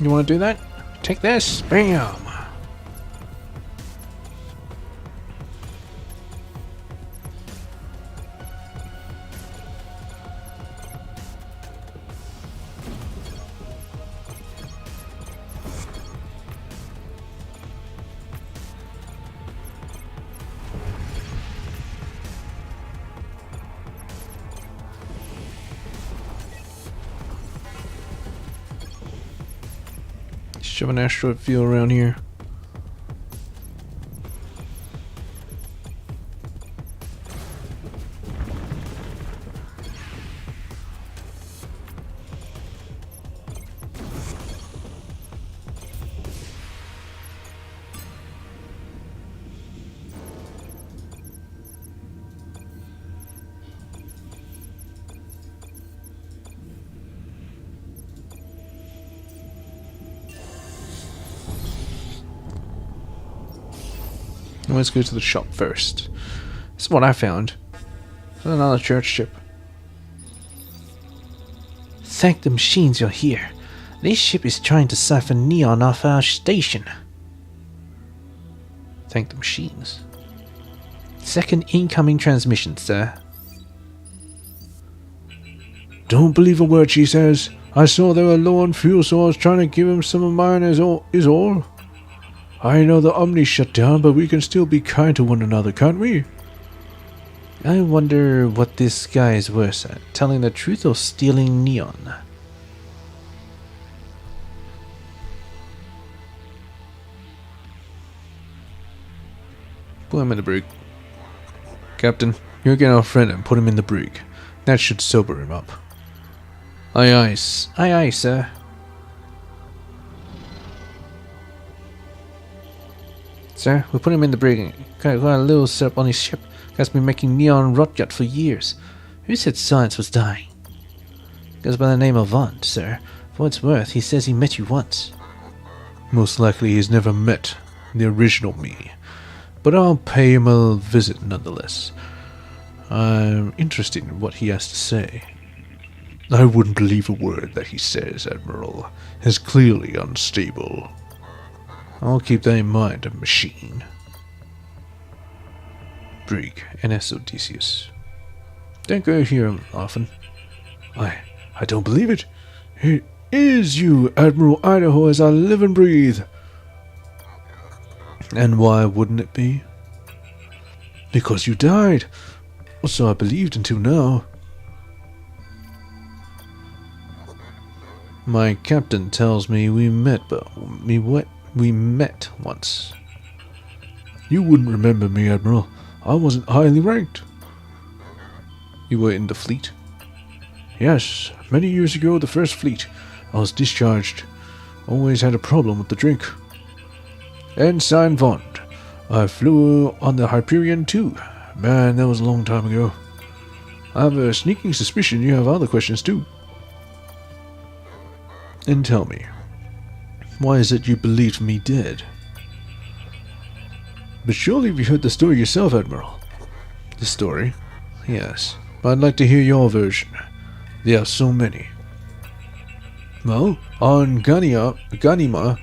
You want to do that? Take this. Bam. Shove an asteroid field around here. Let's go to the shop first. This is what I found. Another church ship. Thank the machines you're here. This ship is trying to siphon neon off our station. Thank the machines. Second incoming transmission, sir. Don't believe a word she says. I saw they were low on fuel, so I was trying to give him some of mine is all. I know the Omni shut down, but we can still be kind to one another, can't we? I wonder what this guy is worse at, telling the truth or stealing neon. Put him in the brig. Captain, you get our friend and put him in the brig. That should sober him up. Aye, aye. Aye, aye, sir. Sir, we put him in the brig. Got a little setup on his ship. Guy's been making neon rotgut for years. Who said science was dying? Goes by the name of Vaughn, sir. For what it's worth, he says he met you once. Most likely he's never met the original me. But I'll pay him a visit nonetheless. I'm interested in what he has to say. I wouldn't believe a word that he says, Admiral. He's clearly unstable. I'll keep that in mind, machine. Brig, NS Odysseus. Don't go here often. I don't believe it. It is you, Admiral Idaho, as I live and breathe. And why wouldn't it be? Because you died. Or so I believed until now. My captain tells me we met once. You wouldn't remember me, Admiral. I wasn't highly ranked. You were in the fleet? Yes, many years ago, the first fleet. I was discharged. Always had a problem with the drink. Ensign Vaughn. I flew on the Hyperion too. Man, that was a long time ago. I have a sneaking suspicion you have other questions too. And tell me, why is it you believed me dead? But surely you heard the story yourself, Admiral. The story? Yes, but I'd like to hear your version. There are so many. Well, on Ganima,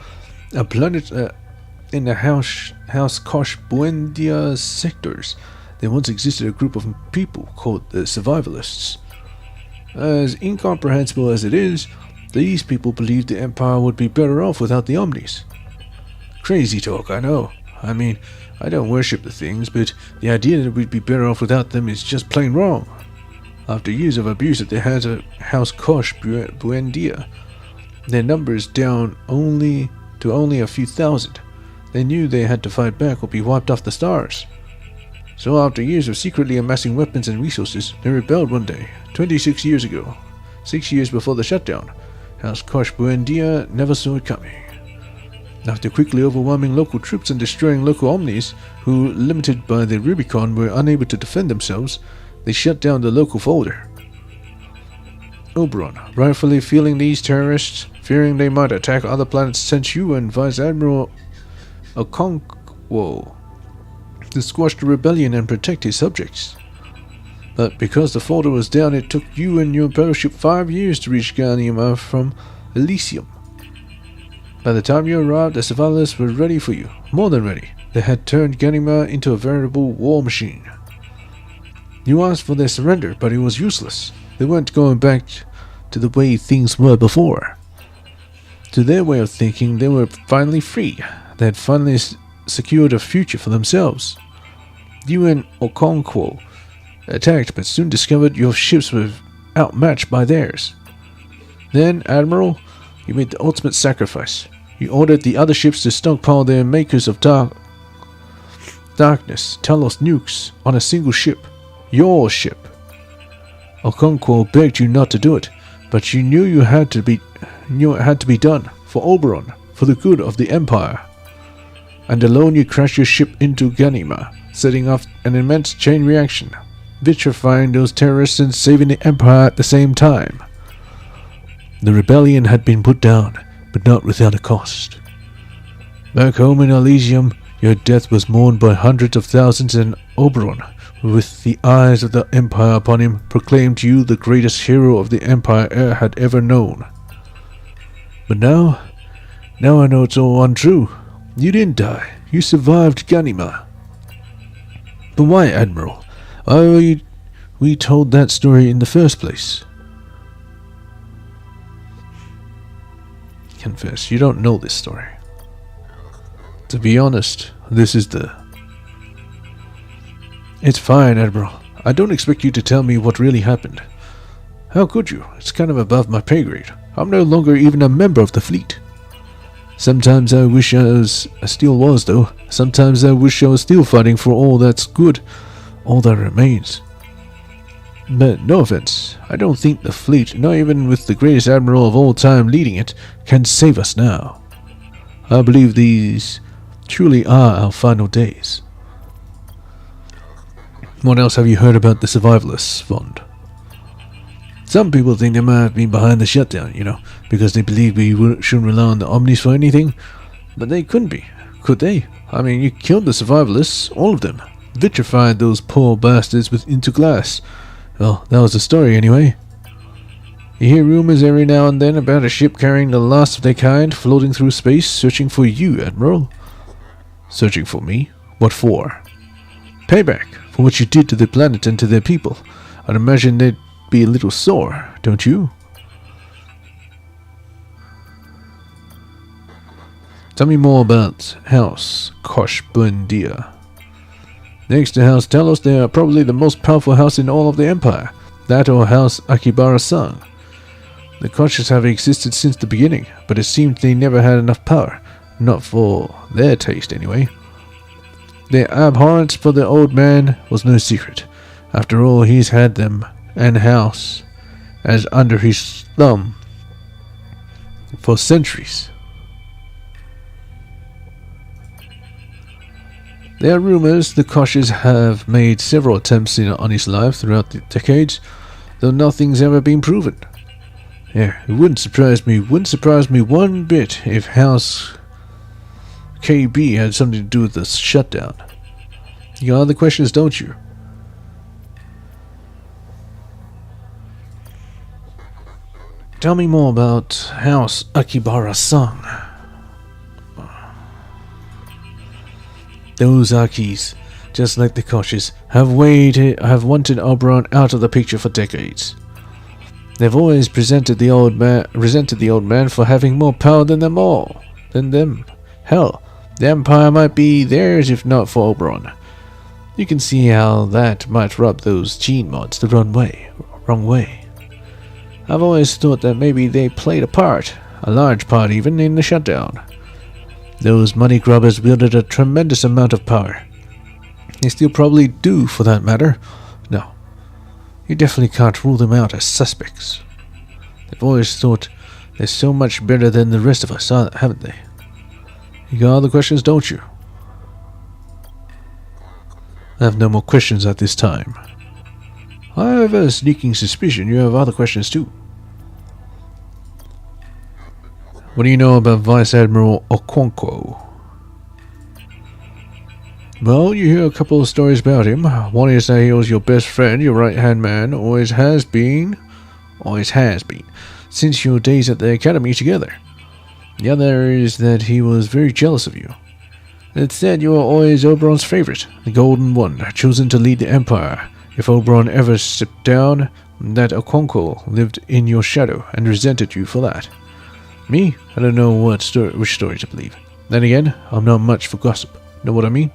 a planet in the House Kosh Buendia sectors, there once existed a group of people called the Survivalists. As incomprehensible as it is, these people believed the Empire would be better off without the Omnis. Crazy talk, I know. I mean, I don't worship the things, but the idea that we'd be better off without them is just plain wrong. After years of abuse at the hands of House Kosh Buendia, their numbers down to only a few thousand, they knew they had to fight back or be wiped off the stars. So after years of secretly amassing weapons and resources, they rebelled one day, 26 years ago, 6 years before the shutdown. House Kosh Buendia never saw it coming. After quickly overwhelming local troops and destroying local Omnis, who, limited by the Rubicon, were unable to defend themselves, they shut down the local folder. Oberon, rightfully feeling these terrorists, fearing they might attack other planets, sent you and Vice Admiral Okonkwo to squash the rebellion and protect his subjects. But because the folder was down, it took you and your battleship 5 years to reach Ganima from Elysium. By the time you arrived, the Survivalists were ready for you, more than ready. They had turned Ganima into a veritable war machine. You asked for their surrender, but it was useless. They weren't going back to the way things were before. To their way of thinking, they were finally free. They had finally secured a future for themselves. You and Okonkwo attacked, but soon discovered your ships were outmatched by theirs. Then, Admiral, you made the ultimate sacrifice. You ordered the other ships to stockpile their makers of darkness, Talos nukes, on a single ship. Your ship. Okonkwo begged you not to do it, but you knew it had to be done, for Oberon, for the good of the Empire. And alone you crashed your ship into Ganima, setting off an immense chain reaction, vitrifying those terrorists and saving the Empire at the same time. The rebellion had been put down, but not without a cost. Back home in Elysium, your death was mourned by hundreds of thousands, and Oberon, with the eyes of the Empire upon him, proclaimed you the greatest hero of the Empire had ever known. But now I know it's all untrue. You didn't die. You survived Ganima. But why, Admiral? Why were we told that story in the first place? Confess, you don't know this story. To be honest, this is the... It's fine, Admiral. I don't expect you to tell me what really happened. How could you? It's kind of above my pay grade. I'm no longer even a member of the fleet. Sometimes I wish I still was, though. Sometimes I wish I was still fighting for all that's good, all that remains. But no offense, I don't think the fleet, not even with the greatest admiral of all time leading it, can save us now. I believe these truly are our final days. What else have you heard about the Survivalists Fund? Some people think they might have been behind the shutdown, because they believe we shouldn't rely on the Omnis for anything. But they couldn't be, could they? I mean, you killed the Survivalists, all of them. Vitrified those poor bastards into glass. Well, that was the story anyway. You hear rumors every now and then about a ship carrying the last of their kind floating through space, searching for you, Admiral. Searching for me? What for? Payback for what you did to the planet and to their people. I'd imagine they'd be a little sore, don't you? Tell me more about House Kosh Buendia. Next to House Talos, they are probably the most powerful house in all of the Empire. That or House Akibara-san. The Koshes have existed since the beginning, but it seemed they never had enough power. Not for their taste, anyway. Their abhorrence for the old man was no secret. After all, he's had them and House as under his thumb for centuries. There are rumors the Koshes have made several attempts on his life throughout the decades, though nothing's ever been proven. Yeah, it wouldn't surprise me one bit if House KB had something to do with the shutdown. You got other questions, don't you? Tell me more about House Akibara-san. Those Akis, just like the Koshis, have wanted Oberon out of the picture for decades. They've always resented the old man for having more power than them. Hell, the Empire might be theirs if not for Oberon. You can see how that might rub those gene mods the wrong way. I've always thought that maybe they played a large part even, in the shutdown. Those money grubbers wielded a tremendous amount of power. They still probably do, for that matter. No, you definitely can't rule them out as suspects. They've always thought they're so much better than the rest of us, haven't they? You got all the questions, don't you? I have no more questions at this time. I have a sneaking suspicion you have other questions too. What do you know about Vice Admiral Okonkwo? Well, you hear a couple of stories about him. One is that he was your best friend, your right-hand man, always has been, since your days at the academy together. The other is that he was very jealous of you. It said you were always Oberon's favorite, the Golden One, chosen to lead the Empire. If Oberon ever stepped down, that Okonkwo lived in your shadow and resented you for that. Me? I don't know which story to believe. Then again, I'm not much for gossip. Know what I mean?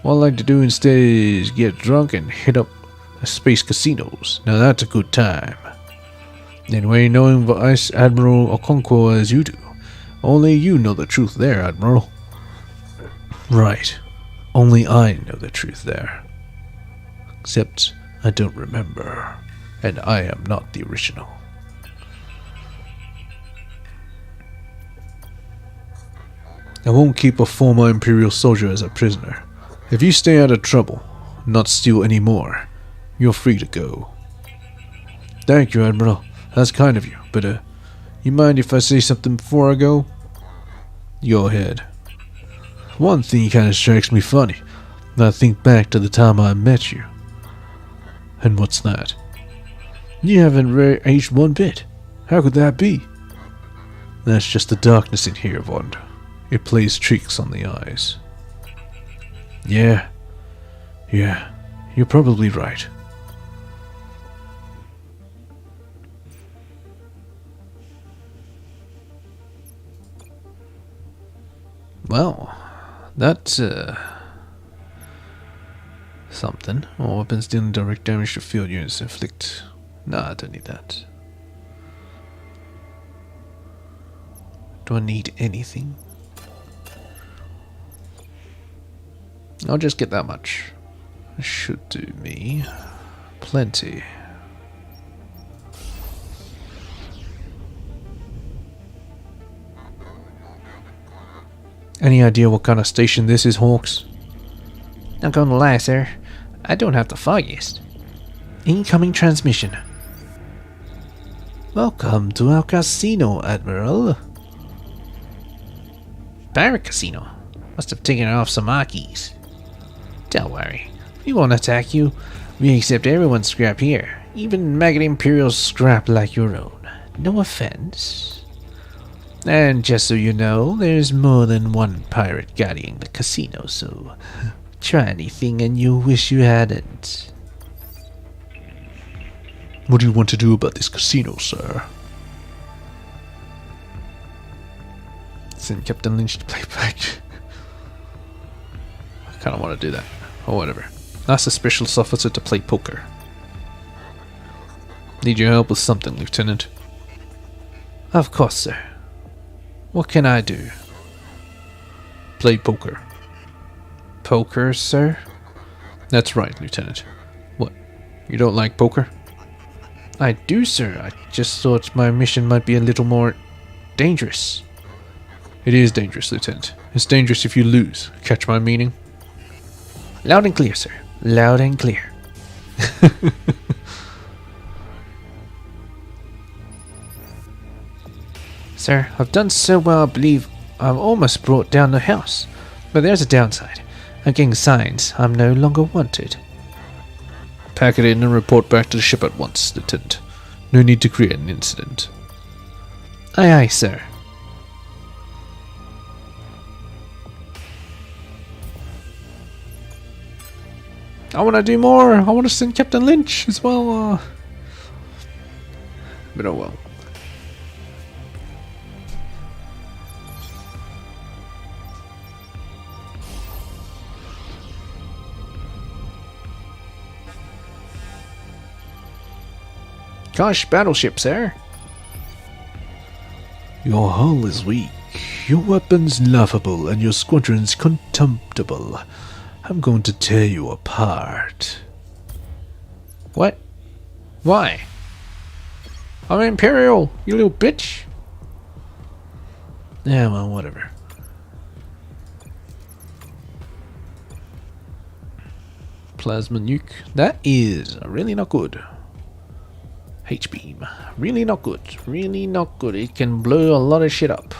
What I like to do instead is get drunk and hit up space casinos. Now that's a good time. Anyway, knowing Vice Admiral Okonkwo as you do, only you know the truth there, Admiral. Right. Only I know the truth there. Except I don't remember, and I am not the original. I won't keep a former Imperial soldier as a prisoner. If you stay out of trouble, not steal any more, you're free to go. Thank you, Admiral. That's kind of you, but you mind if I say something before I go? Go ahead. One thing kind of strikes me funny. I think back to the time I met you. And what's that? You haven't aged one bit. How could that be? That's just the darkness in here, Vond. It plays tricks on the eyes. Yeah, you're probably right. Well, that's something. All weapons dealing direct damage to field units inflict. Nah, I don't need that. Do I need anything? I'll just get that much. It should do me plenty. Any idea what kind of station this is, Hawks? Not gonna lie, sir. I don't have the foggiest. Incoming transmission. Welcome to our casino, Admiral. Pirate casino. Must have taken off some Akis. Don't worry. We won't attack you. We accept everyone's scrap here. Even maggot Imperial scrap like your own. No offense. And just so you know, there's more than one pirate guarding the casino, so try anything and you wish you hadn't. What do you want to do about this casino, sir? Send Captain Lynch to play back. I kind of want to do that. Or whatever. Ask a specialist officer to play poker. Need your help with something, Lieutenant. Of course, sir. What can I do? Play poker. Poker, sir? That's right, Lieutenant. What? You don't like poker? I do, sir. I just thought my mission might be a little more dangerous. It is dangerous, Lieutenant. It's dangerous if you lose. Catch my meaning? Loud and clear, sir. Loud and clear. Sir, I've done so well I believe I've almost brought down the house. But there's a downside. I'm getting signs I'm no longer wanted. Pack it in and report back to the ship at once, Lieutenant. No need to create an incident. Aye, aye, sir. I want to do more. I want to send Captain Lynch as well. But oh well. Gosh, battleship, sir. Your hull is weak, your weapons laughable, and your squadrons contemptible. I'm going to tear you apart. What? Why? I'm Imperial, you little bitch. Yeah, well, whatever. Plasma nuke. That is really not good. H-beam. Really not good. Really not good. It can blow a lot of shit up.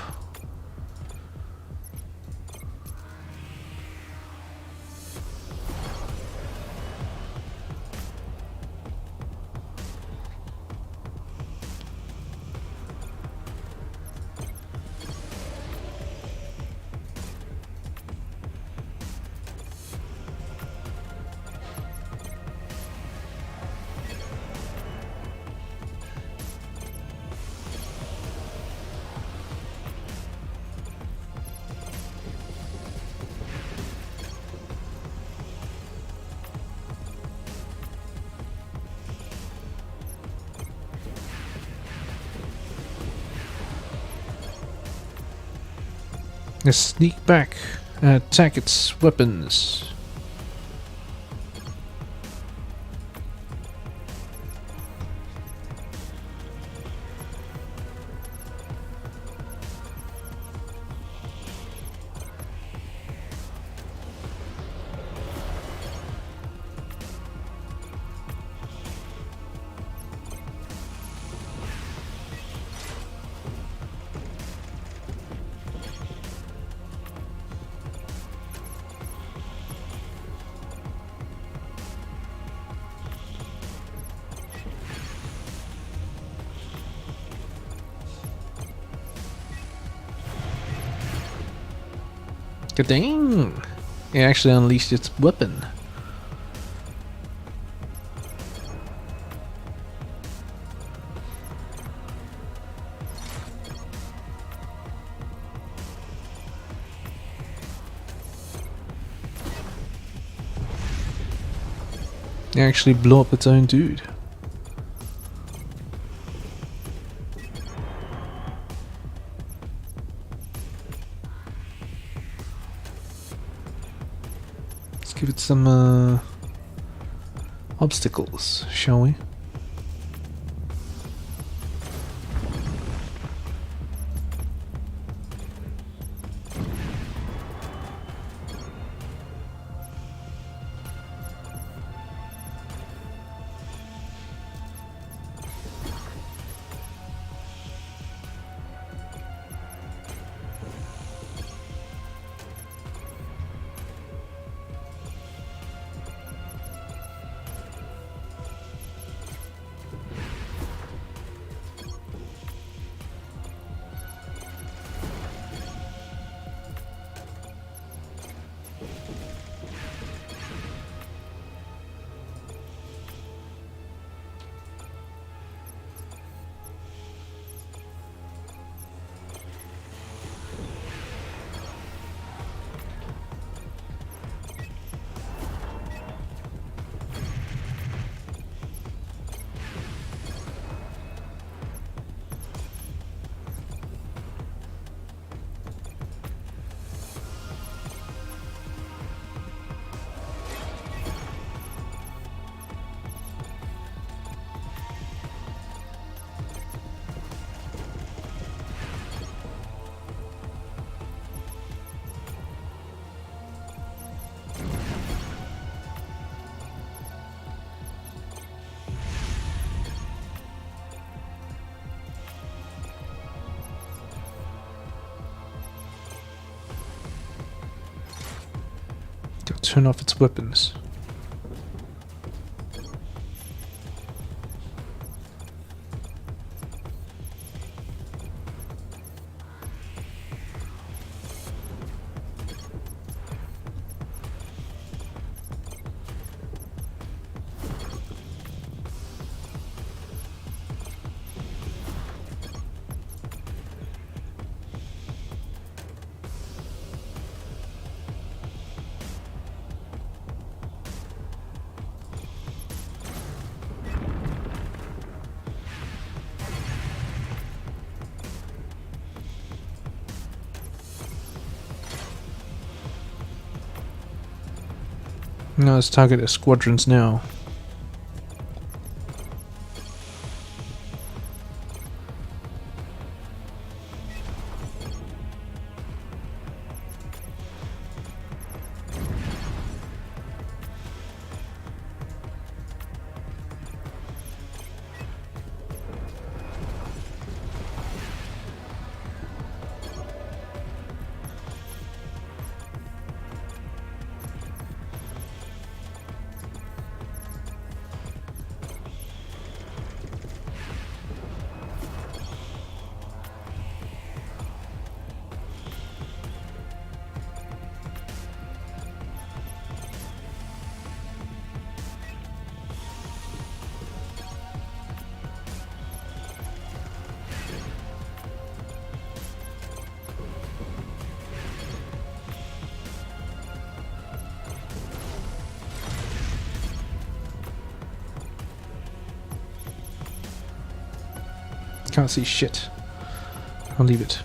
Let's sneak back and attack its weapons. Dang! It actually unleashed its weapon. It actually blew up its own dude. Give it some obstacles, shall we? Turn off its weapons. Now let's target the squadrons now. Can't see shit. I'll leave it.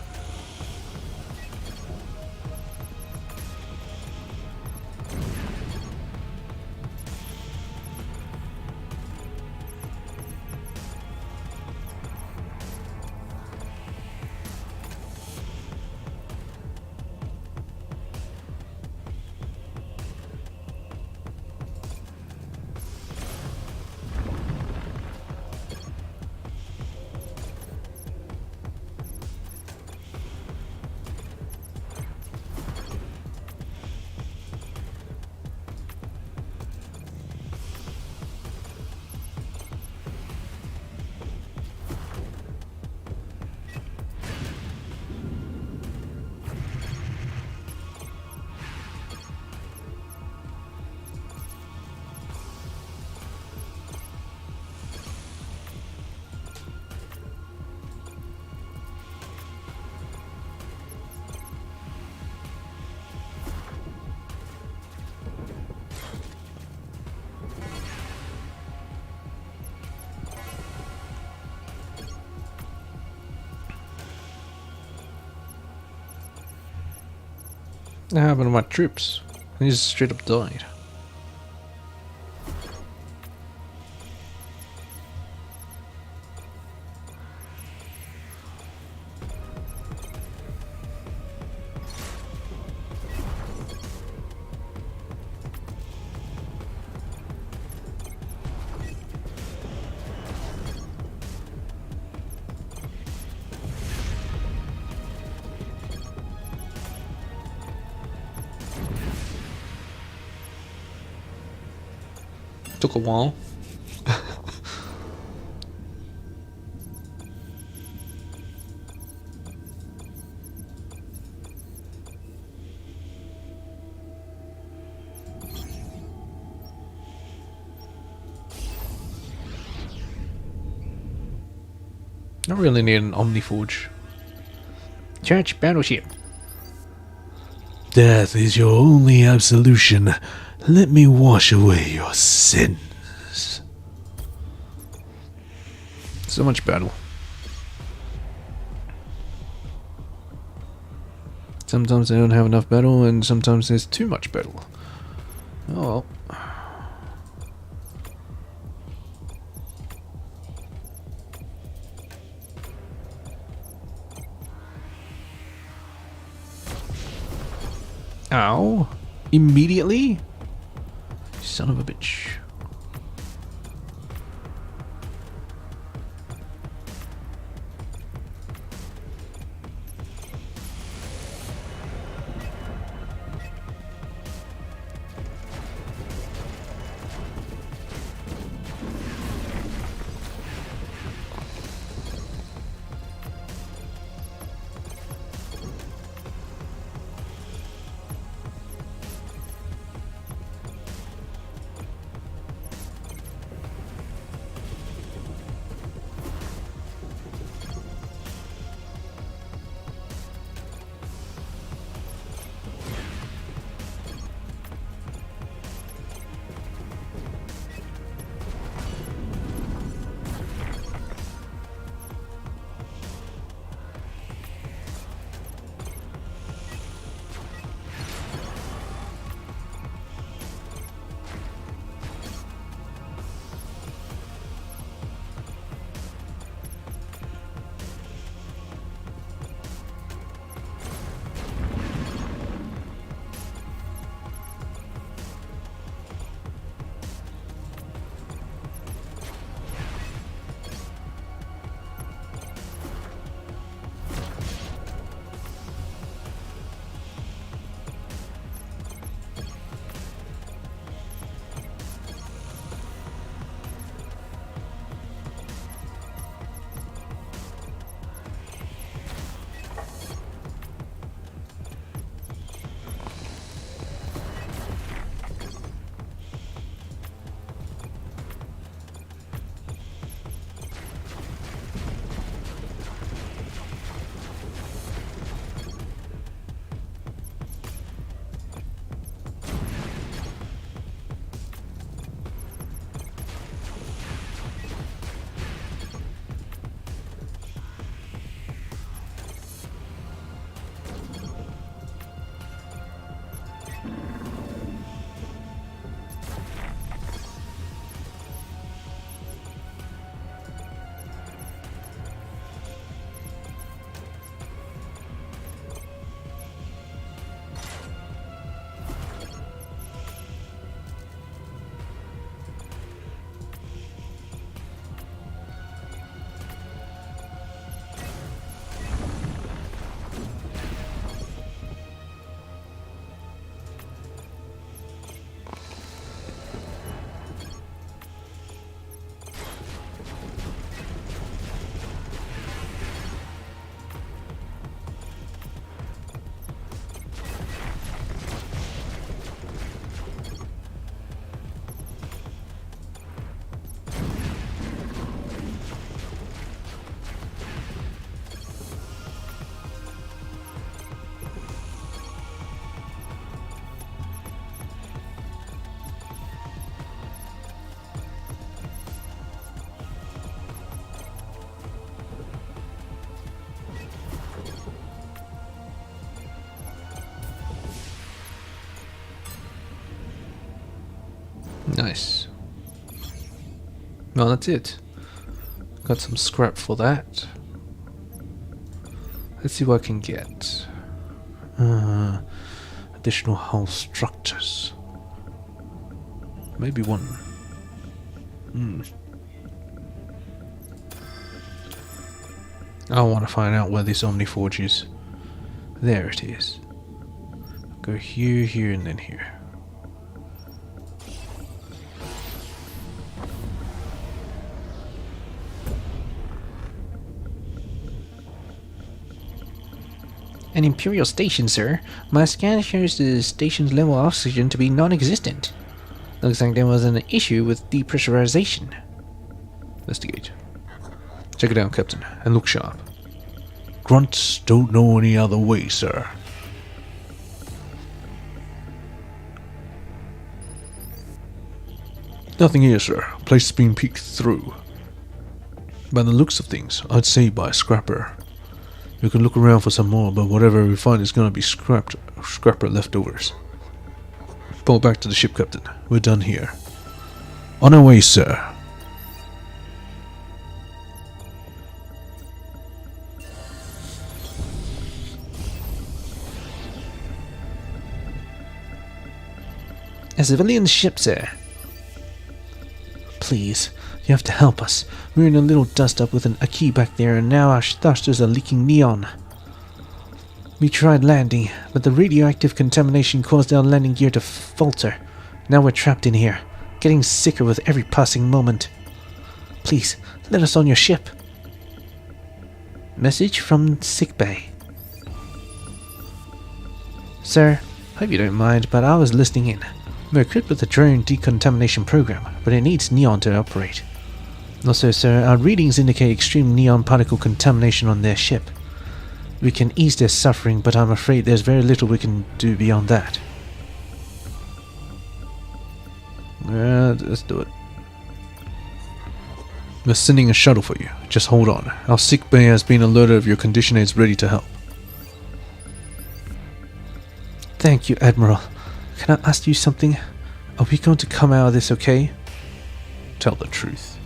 What happened to my troops? They just straight up died. Took a while. I really need an Omniforge. Church battleship. Death is your only absolution. Let me wash away your sins. So much battle. Sometimes I don't have enough battle, and sometimes there's too much battle. Oh well. Ow. Immediately? Son of a bitch. Nice. Well, that's it. Got some scrap for that. Let's see what I can get. Additional hull structures. Maybe one. I want to find out where this Omniforge is. There it is. Go here, here, and then here. An Imperial station, sir. My scan shows the station's level of oxygen to be non-existent. Looks like there was an issue with depressurization. Investigate. Check it out, Captain, and look sharp. Grunts don't know any other way, sir. Nothing here, sir. Place has been peeked through. By the looks of things, I'd say by a scrapper. We can look around for some more, but whatever we find is gonna be scrapper leftovers. Pull back to the ship, Captain. We're done here. On our way, sir. A civilian ship, sir. Please, you have to help us. We're in a little dust-up with a key back there, and now our thrusters are leaking neon. We tried landing, but the radioactive contamination caused our landing gear to falter. Now we're trapped in here, getting sicker with every passing moment. Please, let us on your ship. Message from sickbay. Sir, hope you don't mind, but I was listening in. We're equipped with a drone decontamination program, but it needs neon to operate. Also, sir, our readings indicate extreme neon particle contamination on their ship. We can ease their suffering, but I'm afraid there's very little we can do beyond that. Let's do it. We're sending a shuttle for you. Just hold on. Our sick bay has been alerted of your condition and is ready to help. Thank you, Admiral. Can I ask you something? Are we going to come out of this okay? Tell the truth.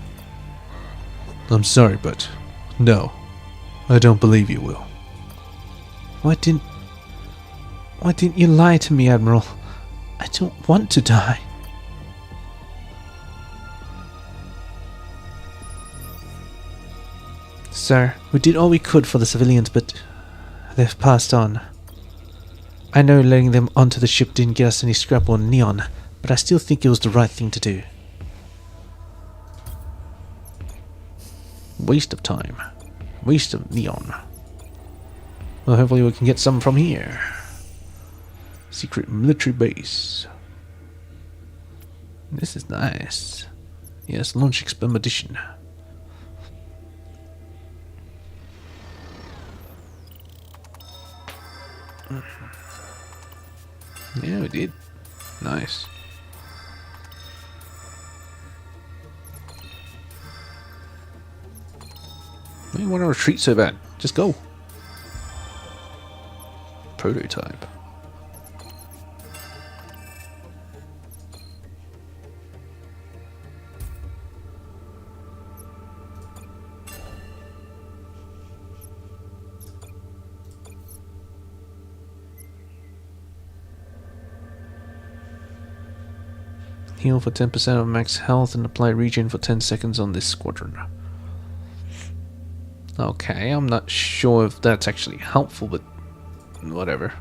I'm sorry, but no. I don't believe you will. Why didn't you lie to me, Admiral? I don't want to die. Sir, we did all we could for the civilians, but they've passed on. I know letting them onto the ship didn't get us any scrap or neon, but I still think it was the right thing to do. Waste of time. Waste of neon. Well, hopefully we can get some from here. Secret military base. This is nice. Yes, launch expedition. Yeah, we did. Nice. Why do you want to retreat so bad? Just go. Prototype. Heal for 10% of max health and apply regen for 10 seconds on this squadron. Okay, I'm not sure if that's actually helpful, but whatever.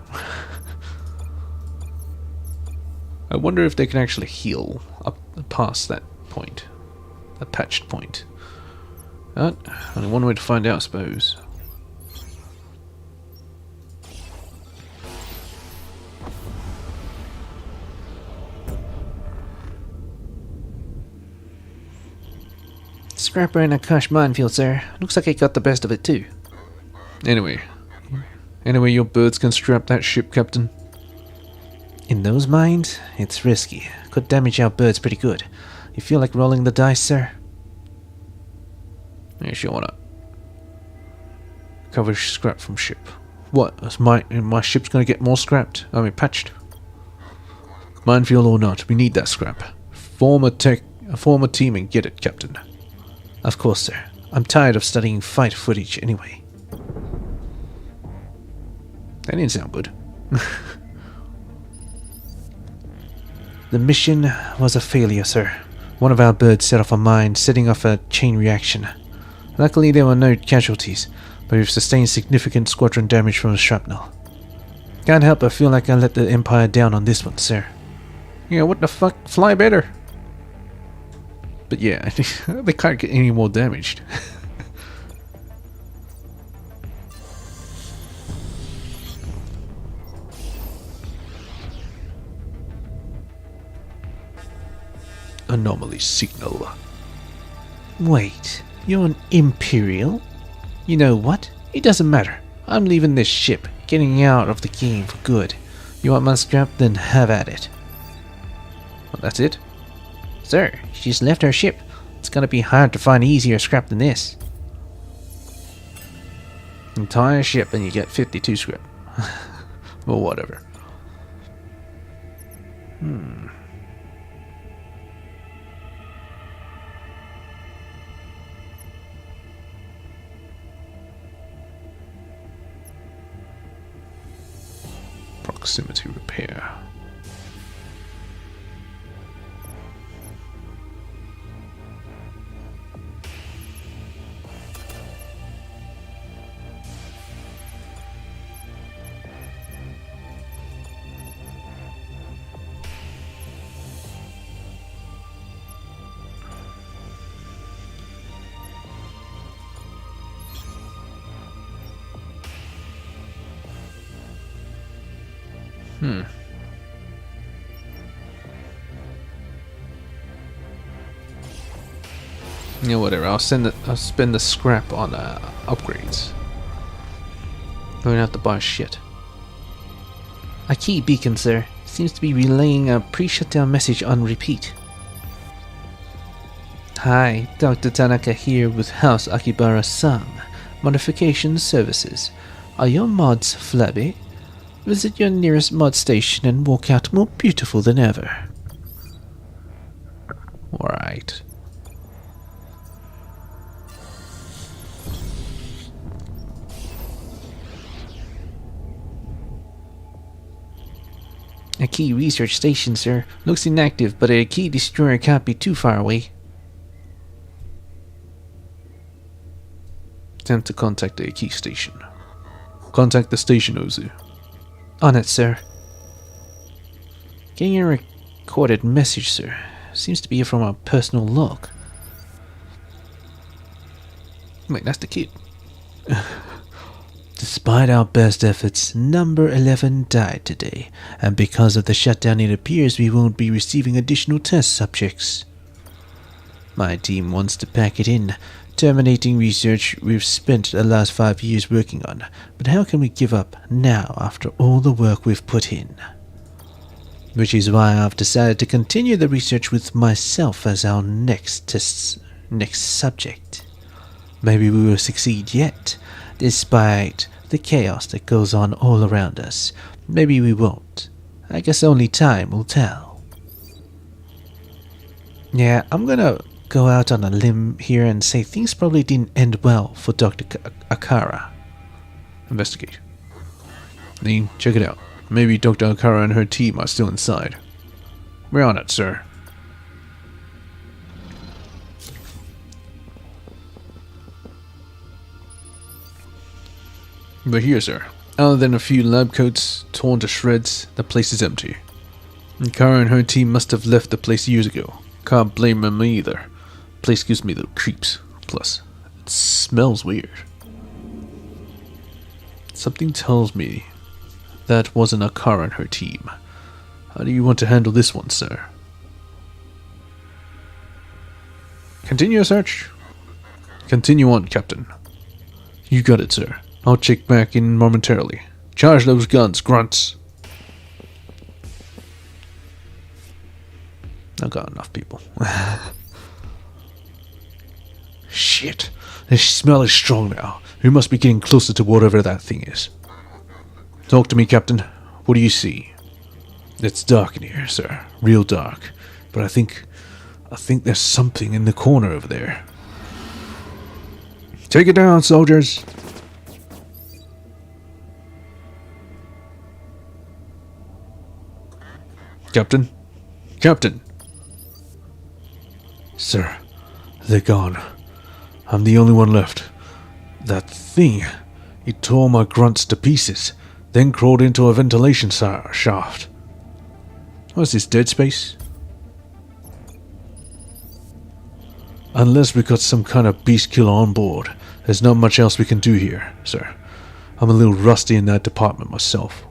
I wonder if they can actually heal up past that point. That patched point. Only one way to find out, I suppose. Scrapper in Akash minefield, sir. Looks like it got the best of it too. Anyway, your birds can strap that ship, Captain. In those mines, it's risky. Could damage our birds pretty good. You feel like rolling the dice, sir? Yeah, sure, why not? Cover scrap from ship. What? Is my ship's gonna get more scrapped? I mean, patched. Minefield or not, we need that scrap. Form a team and get it, Captain. Of course, sir. I'm tired of studying fight footage anyway. That didn't sound good. The mission was a failure, sir. One of our birds set off a mine, setting off a chain reaction. Luckily, there were no casualties, but we've sustained significant squadron damage from the shrapnel. Can't help but feel like I let the Empire down on this one, sir. Yeah, what the fuck? Fly better. But yeah, they can't get any more damaged. Anomaly signal. Wait, you're an Imperial? You know what? It doesn't matter. I'm leaving this ship, getting out of the game for good. You want my scrap? Then have at it. Well, that's it? Sir, she's left her ship. It's gonna be hard to find easier scrap than this. Entire ship and you get 52 scrap. Well, whatever. Proximity repair. Yeah, whatever. I'll spend the scrap on upgrades. I don't have to buy shit. A key beacon, sir. Seems to be relaying a pre-shutdown message on repeat. Hi, Dr. Tanaka here with House Akibara-san. Modification Services. Are your mods flabby? Visit your nearest mod station and walk out more beautiful than ever. Alright. A key research station, sir. Looks inactive, but a key destroyer can't be too far away. Attempt to contact a key station. Contact the station, Ozu. On it, sir. Getting a recorded message, sir. Seems to be from a personal log. Wait, that's the kid. Despite our best efforts, number 11 died today, and because of the shutdown it appears we won't be receiving additional test subjects. My team wants to pack it in, terminating research we've spent the last 5 years working on, but how can we give up now after all the work we've put in? Which is why I've decided to continue the research with myself as our next subject. Maybe we will succeed yet, despite the chaos that goes on all around us. Maybe we won't. I guess only time will tell. Yeah, I'm gonna go out on a limb here and say things probably didn't end well for Dr. Akara. Investigate. Lean, check it out. Maybe Dr. Akara and her team are still inside. We're on it, sir. But here, sir. Other than a few lab coats torn to shreds, the place is empty. Akara and her team must have left the place years ago. Can't blame them either. Place gives me the creeps. Plus, it smells weird. Something tells me that wasn't Akara and her team. How do you want to handle this one, sir? Continue your search. Continue on, Captain. You got it, sir. I'll check back in momentarily. Charge those guns, grunts. I've got enough people. Shit. The smell is strong now. We must be getting closer to whatever that thing is. Talk to me, Captain. What do you see? It's dark in here, sir. Real dark. But I think I think there's something in the corner over there. Take it down, soldiers! Captain? Captain! Sir, they're gone. I'm the only one left. That thing, it tore my grunts to pieces, then crawled into a ventilation shaft. Was this Dead Space? Unless we got some kind of beast killer on board, there's not much else we can do here, sir. I'm a little rusty in that department myself.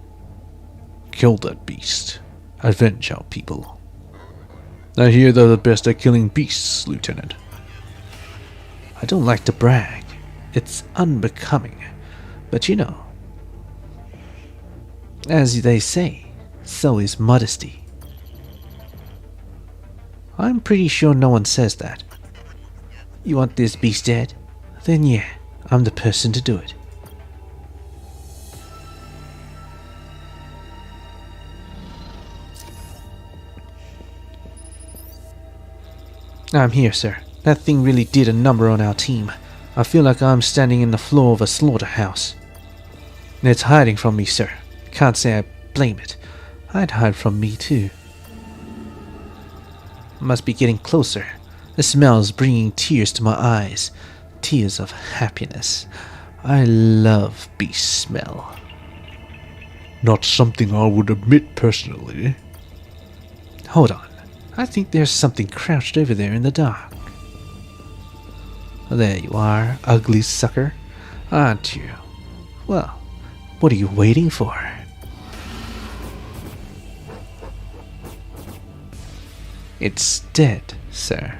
Kill that beast. Avenge our people. I hear they're the best at killing beasts, Lieutenant. I don't like to brag. It's unbecoming. But you know, as they say, so is modesty. I'm pretty sure no one says that. You want this beast dead? Then yeah, I'm the person to do it. I'm here, sir. That thing really did a number on our team. I feel like I'm standing in the floor of a slaughterhouse. It's hiding from me, sir. Can't say I blame it. I'd hide from me too. Must be getting closer. The smell's bringing tears to my eyes. Tears of happiness. I love beast smell. Not something I would admit personally. Hold on. I think there's something crouched over there in the dark. There you are, ugly sucker. Aren't you? Well, what are you waiting for? It's dead, sir.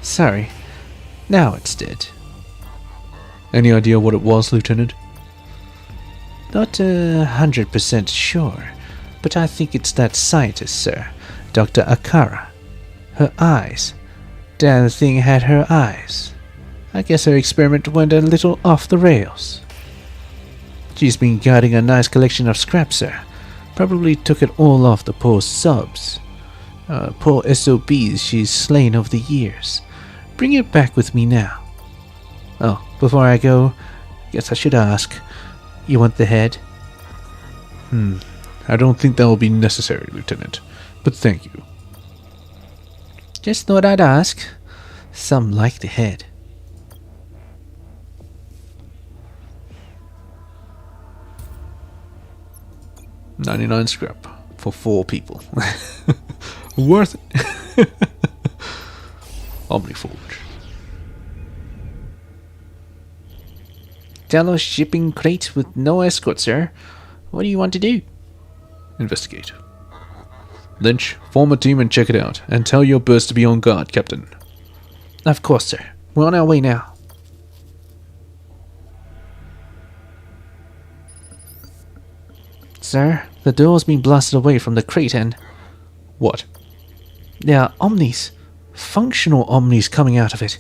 Sorry. Now it's dead. Any idea what it was, Lieutenant? Not 100% sure, but I think it's that scientist, sir. Dr. Akara. Her eyes. Damn thing had her eyes. I guess her experiment went a little off the rails. She's been guarding a nice collection of scraps, sir. Probably took it all off the poor subs. Poor SOBs she's slain over the years. Bring it back with me now. Oh, before I go, guess I should ask. You want the head? I don't think that will be necessary, Lieutenant. But thank you. Just thought I'd ask. Some like the head. $99 scrap for 4 people. Worth it. Omniforge. Talos shipping crate with no escort, sir. What do you want to do? Investigate. Lynch, form a team and check it out. And tell your birds to be on guard, Captain. Of course, sir. We're on our way now. Sir, the door's been blasted away from the crate and... What? There are omnis. Functional omnis coming out of it.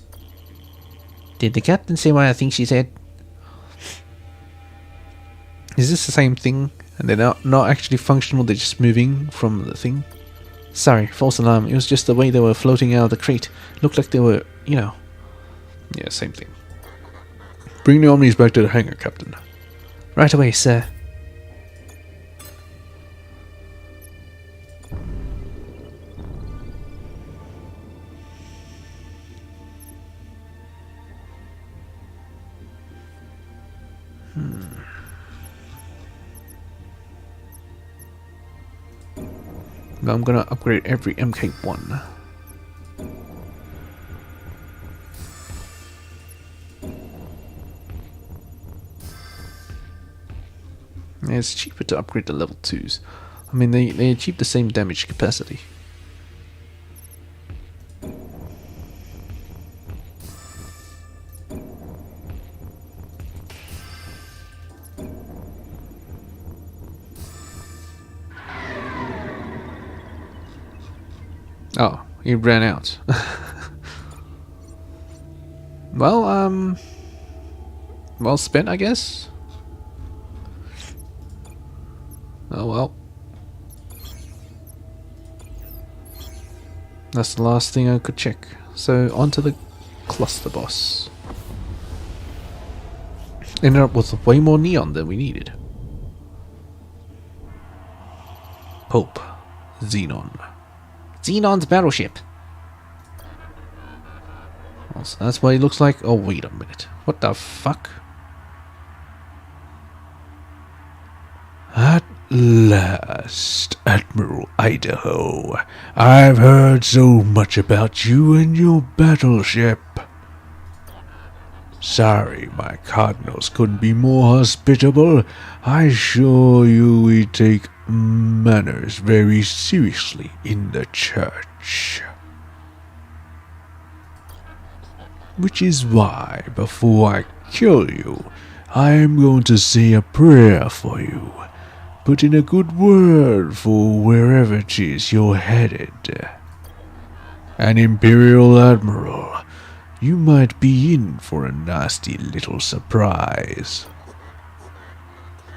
Did the captain say what I think she said? Is this the same thing? And they're not actually functional, they're just moving from the thing? Sorry, false alarm. It was just the way they were floating out of the crate. Looked like they were, you know. Yeah, same thing. Bring the omnis back to the hangar, Captain. Right away, sir. Now I'm gonna upgrade every MK1. Yeah, it's cheaper to upgrade the level 2s. I mean, they achieve the same damage capacity. Oh, he ran out. Well, well spent, I guess. Oh well. That's the last thing I could check. So on to the cluster boss. Ended up with way more neon than we needed. Pope. Xenon. Xenon's battleship. Oh, so that's what he looks like. Oh, wait a minute. What the fuck? At last, Admiral Idaho. I've heard so much about you and your battleship. Sorry, my cardinals couldn't be more hospitable. I assure you we take manners very seriously in the church. Which is why, before I kill you, I am going to say a prayer for you. Put in a good word for wherever it is you're headed. An Imperial Admiral, you might be in for a nasty little surprise.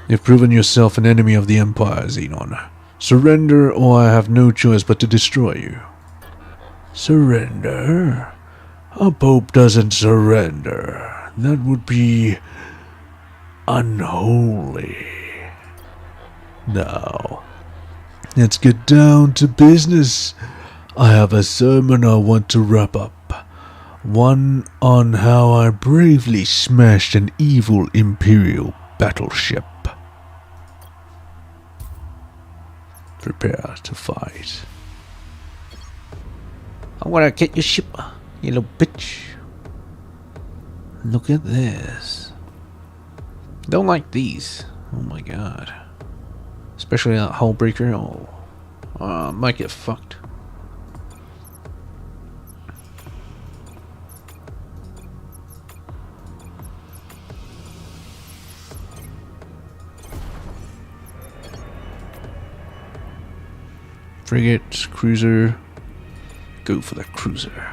You've proven yourself an enemy of the Empire, Xenon. Surrender, or I have no choice but to destroy you. Surrender? A pope doesn't surrender. That would be unholy. Now, let's get down to business. I have a sermon I want to wrap up. One on how I bravely smashed an evil Imperial battleship. Prepare to fight. I wanna get your ship, you little bitch. Look at this. Don't like these. Oh my god. Especially that hull breaker. Oh, might get fucked. Frigate, cruiser. Go for the cruiser.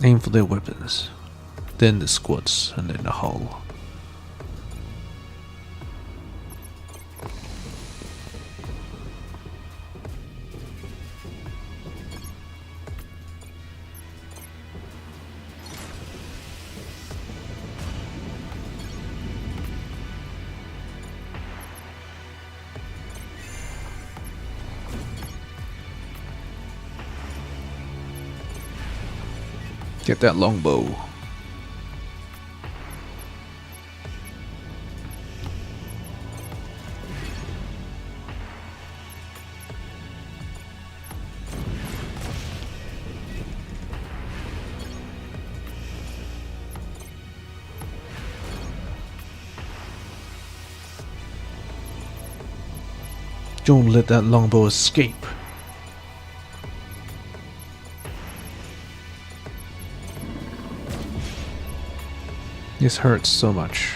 Aim for their weapons, then the squads, and then the hull. Get that longbow. Don't let that longbow escape. This hurts so much.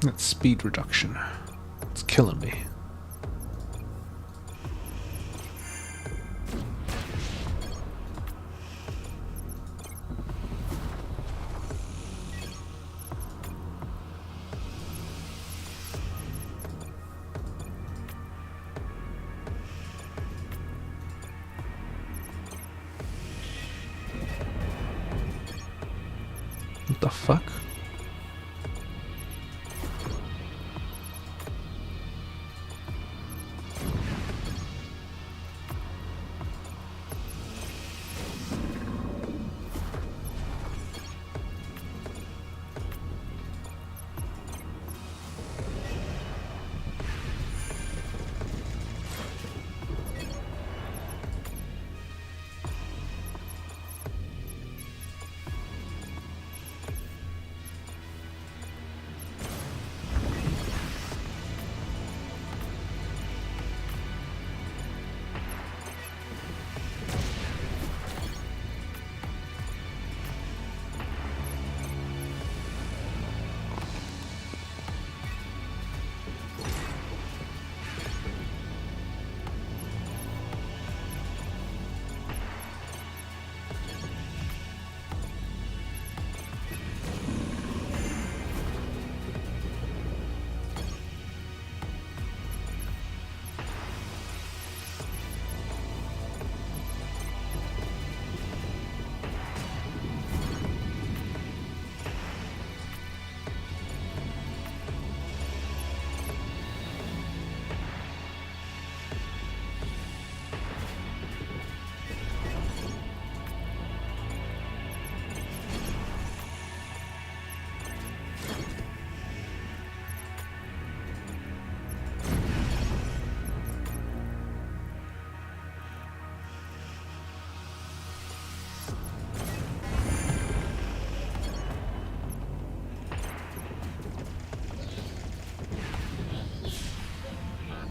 That speed reduction. It's killing me. What the fuck?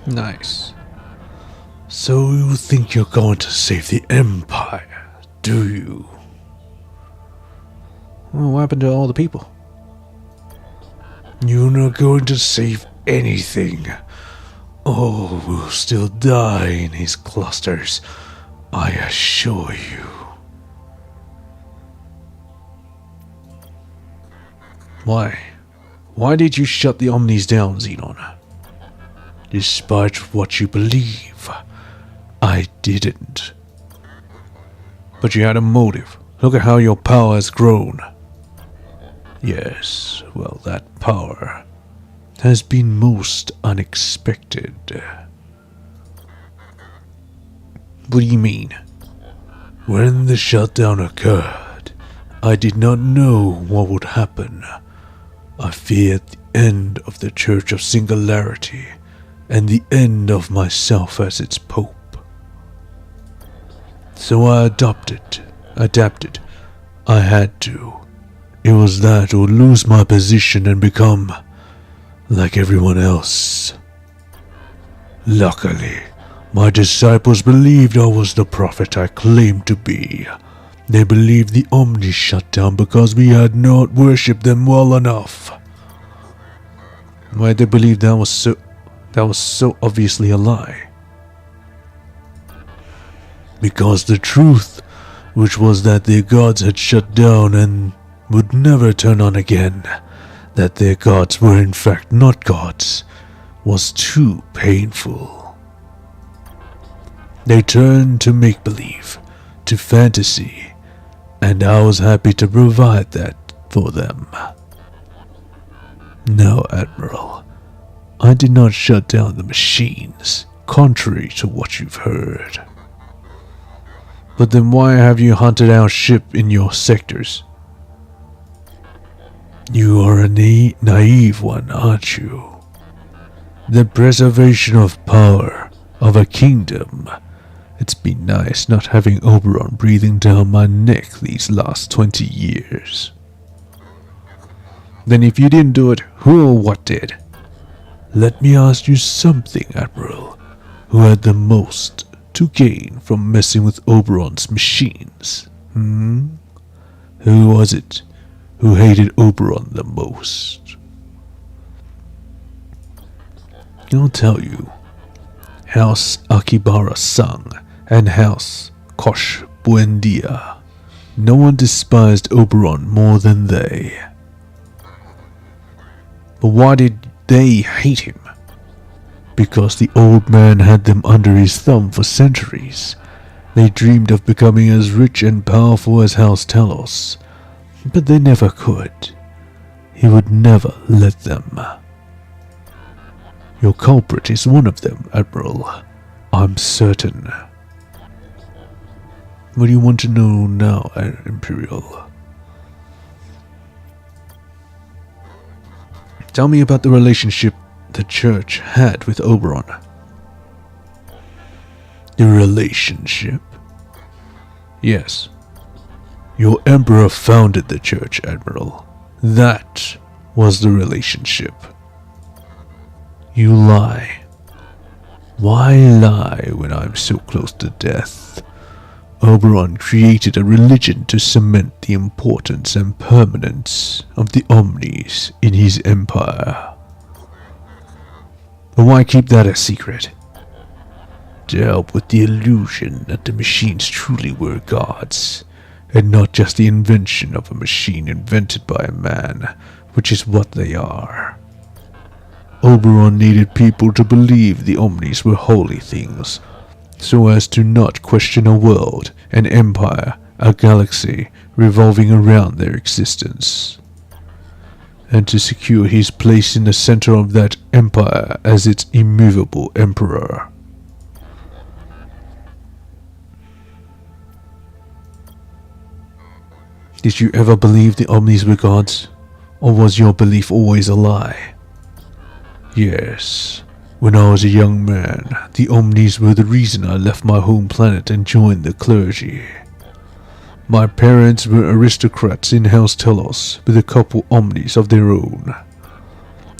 Nice. So you think you're going to save the Empire, do you? Well, what happened to all the people? You're not going to save anything. All will still die in his clusters, I assure you. Why? Why did you shut the Omnis down, Xenon? Despite what you believe, I didn't. But you had a motive. Look at how your power has grown. Yes, well, that power has been most unexpected. What do you mean? When the shutdown occurred, I did not know what would happen. I feared the end of the Church of Singularity and the end of myself as its pope. So I adapted. I had to. It was that or lose my position and become like everyone else. Luckily, my disciples believed I was the prophet I claimed to be. They believed the Omni shut down because we had not worshipped them well enough. Why they believe that was so obviously a lie? Because the truth, which was that their gods had shut down and would never turn on again, that their gods were in fact not gods, was too painful. They turned to make-believe, to fantasy, and I was happy to provide that for them. No, Admiral, I did not shut down the machines, contrary to what you've heard. But then why have you hunted our ship in your sectors? You are a naive one, aren't you? The preservation of power of a kingdom. It's been nice not having Oberon breathing down my neck these last 20 years. Then if you didn't do it, who or what did? Let me ask you something, Admiral. Who had the most to gain from messing with Oberon's machines? Who was it who hated Oberon the most? I'll tell you. House Akibara Sung and House Kosh Buendia. No one despised Oberon more than they. But why did they hate him? Because the old man had them under his thumb for centuries. They dreamed of becoming as rich and powerful as House Telos, but they never could. He would never let them. Your culprit is one of them, Admiral. I'm certain. What do you want to know now, Imperial? Tell me about the relationship the Church had with Oberon. The relationship? Yes. Your Emperor founded the Church, Admiral. That was the relationship. You lie. Why lie when I'm so close to death? Oberon created a religion to cement the importance and permanence of the Omnis in his empire. But why keep that a secret? To help with the illusion that the machines truly were gods, and not just the invention of a machine invented by a man, which is what they are. Oberon needed people to believe the Omnis were holy things, so as to not question a world, an empire, a galaxy revolving around their existence, and to secure his place in the center of that empire as its immovable emperor. Did you ever believe the Omnis were gods, or was your belief always a lie? Yes. When I was a young man, the Omnis were the reason I left my home planet and joined the clergy. My parents were aristocrats in House Telos with a couple Omnis of their own.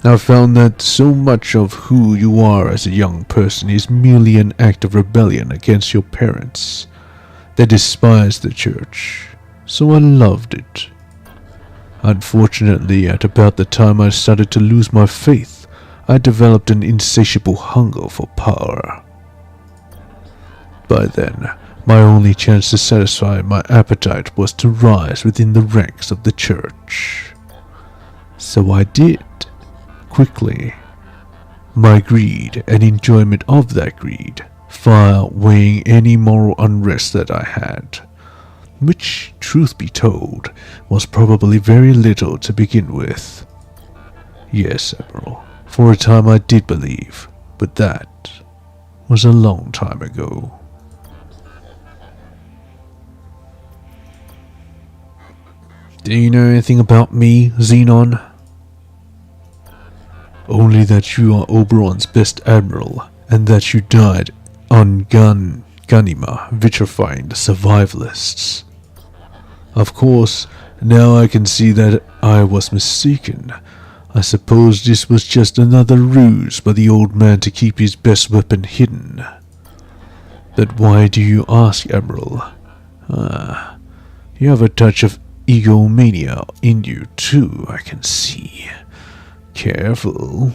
I found that so much of who you are as a young person is merely an act of rebellion against your parents. They despised the Church, so I loved it. Unfortunately, at about the time I started to lose my faith, I developed an insatiable hunger for power. By then, my only chance to satisfy my appetite was to rise within the ranks of the Church. So I did, quickly. My greed and enjoyment of that greed far outweighing any moral unrest that I had, which, truth be told, was probably very little to begin with. Yes, Admiral. For a time I did believe, but that was a long time ago. Do you know anything about me, Xenon? Only that you are Oberon's best admiral, and that you died on Ganima, vitrifying the survivalists. Of course, now I can see that I was mistaken. I suppose this was just another ruse by the old man to keep his best weapon hidden. But why do you ask, Admiral? You have a touch of egomania in you too, I can see. Careful.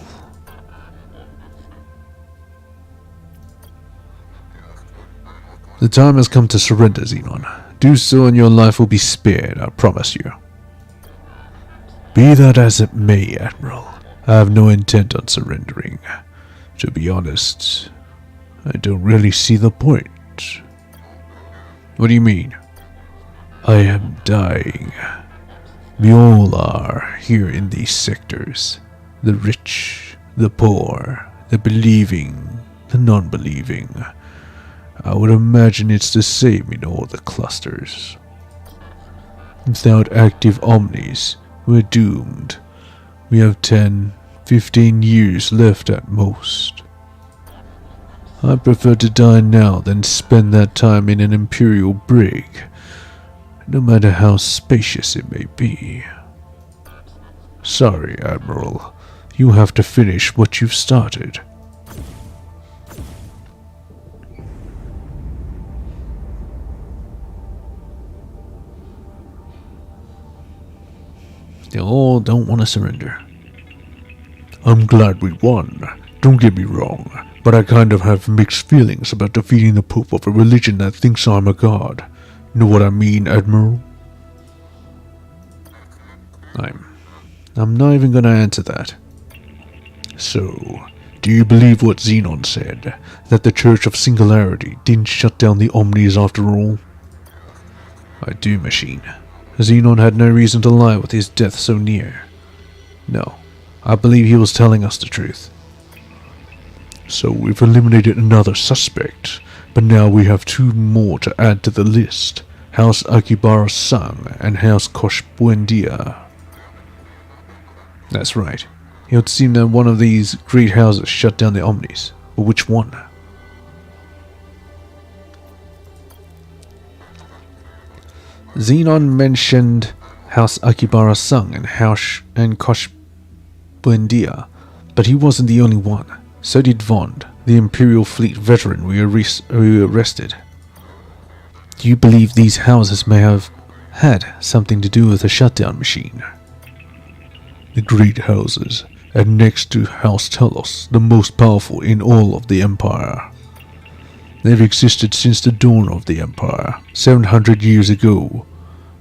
The time has come to surrender, Xenon. Do so and your life will be spared, I promise you. Be that as it may, Admiral, I have no intent on surrendering. To be honest, I don't really see the point. What do you mean? I am dying. We all are here in these sectors. The rich, the poor, the believing, the non-believing. I would imagine it's the same in all the clusters. Without active Omnis, we're doomed. We have 10, 15 years left at most. I prefer to die now than spend that time in an Imperial brig, no matter how spacious it may be. Sorry, Admiral. You have to finish what you've started. They all don't want to surrender. I'm glad we won. Don't get me wrong, but I kind of have mixed feelings about defeating the Pope of a religion that thinks I'm a god. Know what I mean, Admiral? I'm not even gonna answer that. So, do you believe what Xenon said, that the Church of Singularity didn't shut down the Omnis after all? I do, Machine. Xenon had no reason to lie with his death so near. No, I believe he was telling us the truth. So we've eliminated another suspect, but now we have two more to add to the list. House Akibara-san and House Kosh Buendia. That's right. It would seem that one of these great houses shut down the Omnis. But which one? Xenon mentioned House Akibara-san and Kosh Buendia, but he wasn't the only one. So did Vond, the Imperial Fleet veteran we arrested. Do you believe these houses may have had something to do with the shutdown machine? The great houses, and next to House Telos, the most powerful in all of the Empire. They've existed since the dawn of the Empire, 700 years ago,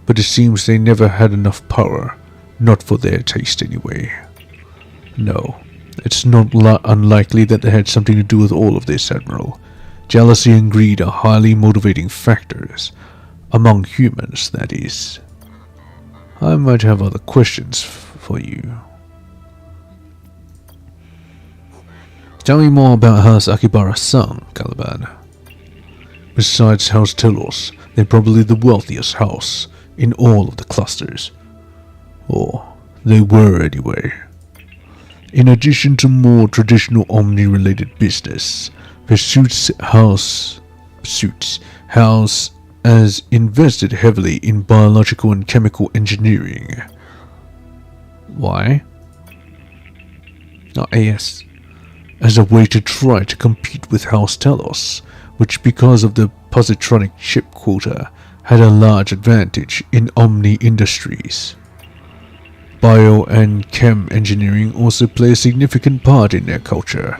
but it seems they never had enough power, not for their taste anyway. No, it's not unlikely that they had something to do with all of this, Admiral. Jealousy and greed are highly motivating factors, among humans, that is. I might have other questions for you. Tell me more about House Akibara-san, Caliban. Besides House Telos, they're probably the wealthiest house in all of the clusters. Or, they were anyway. In addition to more traditional Omni-related business, Pursuit's House has invested heavily in biological and chemical engineering. Why? AS. As a way to try to compete with House Telos, which because of the positronic chip quota had a large advantage in Omni industries. Bio and chem engineering also play a significant part in their culture.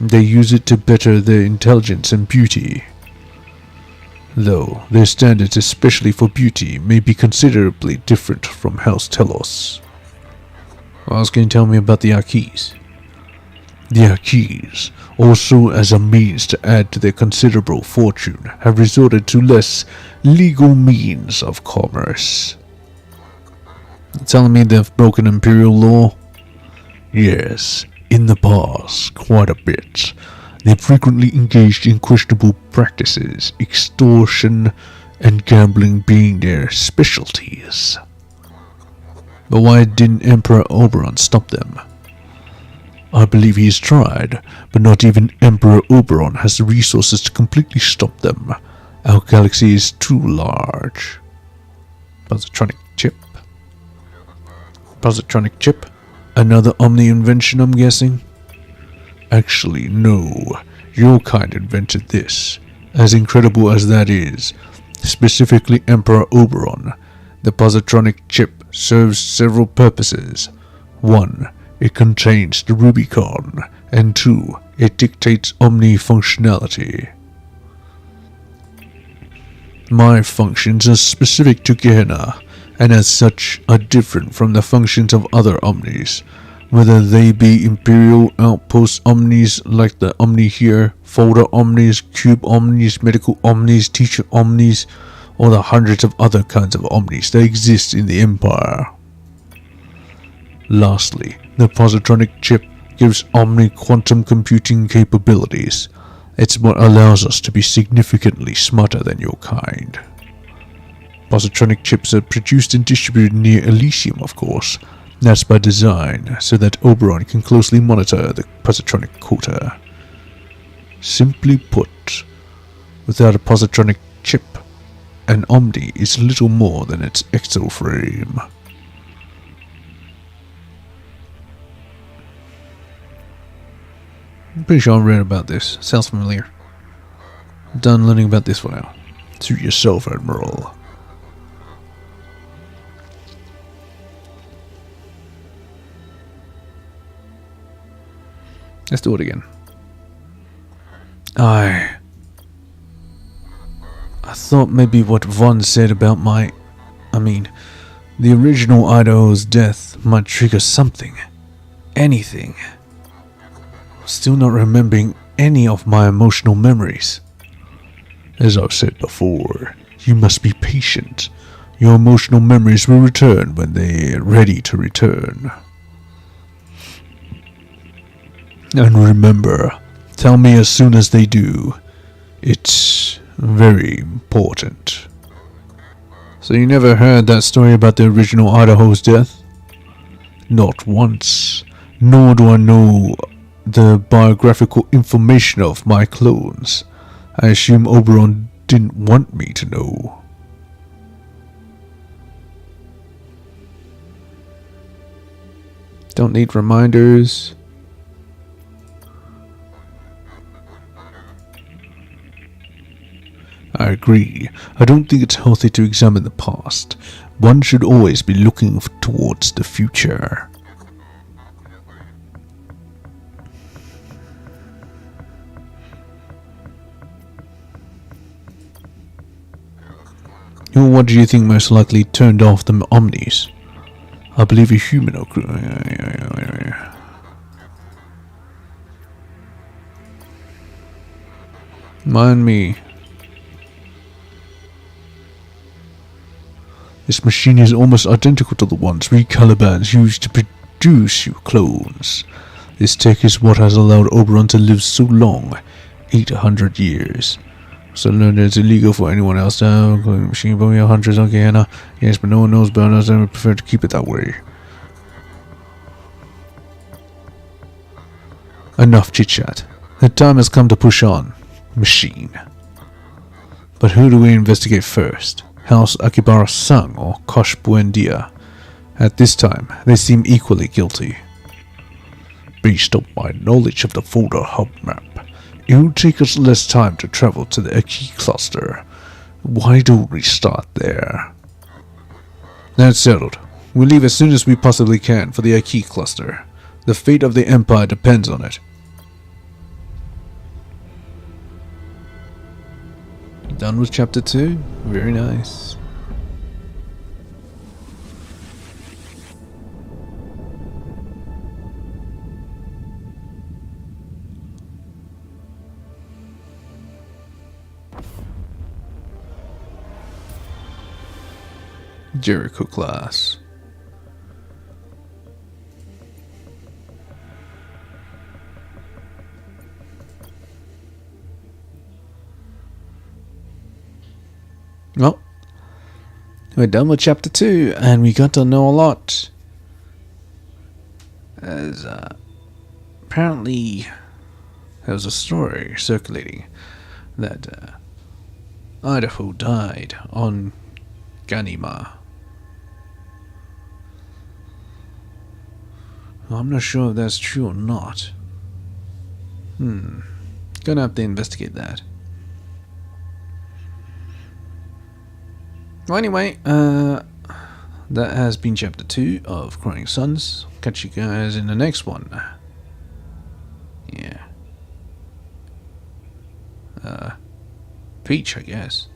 They use it to better their intelligence and beauty. Though their standards, especially for beauty, may be considerably different from House Telos. What else can you tell me about the Arkees? The Arkees, also as a means to add to their considerable fortune, have resorted to less legal means of commerce. You're telling me they've broken Imperial law? Yes, in the past, quite a bit. They frequently engaged in questionable practices, extortion and gambling being their specialties. But why didn't Emperor Oberon stop them? I believe he's tried, but not even Emperor Oberon has the resources to completely stop them. Our galaxy is too large. Positronic chip? Positronic chip? Another Omni invention, I'm guessing? Actually, no. Your kind invented this. As incredible as that is, specifically Emperor Oberon, the positronic chip serves several purposes. 1. It contains the Rubicon, and 2. It dictates Omni functionality. My functions are specific to Gehenna, and as such are different from the functions of other Omnis, whether they be Imperial Outpost Omnis like the Omni here, Folder Omnis, Cube Omnis, Medical Omnis, Teacher Omnis, or the hundreds of other kinds of Omnis that exist in the Empire. Lastly, the positronic chip gives Omni quantum computing capabilities. It's what allows us to be significantly smarter than your kind. Positronic chips are produced and distributed near Elysium, of course. That's by design, so that Oberon can closely monitor the positronic quota. Simply put, without a positronic chip, an Omni is little more than its exoframe. I'm pretty sure I read about this. Sounds familiar. I'm done learning about this one now. Suit yourself, Admiral. Let's do it again. I thought maybe what Vaughn said about the original Idaho's death might trigger something. Anything. Still not remembering any of my emotional memories. As I've said before, you must be patient. Your emotional memories will return when they're ready to return. And remember, tell me as soon as they do. It's very important. So you never heard that story about the original Idaho's death? Not once. Nor do I know the biographical information of my clones. I assume Oberon didn't want me to know. Don't need reminders. I agree. I don't think it's healthy to examine the past. One should always be looking towards the future. What do you think most likely turned off the Omnis? I believe a human. Mind me. This machine is almost identical to the ones we Calibans used to produce you clones. This tech is what has allowed Oberon to live so long, 800 years. So learn that it's illegal for anyone else to have a machine, but we are hunters on Guyana. Yes, but no one knows about us and we prefer to keep it that way. Enough chit-chat. The time has come to push on. Machine. But who do we investigate first? House Akibara Sang or Kosh Buendia? At this time, they seem equally guilty. Based on my knowledge of the folder hub map, it will take us less time to travel to the Aki cluster. Why don't we start there? That's settled. We'll leave as soon as we possibly can for the Aki cluster. The fate of the Empire depends on it. Done with chapter 2. Very nice. Jericho class. Well, we're done with chapter 2 and we got to know a lot. As apparently there was a story circulating that Idaho died on Ganima. Well, I'm not sure if that's true or not. Gonna have to investigate that. Well, anyway, that has been chapter 2 of Crying Suns. Catch you guys in the next one. Yeah. Peach, I guess.